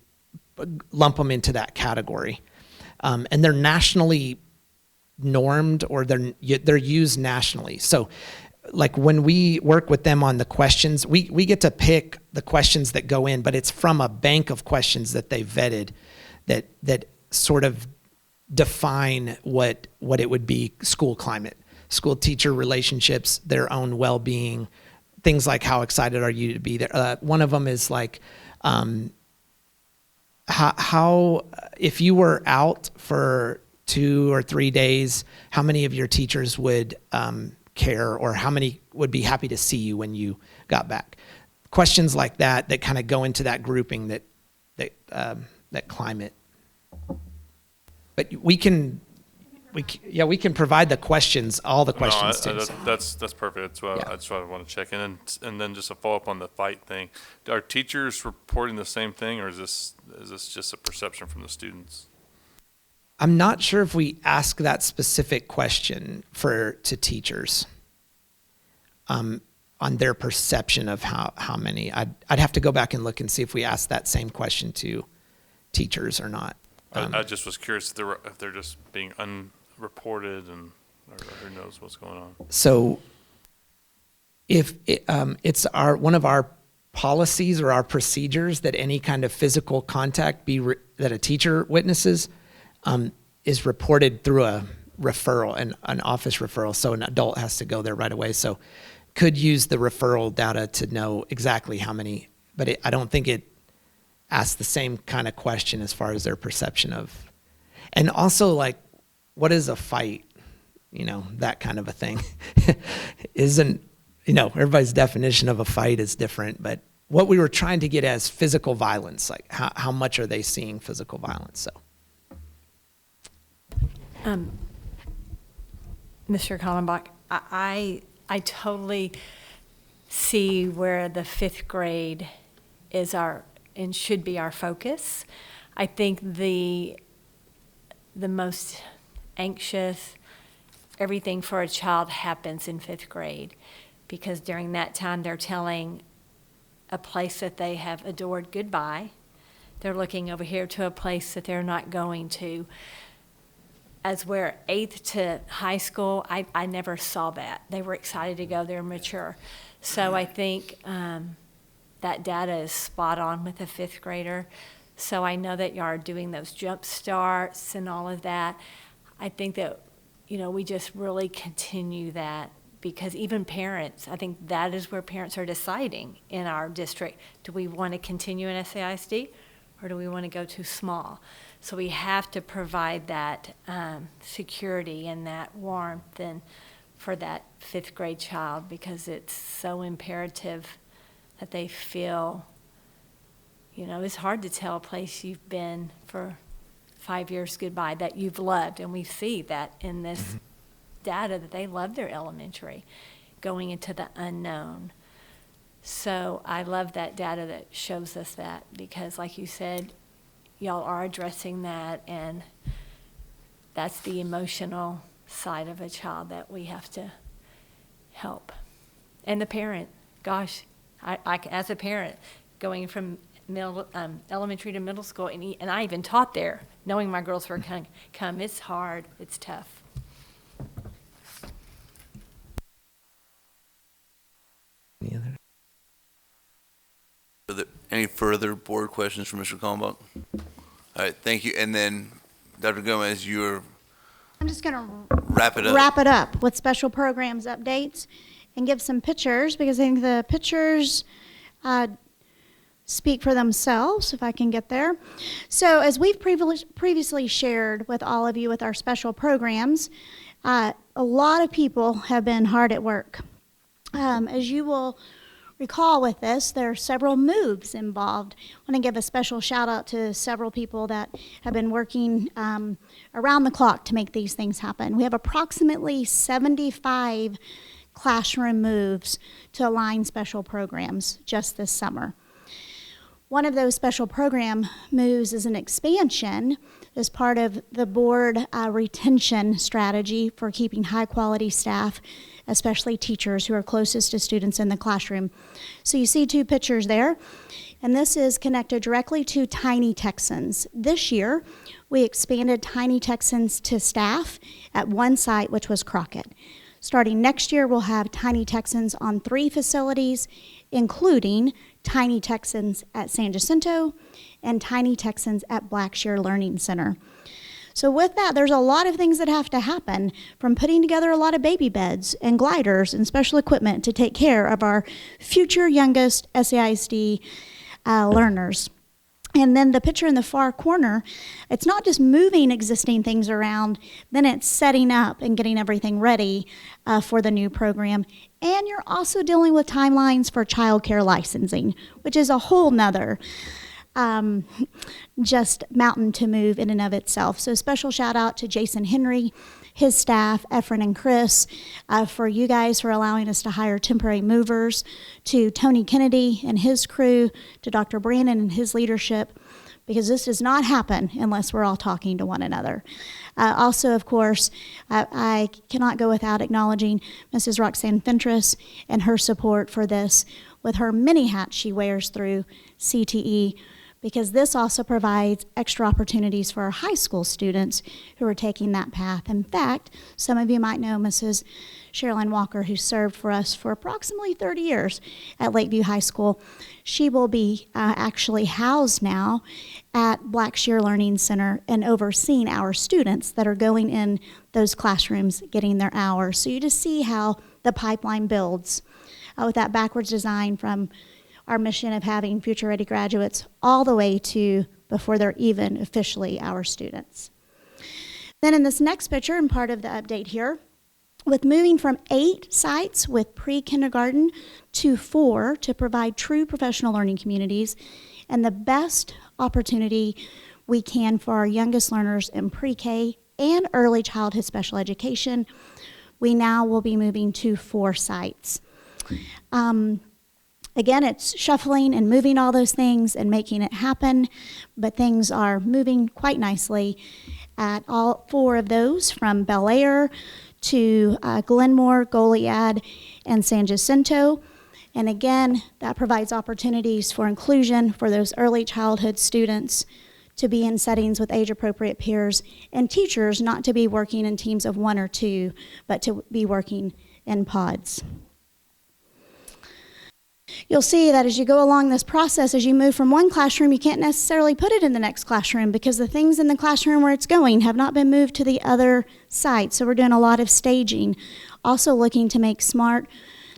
lump them into that category. And they're nationally normed, or they're used nationally. So like when we work with them on the questions, we get to pick the questions that go in, but it's from a bank of questions that they vetted that sort of define what it would be: school climate, school teacher relationships, their own well-being, things like how excited are you to be there. One of them is like, how if you were out for 2 or 3 days, how many of your teachers would care, or how many would be happy to see you when you got back? Questions like that kind of go into that grouping that climate. But we can provide the questions, all the questions too. That's perfect. That's what I want to check in. And then just a follow up on the fight thing. Are teachers reporting the same thing, or is this just a perception from the students? I'm not sure if we ask that specific question to teachers on their perception of how many. I'd have to go back and look and see if we asked that same question to teachers or not. I just was curious if they're just being unreported, or who knows what's going on. So if it's one of our policies or our procedures that any kind of physical contact that a teacher witnesses is reported through a referral, an office referral, so an adult has to go there right away. So could use the referral data to know exactly how many, but I don't think it asks the same kind of question as far as their perception of. And also, like, what is a fight? You know, that kind of a thing. Everybody's definition of a fight is different, but what we were trying to get as physical violence, like how much are they seeing physical violence? So. Mr. Kallenbach, I totally see where the 5th grade is and should be our focus. I think the most anxious everything for a child happens in 5th grade, because during that time they're telling a place that they have adored goodbye. They're looking over here to a place that they're not going to. As we're 8th to high school, I never saw that. They were excited to go there and mature. So I think that data is spot on with a 5th grader. So I know that you are doing those jump starts and all of that. I think that, we just really continue that, because even parents, I think that is where parents are deciding in our district. Do we want to continue in SAISD, or do we want to go too small? So we have to provide that security and that warmth for that 5th grade child, because it's so imperative that they feel, it's hard to tell a place you've been for 5 years goodbye that you've loved, and we see that in this data that they love their elementary, going into the unknown. So I love that data that shows us that, because like you said, y'all are addressing that, and that's the emotional side of a child that we have to help. And the parent, gosh, I as a parent, going from elementary to middle school, and I even taught there, knowing my girls were going to come, it's hard, it's tough. Any further board questions for Mr. Kalmbach? All right, thank you. And then, Dr. Gomez, you're I'm just going to wrap it up. Wrap it up with special programs updates and give some pictures, because I think the pictures speak for themselves, if I can get there. So as we've previously shared with all of you with our special programs, a lot of people have been hard at work. As you will recall with this, there are several moves involved. I want to give a special shout out to several people that have been working around the clock to make these things happen. We have approximately 75 classroom moves to align special programs just this summer. One of those special program moves is an expansion as part of the board retention strategy for keeping high quality staff, especially teachers who are closest to students in the classroom. So you see two pictures there, and this is connected directly to Tiny Texans. This year, we expanded Tiny Texans to staff at one site, which was Crockett. Starting next year, we'll have Tiny Texans on 3 facilities, including Tiny Texans at San Jacinto and Tiny Texans at Blackshear Learning Center. So with that, there's a lot of things that have to happen, from putting together a lot of baby beds and gliders and special equipment to take care of our future youngest SAISD learners. And then the picture in the far corner, it's not just moving existing things around, then it's setting up and getting everything ready for the new program. And you're also dealing with timelines for childcare licensing, which is a whole nother just mountain to move in and of itself. So special shout out to Jason Henry, his staff, Efren and Chris, for you guys for allowing us to hire temporary movers, to Tony Kennedy and his crew, to Dr. Brandon and his leadership, because this does not happen unless we're all talking to one another. Also, of course, I cannot go without acknowledging Mrs. Roxanne Fentress and her support for this, with her many hats she wears through CTE, because this also provides extra opportunities for our high school students who are taking that path. In fact, some of you might know Mrs. Sherilyn Walker, who served for us for approximately 30 years at Lakeview High School. She will be actually housed now at Blackshear Learning Center and overseeing our students that are going in those classrooms getting their hours. So you just see how the pipeline builds with that backwards design from our mission of having future-ready graduates all the way to before they're even officially our students. Then in this next picture, and part of the update here, with moving from 8 sites with pre-kindergarten to 4 to provide true professional learning communities and the best opportunity we can for our youngest learners in pre-K and early childhood special education, we now will be moving to 4 sites. Again, it's shuffling and moving all those things and making it happen, but things are moving quite nicely at all 4 of those, from Bel Air to Glenmore, Goliad, and San Jacinto. And again, that provides opportunities for inclusion for those early childhood students to be in settings with age-appropriate peers, and teachers not to be working in teams of 1 or 2, but to be working in pods. You'll see that as you go along this process, as you move from one classroom, you can't necessarily put it in the next classroom because the things in the classroom where it's going have not been moved to the other site. So we're doing a lot of staging. Also looking to make smart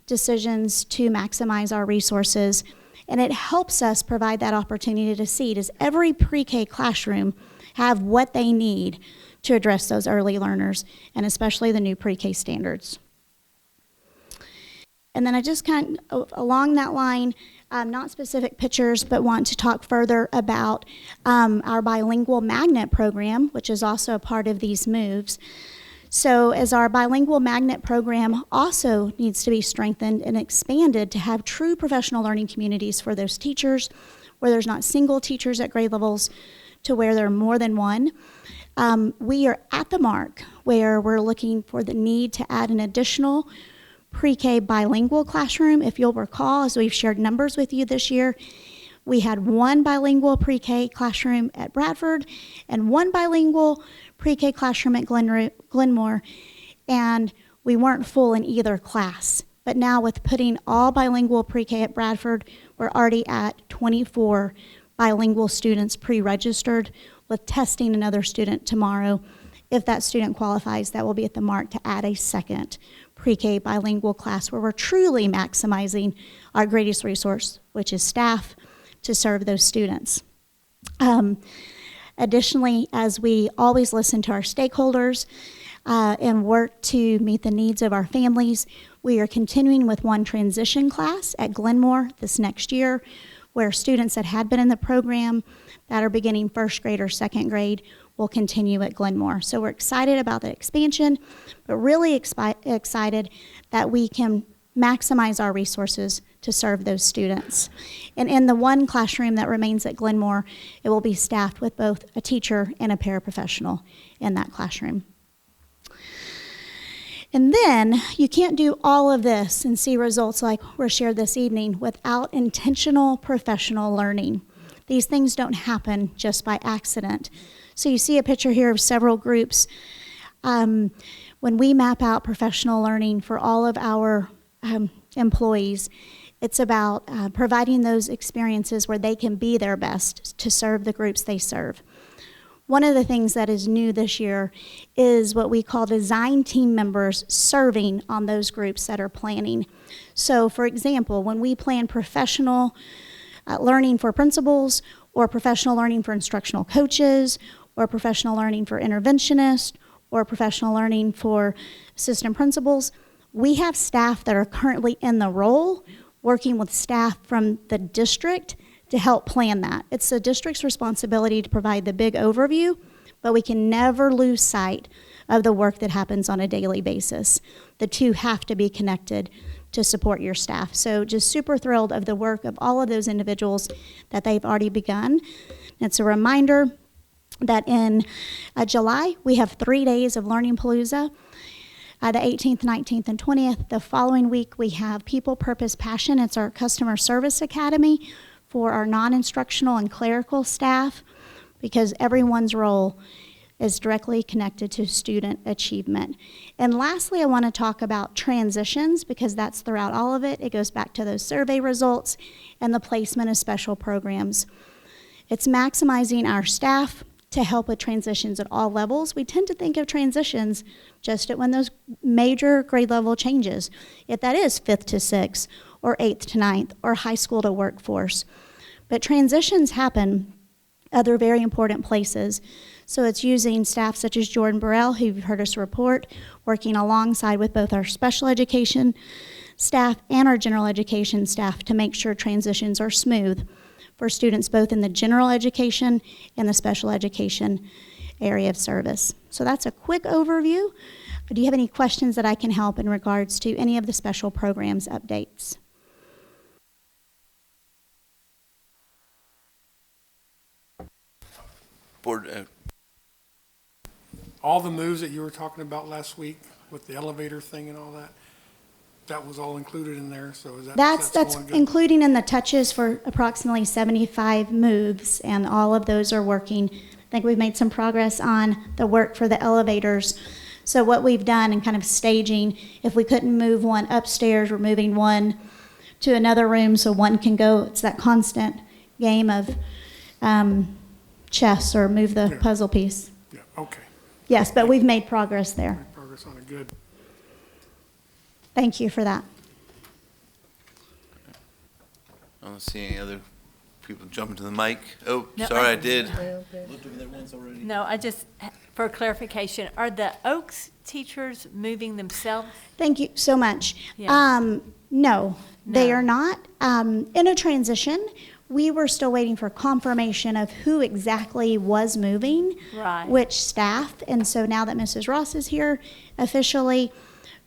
decisions to maximize our resources. And it helps us provide that opportunity to see, does every pre-K classroom have what they need to address those early learners, and especially the new pre-K standards. And then I just kind of, along that line, not specific pictures, but want to talk further about our bilingual magnet program, which is also a part of these moves. So as our bilingual magnet program also needs to be strengthened and expanded to have true professional learning communities for those teachers, where there's not single teachers at grade levels to where there are more than one. We are at the mark where we're looking for the need to add an additional pre-K bilingual classroom. If you'll recall, as we've shared numbers with you this year, we had one bilingual pre-K classroom at Bradford and one bilingual pre-K classroom at Glenmore, and we weren't full in either class. But now with putting all bilingual pre-K at Bradford, we're already at 24 bilingual students pre-registered, with testing another student tomorrow. If that student qualifies, that will be at the mark to add a second pre-K bilingual class where we're truly maximizing our greatest resource, which is staff, to serve those students. Additionally, as we always listen to our stakeholders and work to meet the needs of our families, we are continuing with one transition class at Glenmore this next year, where students that had been in the program that are beginning first grade or second grade will continue at Glenmore. So we're excited about the expansion, but really excited that we can maximize our resources to serve those students. And in the one classroom that remains at Glenmore, it will be staffed with both a teacher and a paraprofessional in that classroom. And then you can't do all of this and see results like were shared this evening without intentional professional learning. These things don't happen just by accident. So you see a picture here of several groups. When we map out professional learning for all of our employees, it's about providing those experiences where they can be their best to serve the groups they serve. One of the things that is new this year is what we call design team members serving on those groups that are planning. So for example, when we plan professional learning for principals, or professional learning for instructional coaches, or professional learning for interventionists, or professional learning for assistant principals, we have staff that are currently in the role working with staff from the district to help plan that. It's the district's responsibility to provide the big overview, but we can never lose sight of the work that happens on a daily basis. The two have to be connected to support your staff. So just super thrilled of the work of all of those individuals that they've already begun. It's a reminder that in July, we have 3 days of Learning Palooza, the 18th, 19th, and 20th. The following week, we have People, Purpose, Passion. It's our Customer Service Academy for our non-instructional and clerical staff, because everyone's role is directly connected to student achievement. And lastly, I want to talk about transitions, because that's throughout all of it. It goes back to those survey results and the placement of special programs. It's maximizing our staff to help with transitions at all levels. We tend to think of transitions just at when those major grade level changes, if that is 5th to 6th, or 8th to 9th, or high school to workforce. But transitions happen other very important places. So it's using staff such as Jordan Burrell, who you've heard us report, working alongside with both our special education staff and our general education staff to make sure transitions are smooth for students both in the general education and the special education area of service. So that's a quick overview. Do you have any questions that I can help in regards to any of the special programs updates? Board, all the moves that you were talking about last week with the elevator thing and all that, that was all included in there, so is that That's going good? including in the touches for approximately 75 moves, and all of those are working. I think we've made some progress on the work for the elevators. So what we've done in kind of staging, if we couldn't move one upstairs, we're moving one to another room so one can go. It's that constant game of chess, or move the puzzle piece. Yeah, okay. Yes, but we've made progress there. Made progress on it, good. Thank you for that. I don't see any other people jumping to the mic. Oh, No, sorry, I did. Looked over there once already. No, I just, for clarification, are the Oaks teachers moving themselves? Thank you so much. Yeah. No, They No. are not. In a transition, we were still waiting for confirmation of who exactly was moving, Right. which staff. And so now that Mrs. Ross is here officially,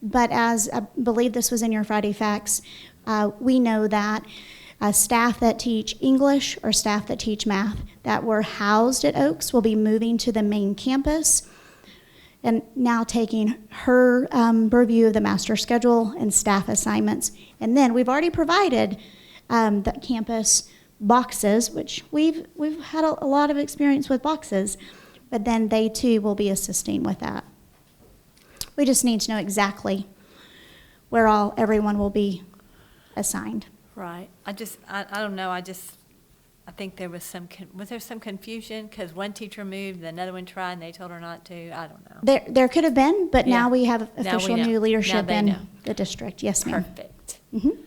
but as I believe this was in your Friday facts, we know that staff that teach English or staff that teach math that were housed at Oaks will be moving to the main campus and now taking her review of the master schedule and staff assignments. And then we've already provided the campus boxes, which we've had a lot of experience with boxes, but then they too will be assisting with that. We just need to know exactly where everyone will be assigned. Right. I don't know. I think there was some confusion because one teacher moved, another one tried, and they told her not to. I don't know. There could have been, but Yeah. now we have Now we official know. new Now leadership they in know. the district. Yes, ma'am. Perfect. Mhm.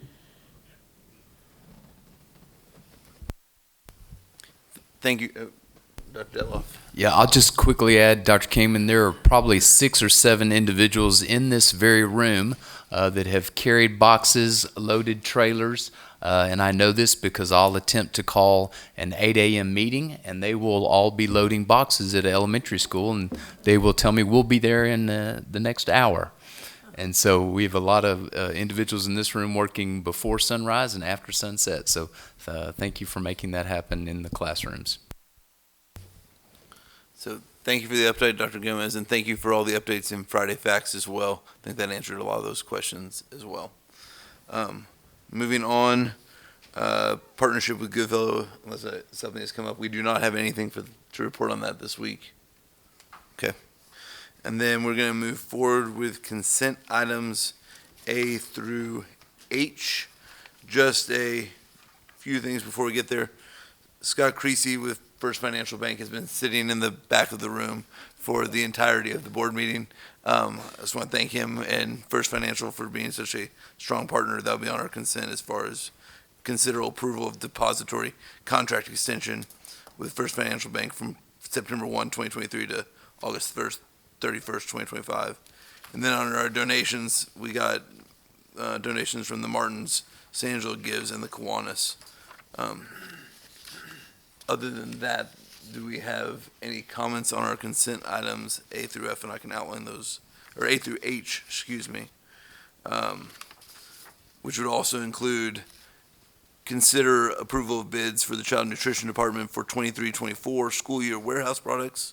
Thank you, Dr. Detloff. Yeah, I'll just quickly add, Dr. Kingman, there are probably 6 or 7 individuals in this very room that have carried boxes, loaded trailers, and I know this because I'll attempt to call an 8 a.m. meeting, and they will all be loading boxes at elementary school, and they will tell me we'll be there in the next hour. And so we have a lot of individuals in this room working before sunrise and after sunset. So thank you for making that happen in the classrooms. So thank you for the update, Dr. Gomez, and thank you for all the updates in Friday Facts as well. I think that answered a lot of those questions as well. Moving on, partnership with Goodfellow, unless something has come up. We do not have anything to report on that this week. Okay. And then we're going to move forward with consent items A through H. Just a few things before we get there. Scott Creasy with First Financial Bank has been sitting in the back of the room for the entirety of the board meeting. I just want to thank him and First Financial for being such a strong partner. That'll be on our consent as far as consider approval of depository contract extension with First Financial Bank from September 1, 2023 to August 1st, 31st, 2025. And then on our donations, we got donations from the Martins, San Angelo Gives, and the Kiwanis. Other than that, do we have any comments on our consent items A through F? And I can outline those, or A through H, excuse me, which would also include consider approval of bids for the Child Nutrition Department for 23-24 school year warehouse products.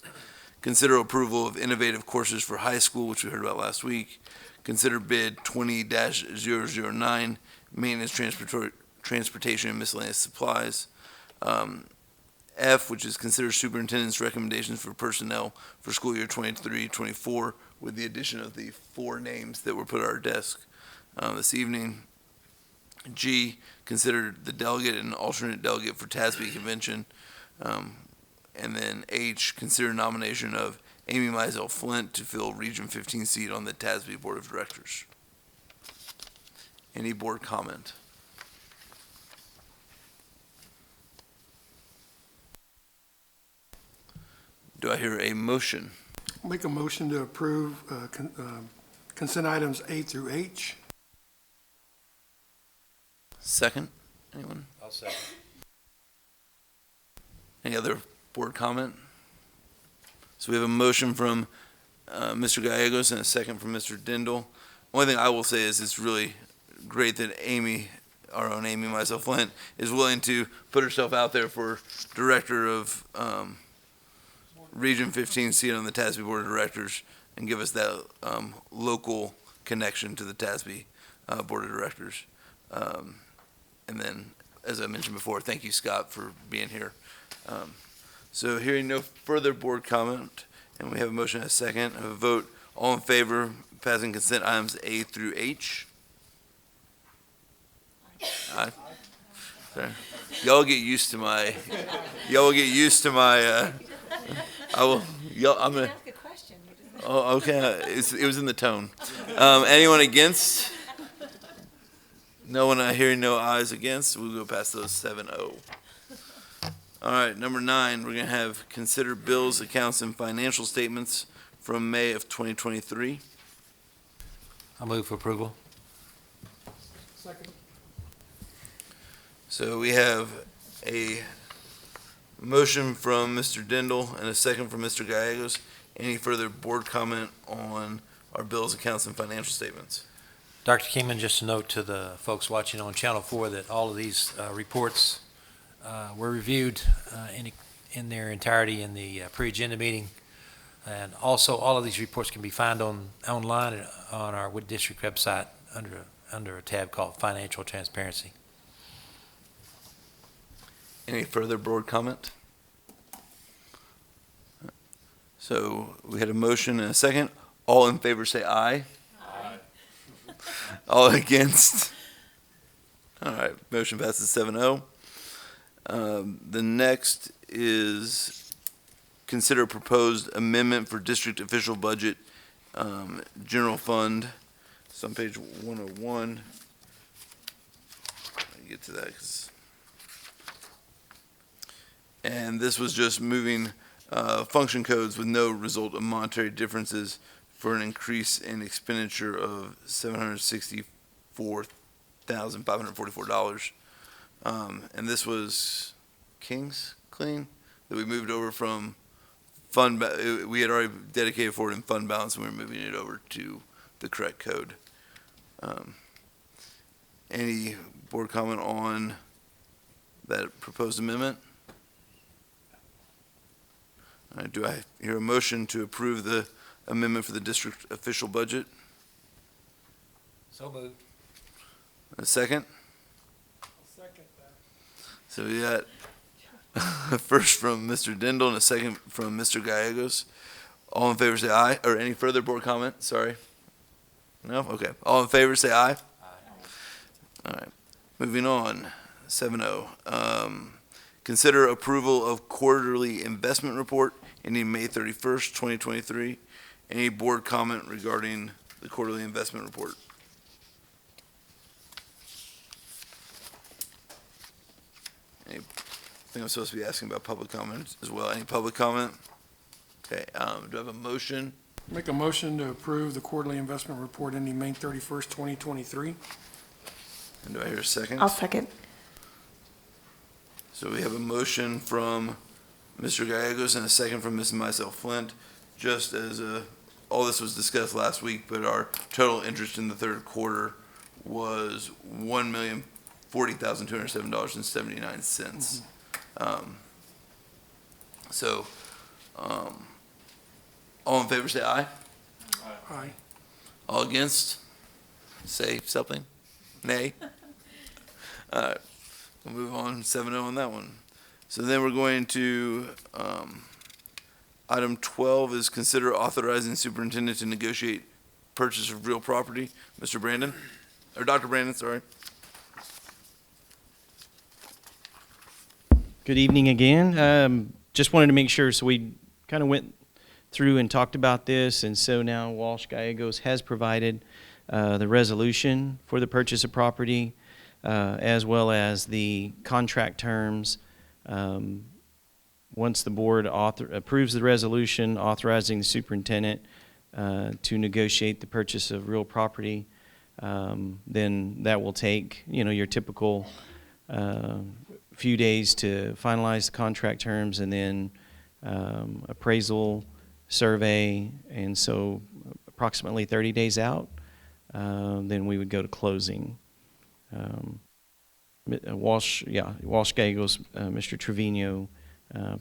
Consider approval of innovative courses for high school, which we heard about last week. Consider bid 20-009, maintenance, transportation, and miscellaneous supplies. F, which is consider superintendent's recommendations for personnel for school year 23-24, with the addition of the 4 names that were put at our desk this evening. G, consider the delegate and alternate delegate for TASB convention. And then H, consider nomination of Amy Mizell Flint to fill Region 15 seat on the TASB Board of Directors. Any board comment? Do I hear a motion? Make a motion to approve consent items A through H. Second? Anyone? I'll second. Any other board comment? So we have a motion from Mr. Gallegos and a second from Mr. Dindal. Only thing I will say is it's really great that Amy, our own Amy, myself, Flint, is willing to put herself out there for director of Region 15 seat on the TASB Board of Directors and give us that local connection to the TASB Board of Directors. And then, as I mentioned before, thank you, Scott, for being here. So hearing no further board comment, and we have a motion and a second, I have a vote. All in favor of passing consent items A through H? Aye. Sorry. Y'all get used to my, I will, I'm gonna. Ask a question. Oh, okay, it was in the tone. Anyone against? No one, hearing no ayes against, we'll go past those 7-0. All right, number 9, we're gonna have consider bills, accounts, and financial statements from May of 2023. I move for approval. Second. So we have a motion from Mr. Dindal and a second from Mr. Gallegos. Any further board comment on our bills, accounts, and financial statements? Dr. Kingman, just a note to the folks watching on Channel 4 that all of these reports were reviewed in their entirety in the pre-agenda meeting. And also, all of these reports can be found online on our Wood District website under a tab called Financial Transparency. Any further board comment? So we had a motion and a second. All in favor say aye. Aye. All against? All right, motion passes 7-0. The next is consider proposed amendment for district official budget, general fund. It's on page 101. Let me get to that. And this was just moving function codes with no result of monetary differences for an increase in expenditure of $764,544. And this was King's Clean that we moved over from fund. We had already dedicated for it in fund balance, and we were moving it over to the correct code. Any board comment on that proposed amendment? All right, do I hear a motion to approve the amendment for the district official budget? So moved. A second? I'll second that. So we got a first from Mr. Dindal and a second from Mr. Gallegos. All in favor say aye. Or any further board comment? Sorry. No? Okay. All in favor say aye. Aye. All right. Moving on. 7-0. Consider approval of quarterly investment report ending May 31st, 2023. Any board comment regarding the quarterly investment report? I think I'm supposed to be asking about public comment as well. Any public comment? Okay, do I have a motion? Make a motion to approve the quarterly investment report ending May 31st, 2023. And do I hear a second? I'll second. So we have a motion from Mr. Gallegos and a second from Ms. Mysel Flint. Just as all this was discussed last week, but our total interest in the third quarter was $1,040,207.79. All in favor say aye. Aye. All against? Say something. Nay. All right. We'll move on 7-0 on that one. So then we're going to, item 12 is consider authorizing superintendent to negotiate purchase of real property. Mr. Brandon, or Dr. Brandon, sorry. Good evening again. Just wanted to make sure, so we kind of went through and talked about this, and so now Walsh Gallegos has provided the resolution for the purchase of property, as well as the contract terms. Once the board approves the resolution authorizing the superintendent to negotiate the purchase of real property, then that will take, your typical few days to finalize the contract terms, and then appraisal, survey, and so approximately 30 days out, then we would go to closing. Walsh Gallegos, Mr. Trevino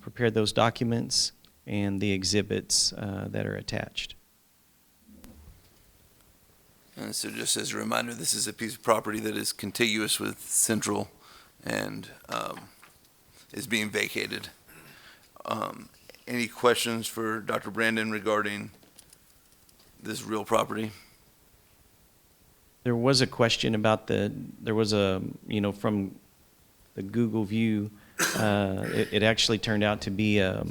prepared those documents and the exhibits that are attached. And so just as a reminder, this is a piece of property that is contiguous with Central and is being vacated. Any questions for Dr. Brandon regarding this real property? There was a question about there was a, from the Google view, it actually turned out to be a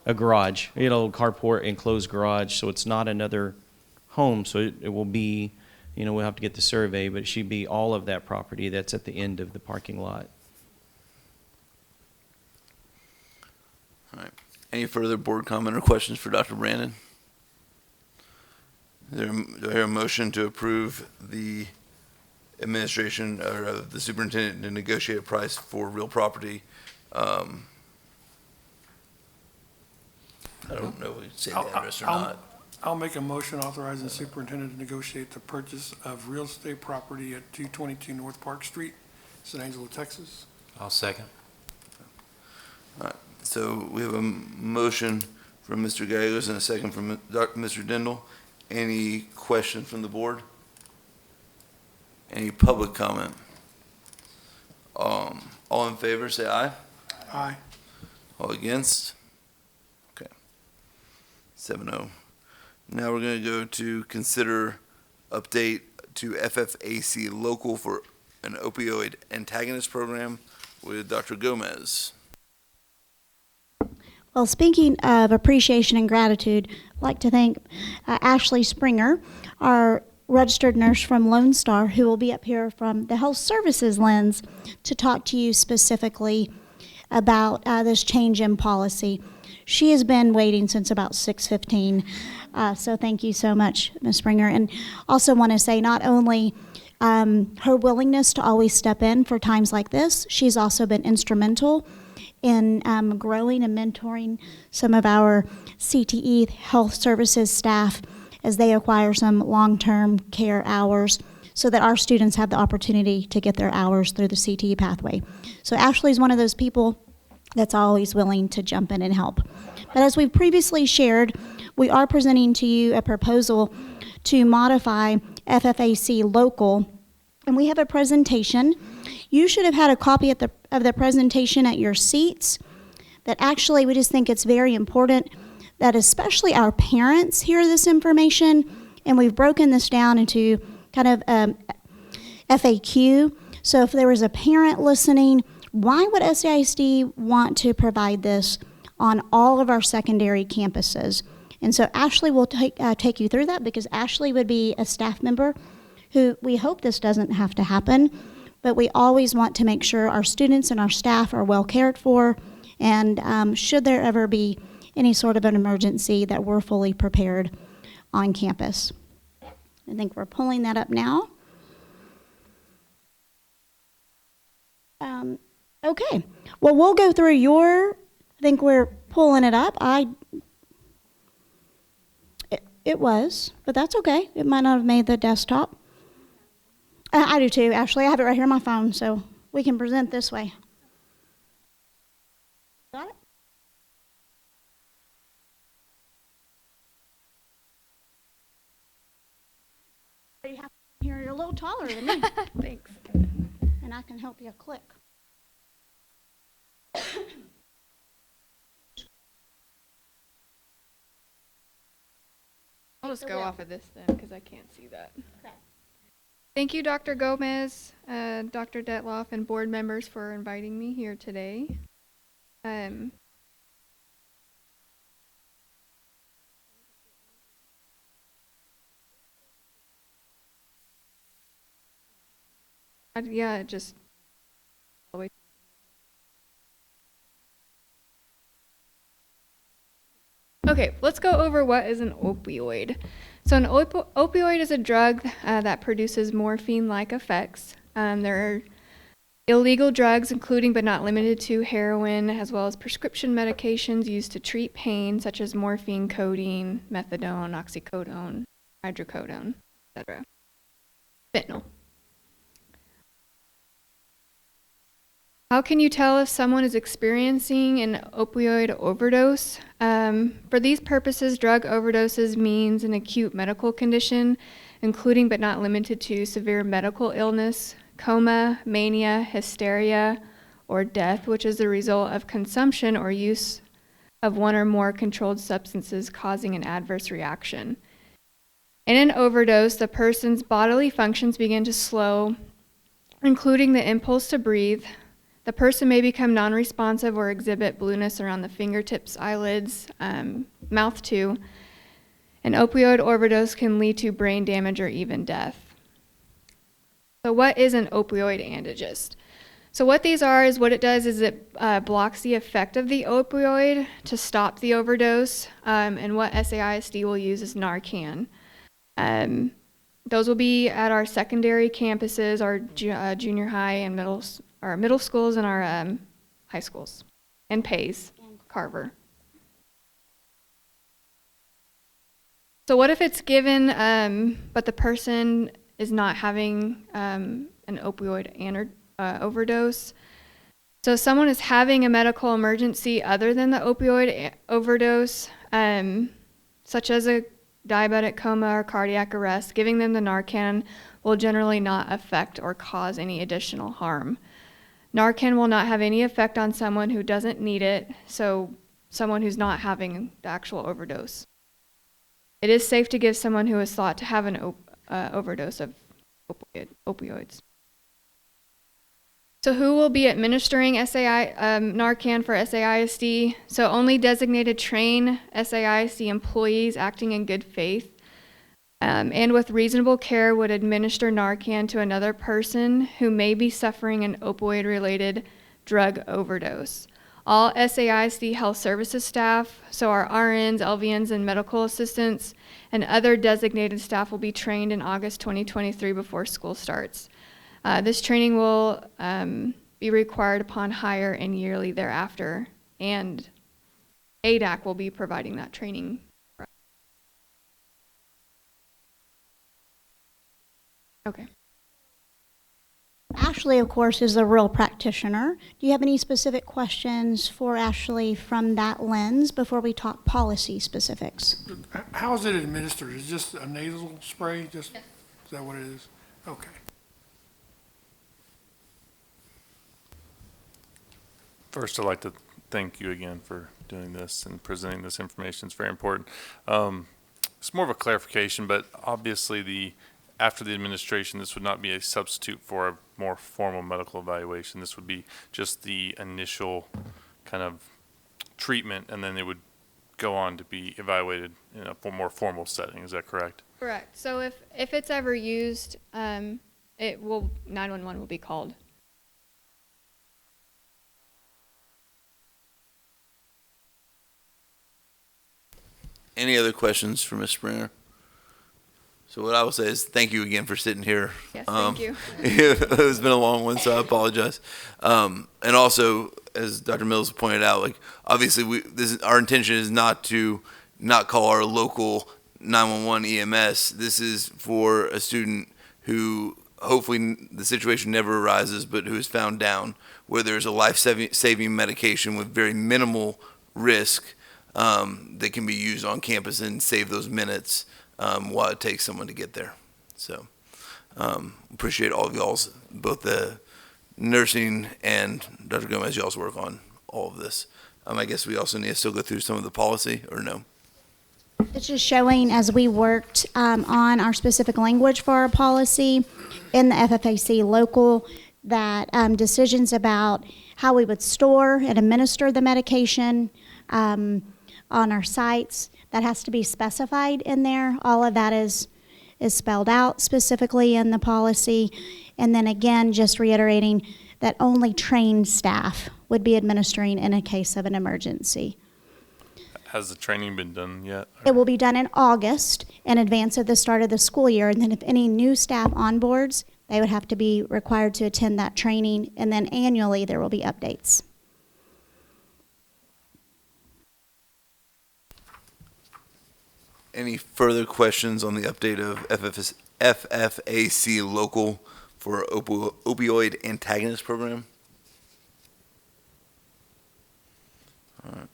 garage, carport, enclosed garage, so it's not another home, so it will be, we'll have to get the survey, but it should be all of that property that's at the end of the parking lot. All right. Any further board comment or questions for Dr. Brandon? Do I hear a motion to approve the administration or the superintendent to negotiate a price for real property. I don't know if we say the address or not. I'll make a motion authorizing the superintendent to negotiate the purchase of real estate property at 222 North Park Street, San Angelo, Texas. I'll second. All right, so we have a motion from Mr. Gallegos and a second from Mr. Dindal. Any questions from the board? Any public comment? All in favor, say aye. Aye. All against? Okay. 7-0. Now we're going to go to consider update to FFAC local for an opioid antagonist program with Dr. Gomez. Well, speaking of appreciation and gratitude, I'd like to thank Ashley Springer, our registered nurse from Lone Star, who will be up here from the health services lens to talk to you specifically about this change in policy. She has been waiting since about 6:15, so thank you so much, Ms. Springer. And also want to say not only her willingness to always step in for times like this, she's also been instrumental in growing and mentoring some of our CTE health services staff as they acquire some long-term care hours so that our students have the opportunity to get their hours through the CTE pathway. So Ashley's one of those people that's always willing to jump in and help. But as we've previously shared, we are presenting to you a proposal to modify FFAC local, and we have a presentation. You should have had a copy of the presentation at your seats, but actually we just think it's very important that especially our parents hear this information, and we've broken this down into kind of FAQ. So if there was a parent listening, why would SAISD want to provide this on all of our secondary campuses? And so Ashley will take you through that, because Ashley would be a staff member who we hope this doesn't have to happen, but we always want to make sure our students and our staff are well cared for, and should there ever be any sort of an emergency, that we're fully prepared on campus. I think we're pulling that up now. Okay, well, we'll go through I think we're pulling it up. It was, but that's okay. It might not have made the desktop. I do too, Ashley. I have it right here on my phone, so we can present this way. Got it? You're a little taller than me. Thanks. And I can help you click. I'll just go off of this then, because I can't see that. Okay. Thank you, Dr. Gomez, Dr. Detloff, and board members for inviting me here today. Yeah, just all the way. Okay, let's go over what is an opioid. So an opioid is a drug that produces morphine-like effects. There are illegal drugs, including but not limited to heroin, as well as prescription medications used to treat pain, such as morphine, codeine, methadone, oxycodone, hydrocodone, etc. Fentanyl. How can you tell if someone is experiencing an opioid overdose? For these purposes, drug overdoses means an acute medical condition, including but not limited to severe medical illness, coma, mania, hysteria, or death, which is the result of consumption or use of one or more controlled substances causing an adverse reaction. In an overdose, the person's bodily functions begin to slow, including the impulse to breathe. The person may become non-responsive or exhibit blueness around the fingertips, eyelids, mouth too. An opioid overdose can lead to brain damage or even death. So what is an opioid antagonist? So what these are is what it does is it blocks the effect of the opioid to stop the overdose, and what SAISD will use is Narcan. Those will be at our secondary campuses, our junior high and our middle schools and our high schools, and Pays, Carver. So what if it's given, but the person is not having an opioid overdose? So someone is having a medical emergency other than the opioid overdose, such as a diabetic coma or cardiac arrest. Giving them the Narcan will generally not affect or cause any additional harm. Narcan will not have any effect on someone who doesn't need it, so someone who's not having the actual overdose. It is safe to give someone who is thought to have an overdose of opioids. So who will be administering Narcan for SAISD? So only designated trained SAISD employees acting in good faith and with reasonable care would administer Narcan to another person who may be suffering an opioid-related drug overdose. All SAISD health services staff, so our RNs, LVNs, and medical assistants, and other designated staff will be trained in August 2023 before school starts. This training will be required upon hire and yearly thereafter, and ADAC will be providing that training. Okay. Ashley, of course, is a real practitioner. Do you have any specific questions for Ashley from that lens before we talk policy specifics? How is it administered? Is it just a nasal spray? Is that what it is? Okay. First, I'd like to thank you again for doing this and presenting this information. It's very important. It's more of a clarification, but obviously after the administration, this would not be a substitute for a more formal medical evaluation. This would be just the initial kind of treatment, and then they would go on to be evaluated in a more formal setting. Is that correct? Correct. So if it's ever used, 911 will be called. Any other questions for Ms. Springer? So what I will say is thank you again for sitting here. Yes, thank you. It's been a long one, so I apologize. And also, as Dr. Mills pointed out, like obviously our intention is not to not call our local 911 EMS. This is for a student who hopefully the situation never arises, but who is found down where there's a life-saving medication with very minimal risk that can be used on campus and save those minutes while it takes someone to get there. So appreciate all of y'all's, both the nursing and Dr. Gomez, y'all's work on all of this. I guess we also need to still go through some of the policy, or no? It's just showing as we worked on our specific language for our policy in the FFAC local that decisions about how we would store and administer the medication on our sites, that has to be specified in there. All of that is spelled out specifically in the policy. And then again, just reiterating that only trained staff would be administering in a case of an emergency. Has the training been done yet? It will be done in August in advance of the start of the school year. And then if any new staff onboards, they would have to be required to attend that training. And then annually there will be updates. Any further questions on the update of FFAC local for opioid antagonist program? All right.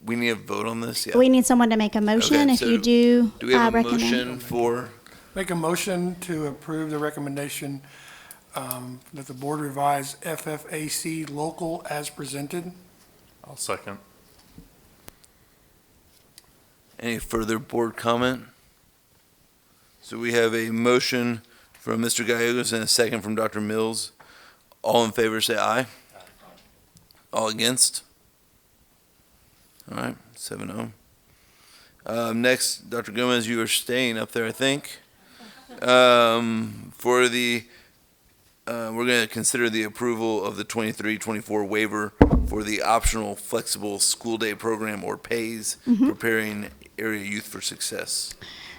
We need a vote on this? Yeah. We need someone to make a motion. Okay, if so you do we have a recommend. motion for? Make a motion to approve the recommendation that the board revise FFAC local as presented. I'll second. Any further board comment? So we have a motion from Mr. Gallegos and a second from Dr. Mills. All in favor say aye. All against? All right, 7-0. Next, Dr. Gomez, you are staying up there, I think. For the, we're going to consider the approval of the 23-24 waiver for the optional flexible school day program, or PAYS, preparing area youth for success.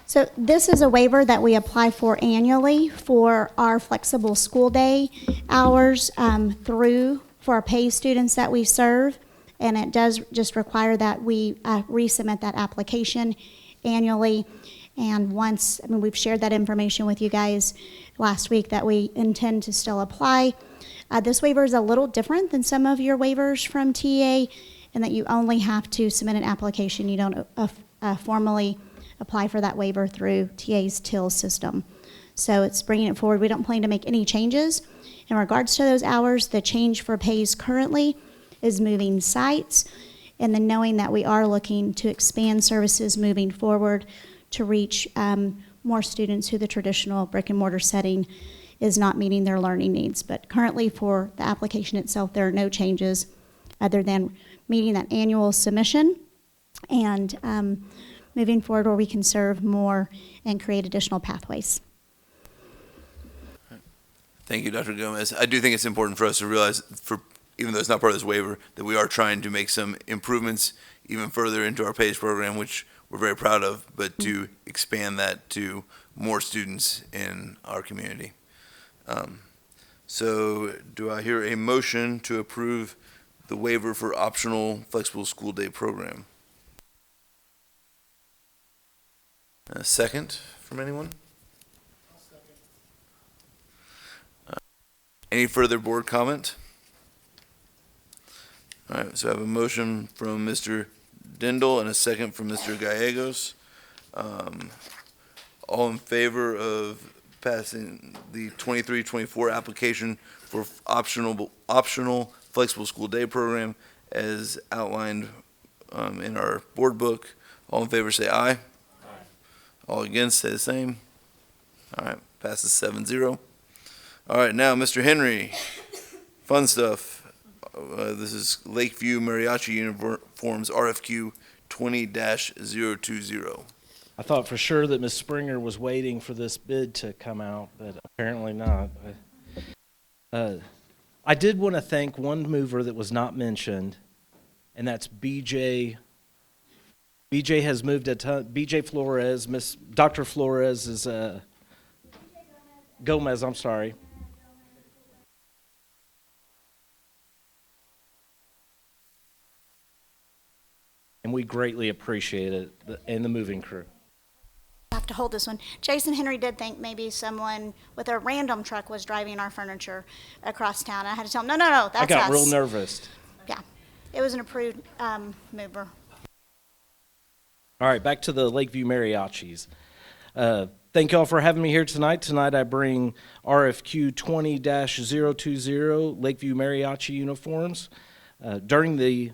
So this is a waiver that we apply for annually for our flexible school day hours for our paid students that we serve. And it does just require that we resubmit that application annually. And we've shared that information with you guys last week that we intend to still apply. This waiver is a little different than some of your waivers from TA in that you only have to submit an application. You don't formally apply for that waiver through TA's TIL system. So it's bringing it forward. We don't plan to make any changes. In regards to those hours, the change for pays currently is moving sites, and then knowing that we are looking to expand services moving forward to reach more students who the traditional brick and mortar setting is not meeting their learning needs. But currently for the application itself, there are no changes other than meeting that annual submission and moving forward where we can serve more and create additional pathways. Thank you, Dr. Gomez. I do think it's important for us to realize, even though it's not part of this waiver, that we are trying to make some improvements even further into our PACE program, which we're very proud of, but to expand that to more students in our community. So do I hear a motion to approve the waiver for optional flexible school day program? A second from anyone? Any further board comment? All right, so I have a motion from Mr. Dindal and a second from Mr. Gallegos. All in favor of passing the 23-24 application for optional flexible school day program as outlined in our board book. All in favor say aye. Aye. All against say the same. All right, passes 7-0. All right, now Mr. Henry, fun stuff. This is Lakeview Mariachi Uniforms RFQ 20-020. I thought for sure that Ms. Springer was waiting for this bid to come out, but apparently not. I did want to thank one mover that was not mentioned, and that's BJ. BJ has moved a ton. BJ Flores, Dr. Flores is Gomez, I'm sorry. And we greatly appreciate it, and the moving crew. I have to hold this one. Jason Henry did think maybe someone with a random truck was driving our furniture across town. I had to tell him, no, that's us. I got real nervous. Yeah, it was an approved mover. All right, back to the Lakeview Mariachis. Thank y'all for having me here tonight. Tonight I bring RFQ 20-020 Lakeview Mariachi uniforms. During the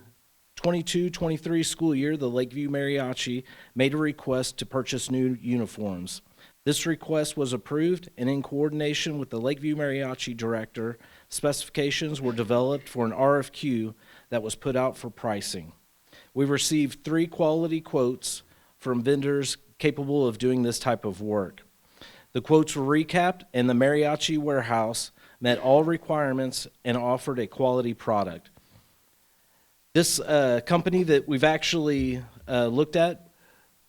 22-23 school year, the Lakeview Mariachi made a request to purchase new uniforms. This request was approved, and in coordination with the Lakeview Mariachi director, specifications were developed for an RFQ that was put out for pricing. We received 3 quality quotes from vendors capable of doing this type of work. The quotes were recapped, and the Mariachi warehouse met all requirements and offered a quality product. This company that we've actually looked at,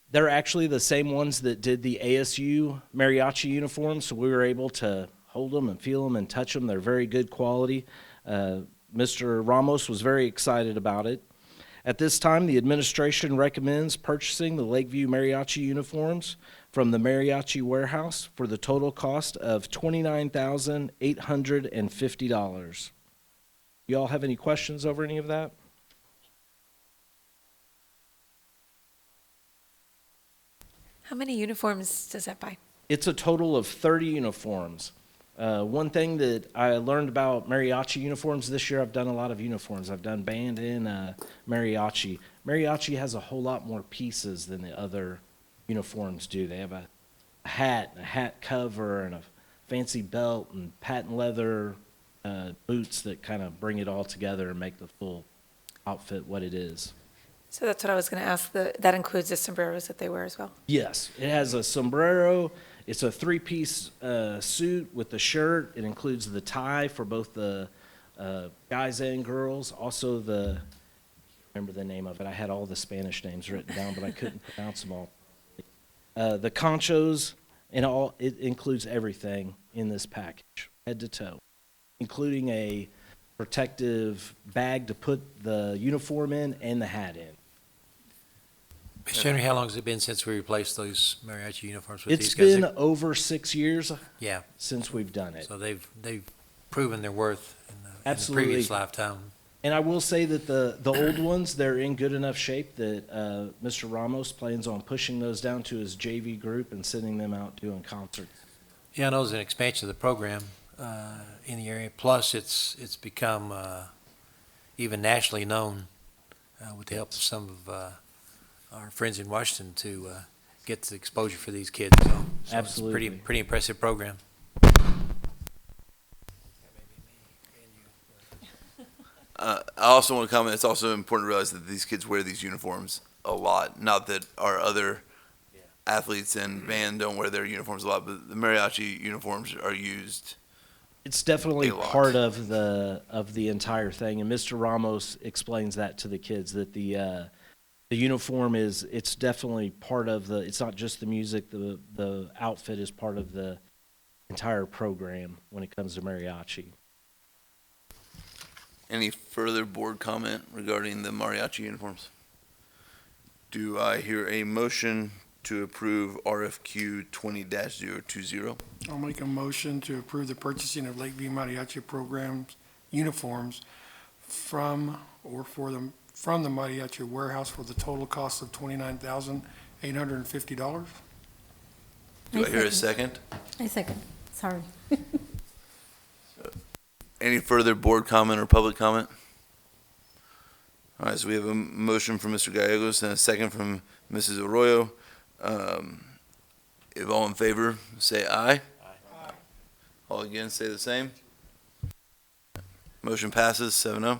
they're actually the same ones that did the ASU Mariachi uniforms, so we were able to hold them and feel them and touch them. They're very good quality. Mr. Ramos was very excited about it. At this time, the administration recommends purchasing the Lakeview Mariachi uniforms from the Mariachi warehouse for the total cost of $29,850. You all have any questions over any of that? How many uniforms does that buy? It's a total of 30 uniforms. One thing that I learned about mariachi uniforms this year, I've done a lot of uniforms. I've done band and mariachi. Mariachi has a whole lot more pieces than the other uniforms do. They have a hat cover, and a fancy belt, and patent leather boots that kind of bring it all together and make the full outfit what it is. So that's what I was going to ask. That includes the sombreros that they wear as well? Yes, it has a sombrero. It's a 3-piece suit with the shirt. It includes the tie for both the guys and girls. Also I remember the name of it. I had all the Spanish names written down, but I couldn't pronounce them all. The conchos and all, it includes everything in this package, head to toe, including a protective bag to put the uniform in and the hat in. Mr. Henry, how long has it been since we replaced those mariachi uniforms with It's these guys? been over 6 years Yeah. since we've done it. So they've proven their worth in the Absolutely. previous lifetime. And I will say that the old ones, they're in good enough shape that Mr. Ramos plans on pushing those down to his JV group and sending them out doing concerts. Yeah, I know it's an expansion of the program in the area. Plus, it's become even nationally known with the help of some of our friends in Washington to get the exposure for these kids. So Absolutely. it's a pretty impressive program. I also want to comment, it's also important to realize that these kids wear these uniforms a lot. Not that our other athletes and band don't wear their uniforms a lot, but the mariachi uniforms are used. It's definitely a lot. part of the entire thing, and Mr. Ramos explains that to the kids, that the uniform it's definitely part of the, it's not just the music, the outfit is part of the entire program when it comes to mariachi. Any further board comment regarding the mariachi uniforms? Do I hear a motion to approve RFQ 20-020? I'll make a motion to approve the purchasing of Lakeview Mariachi programs uniforms from the Mariachi warehouse for the total cost of $29,850. Do I hear a second? I second. Sorry. Any further board comment or public comment? All right, so we have a motion from Mr. Gallegos and a second from Mrs. Arroyo. If all in favor, say aye. Aye. All against, say the same. Motion passes 7-0.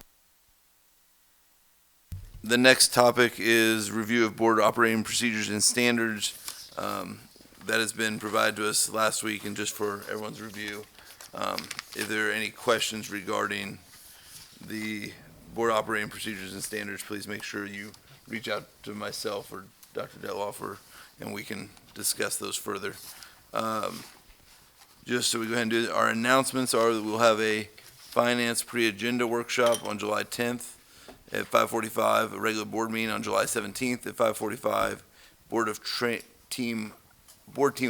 The next topic is review of board operating procedures and standards. That has been provided to us last week, and just for everyone's review. If there are any questions regarding the board operating procedures and standards, please make sure you reach out to myself or Dr. Detloff, and we can discuss those further. Just so we go ahead and do it, our announcements are that we'll have a finance pre-agenda workshop on July 10th at 5:45, a regular board meeting on July 17th at 5:45, board team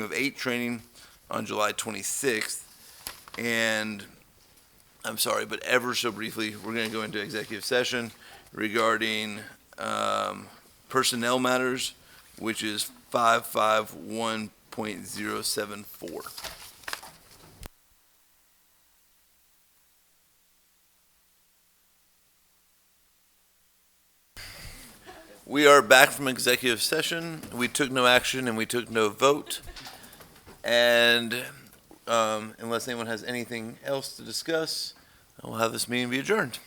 of 8 training on July 26th. And I'm sorry, but ever so briefly, we're going to go into executive session regarding personnel matters, which is 551.074. We are back from executive session. We took no action and we took no vote. And unless anyone has anything else to discuss, we'll have this meeting be adjourned.